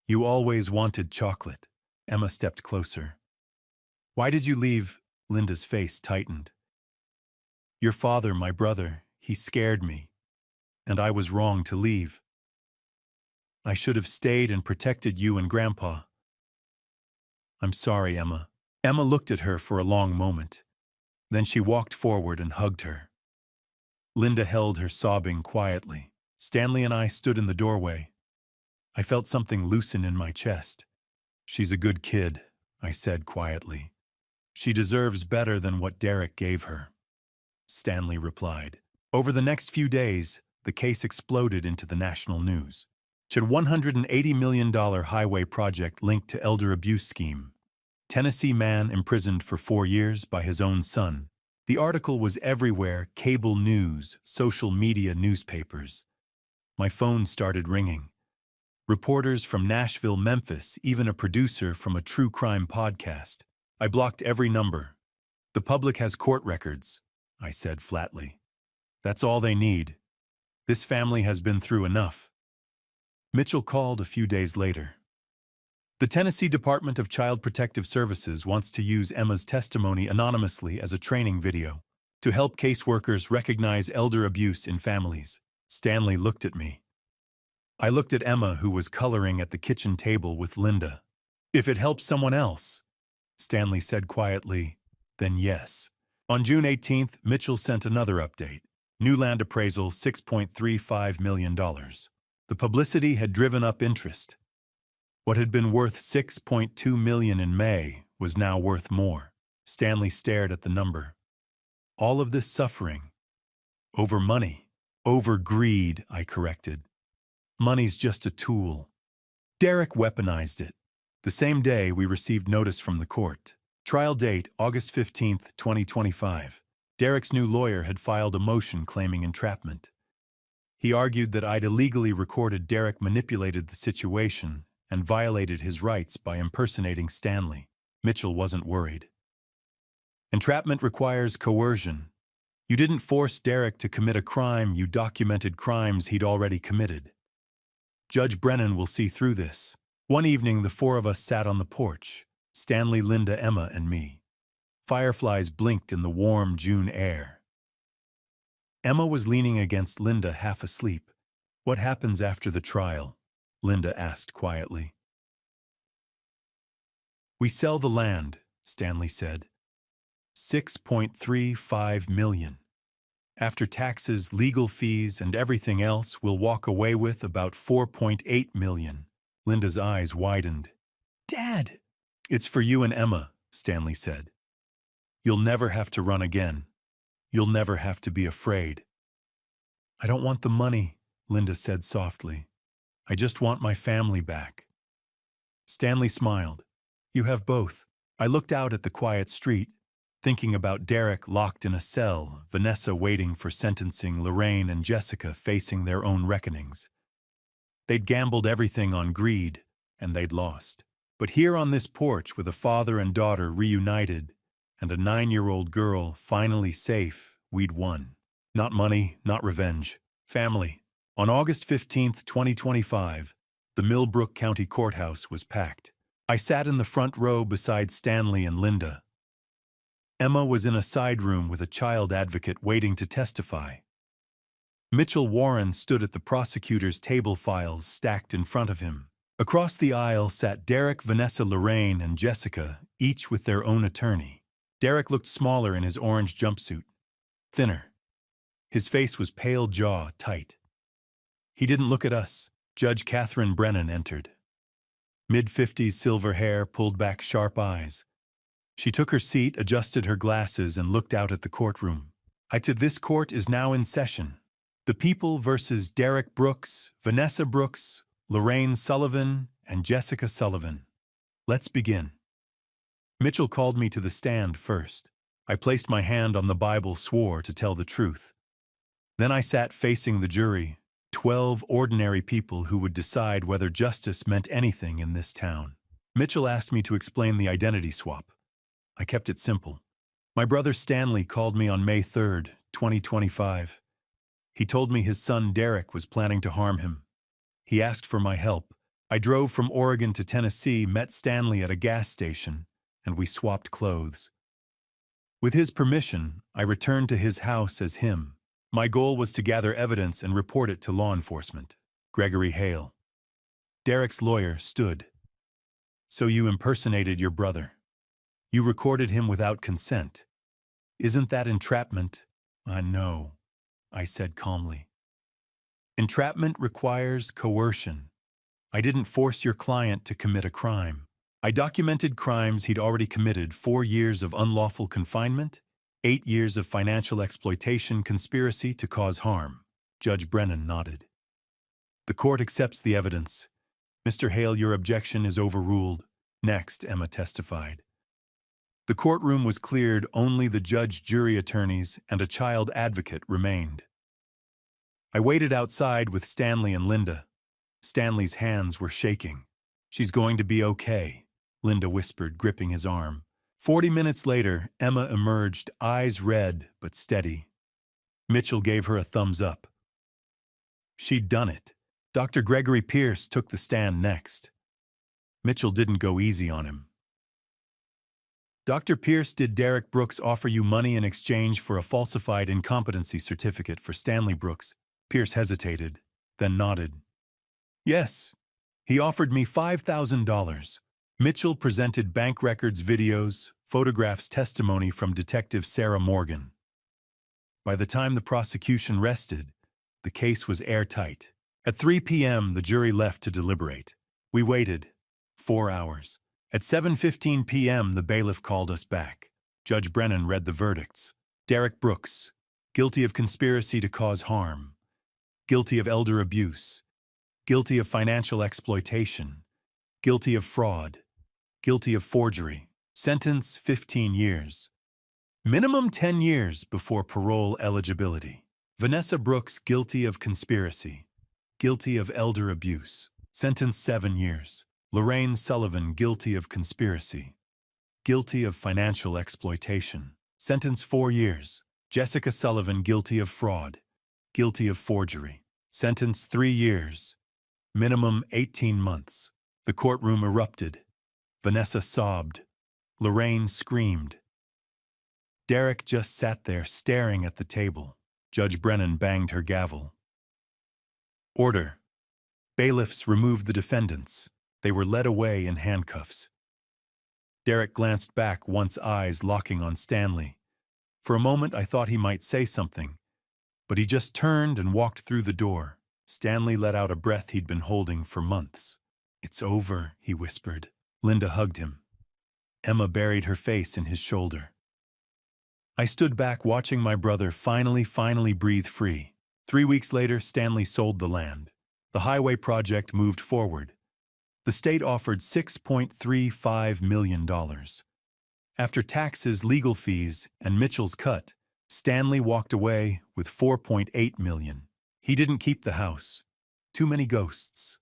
You always wanted chocolate." Emma stepped closer. "Why did you leave?" Linda's face tightened. "Your father, my brother, he scared me. And I was wrong to leave. I should have stayed and protected you and Grandpa." "I'm sorry, Emma." Emma looked at her for a long moment. Then she walked forward and hugged her. Linda held her, sobbing quietly. Stanley and I stood in the doorway. I felt something loosen in my chest. "She's a good kid," I said quietly. "She deserves better than what Derek gave her," Stanley replied. Over the next few days, the case exploded into the national news. A $180 million highway project linked to elder abuse scheme. Tennessee man imprisoned for 4 years by his own son. The article was everywhere: cable news, social media, newspapers. My phone started ringing. Reporters from Nashville, Memphis, even a producer from a true crime podcast. I blocked every number. "The public has court records," I said flatly. "That's all they need. This family has been through enough." Mitchell called a few days later. "The Tennessee Department of Child Protective Services wants to use Emma's testimony anonymously as a training video to help caseworkers recognize elder abuse in families." Stanley looked at me. I looked at Emma, who was coloring at the kitchen table with Linda. "If it helps someone else," Stanley said quietly, "then yes." On June 18th, Mitchell sent another update. New land appraisal, $6.35 million. The publicity had driven up interest. What had been worth $6.2 million in May was now worth more. Stanley stared at the number. All of this suffering. Over money. Over greed, I corrected. Money's just a tool. Derek weaponized it. The same day, we received notice from the court. Trial date, August 15th, 2025. Derek's new lawyer had filed a motion claiming entrapment. He argued that I'd illegally recorded Derek manipulated the situation and violated his rights by impersonating Stanley. Mitchell wasn't worried. Entrapment requires coercion. You didn't force Derek to commit a crime, you documented crimes he'd already committed. Judge Brennan will see through this. One evening, the four of us sat on the porch, Stanley, Linda, Emma, and me. Fireflies blinked in the warm June air. Emma was leaning against Linda, half asleep. "What happens after the trial?" Linda asked quietly. "We sell the land," Stanley said. $6.35 million. After taxes, legal fees, and everything else, we'll walk away with about $4.8 million. Linda's eyes widened. "Dad!" "It's for you and Emma," Stanley said. "You'll never have to run again. You'll never have to be afraid." "I don't want the money," Linda said softly. "I just want my family back." Stanley smiled. "You have both." I looked out at the quiet street, thinking about Derek locked in a cell, Vanessa waiting for sentencing, Lorraine and Jessica facing their own reckonings. They'd gambled everything on greed, and they'd lost. But here on this porch, with a father and daughter reunited, and a 9-year-old girl finally safe, we'd won. Not money, not revenge. Family. On August 15th, 2025, the Millbrook County Courthouse was packed. I sat in the front row beside Stanley and Linda. Emma was in a side room with a child advocate waiting to testify. Mitchell Warren stood at the prosecutor's table, files stacked in front of him. Across the aisle sat Derek, Vanessa, Lorraine, and Jessica, each with their own attorney. Derek looked smaller in his orange jumpsuit, thinner. His face was pale, jaw tight. He didn't look at us. Judge Catherine Brennan entered. Mid-50s, silver hair, pulled back, sharp eyes. She took her seat, adjusted her glasses, and looked out at the courtroom. "This court is now in session. The people versus Derek Brooks, Vanessa Brooks, Lorraine Sullivan, and Jessica Sullivan. Let's begin." Mitchell called me to the stand first. I placed my hand on the Bible, swore to tell the truth. Then I sat facing the jury, 12 ordinary people who would decide whether justice meant anything in this town. Mitchell asked me to explain the identity swap. I kept it simple. My brother Stanley called me on May 3rd, 2025. He told me his son Derek was planning to harm him. He asked for my help. I drove from Oregon to Tennessee, met Stanley at a gas station, and we swapped clothes. With his permission, I returned to his house as him. My goal was to gather evidence and report it to law enforcement. Gregory Hale. Derek's lawyer stood. "So you impersonated your brother. You recorded him without consent. Isn't that entrapment?" "No," I said calmly. "Entrapment requires coercion. I didn't force your client to commit a crime. I documented crimes he'd already committed: 4 years of unlawful confinement, 8 years of financial exploitation, conspiracy to cause harm." Judge Brennan nodded. "The court accepts the evidence. Mr. Hale, your objection is overruled." Next, Emma testified. The courtroom was cleared. Only the judge, jury attorneys, and a child advocate remained. I waited outside with Stanley and Linda. Stanley's hands were shaking. "She's going to be okay," Linda whispered, gripping his arm. 40 minutes later, Emma emerged, eyes red but steady. Mitchell gave her a thumbs up. She'd done it. Dr. Gregory Pierce took the stand next. Mitchell didn't go easy on him. "Dr. Pierce, did Derek Brooks offer you money in exchange for a falsified incompetency certificate for Stanley Brooks?" Pierce hesitated, then nodded. Yes. He offered me $5,000. Mitchell presented bank records, videos, photographs, testimony from Detective Sarah Morgan. By the time the prosecution rested, the case was airtight. At 3 p.m., the jury left to deliberate. We waited 4 hours. At 7:15 p.m., the bailiff called us back. Judge Brennan read the verdicts. Derek Brooks, guilty of conspiracy to cause harm, guilty of elder abuse, guilty of financial exploitation, guilty of fraud, guilty of forgery. Sentence 15 years. Minimum 10 years before parole eligibility. Vanessa Brooks, guilty of conspiracy, guilty of elder abuse. Sentence 7 years. Lorraine Sullivan, guilty of conspiracy, guilty of financial exploitation. Sentence 4 years. Jessica Sullivan, guilty of fraud, guilty of forgery. Sentence 3 years. Minimum 18 months. The courtroom erupted. Vanessa sobbed. Lorraine screamed. Derek just sat there staring at the table. Judge Brennan banged her gavel. Order. Bailiffs removed the defendants. They were led away in handcuffs. Derek glanced back, once eyes locking on Stanley. For a moment I thought he might say something, but he just turned and walked through the door. Stanley let out a breath he'd been holding for months. "It's over," he whispered. Linda hugged him. Emma buried her face in his shoulder. I stood back watching my brother finally breathe free. 3 weeks later, Stanley sold the land. The highway project moved forward. The state offered $6.35 million. After taxes, legal fees, and Mitchell's cut, Stanley walked away with $4.8 million. He didn't keep the house. Too many ghosts.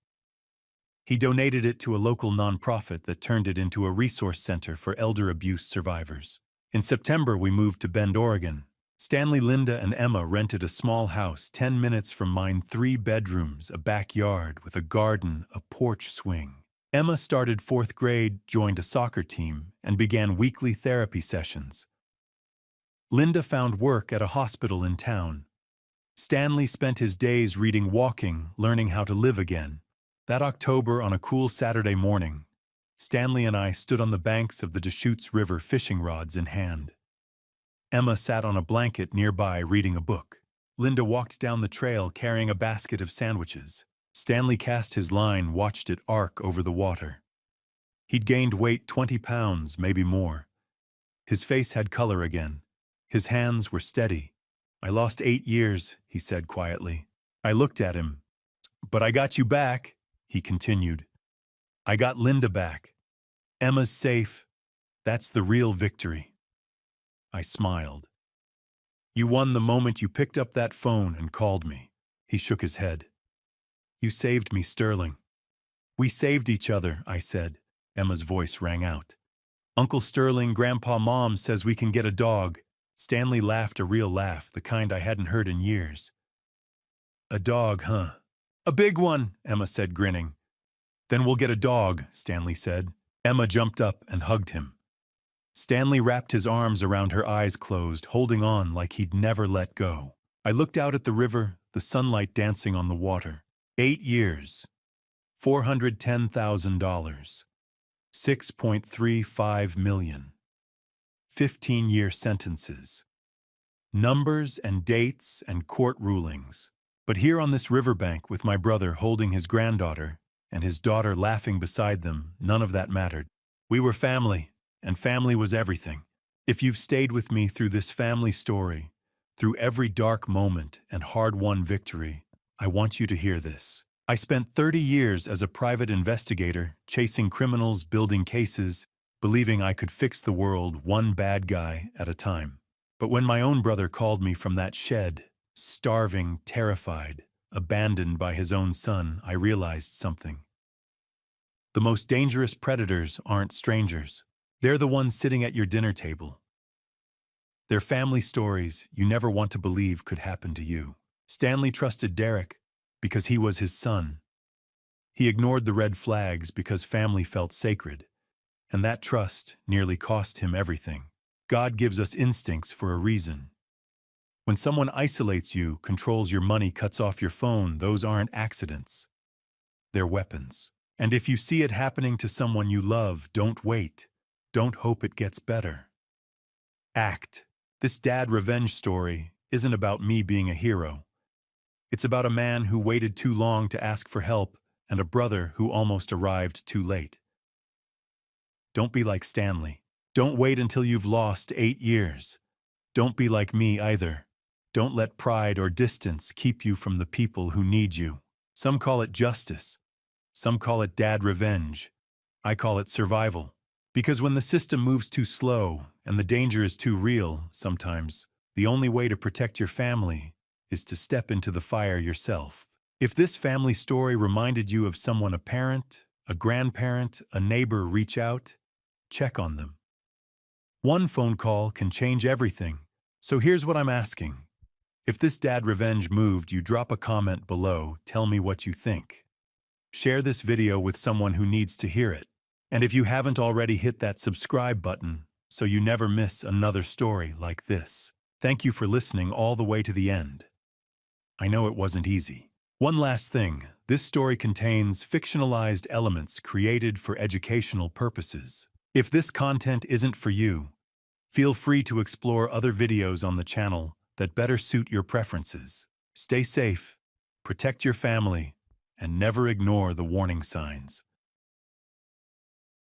He donated it to a local nonprofit that turned it into a resource center for elder abuse survivors. In September, we moved to Bend, Oregon. Stanley, Linda, and Emma rented a small house 10 minutes from mine, 3 bedrooms, a backyard with a garden, a porch swing. Emma started 4th grade, joined a soccer team, and began weekly therapy sessions. Linda found work at a hospital in town. Stanley spent his days reading, walking, learning how to live again. That October, on a cool Saturday morning, Stanley and I stood on the banks of the Deschutes River, fishing rods in hand. Emma sat on a blanket nearby reading a book. Linda walked down the trail carrying a basket of sandwiches. Stanley cast his line, watched it arc over the water. He'd gained weight, 20 pounds, maybe more. His face had color again. His hands were steady. "I lost 8 years," he said quietly. I looked at him. "But I got you back," he continued. "I got Linda back. Emma's safe. That's the real victory." I smiled. "You won the moment you picked up that phone and called me." He shook his head. "You saved me, Sterling." "We saved each other," I said. Emma's voice rang out. "Uncle Sterling, Grandpa Mom says we can get a dog." Stanley laughed, a real laugh, the kind I hadn't heard in years. "A dog, huh?" "A big one," Emma said, grinning. "Then we'll get a dog," Stanley said. Emma jumped up and hugged him. Stanley wrapped his arms around her, eyes closed, holding on like he'd never let go. I looked out at the river, the sunlight dancing on the water. 8 years. $410,000. $6.35 million. 15-year sentences. Numbers and dates and court rulings. But here on this riverbank with my brother holding his granddaughter and his daughter laughing beside them, none of that mattered. We were family, and family was everything. If you've stayed with me through this family story, through every dark moment and hard-won victory, I want you to hear this. I spent 30 years as a private investigator, chasing criminals, building cases, believing I could fix the world one bad guy at a time. But when my own brother called me from that shed, starving, terrified, abandoned by his own son, I realized something. The most dangerous predators aren't strangers. They're the ones sitting at your dinner table. They're family stories you never want to believe could happen to you. Stanley trusted Derek because he was his son. He ignored the red flags because family felt sacred, and that trust nearly cost him everything. God gives us instincts for a reason. When someone isolates you, controls your money, cuts off your phone, those aren't accidents. They're weapons. And if you see it happening to someone you love, don't wait. Don't hope it gets better. Act. This dad revenge story isn't about me being a hero. It's about a man who waited too long to ask for help and a brother who almost arrived too late. Don't be like Stanley. Don't wait until you've lost 8 years. Don't be like me either. Don't let pride or distance keep you from the people who need you. Some call it justice. Some call it dad revenge. I call it survival. Because when the system moves too slow and the danger is too real, sometimes, the only way to protect your family is to step into the fire yourself. If this family story reminded you of someone, a parent, a grandparent, a neighbor, reach out, check on them. One phone call can change everything. So here's what I'm asking. If this dad revenge moved you, drop a comment below, tell me what you think. Share this video with someone who needs to hear it. And if you haven't already, hit that subscribe button so you never miss another story like this. Thank you for listening all the way to the end. I know it wasn't easy. One last thing, this story contains fictionalized elements created for educational purposes. If this content isn't for you, feel free to explore other videos on the channel that better suit your preferences. Stay safe, protect your family, and never ignore the warning signs.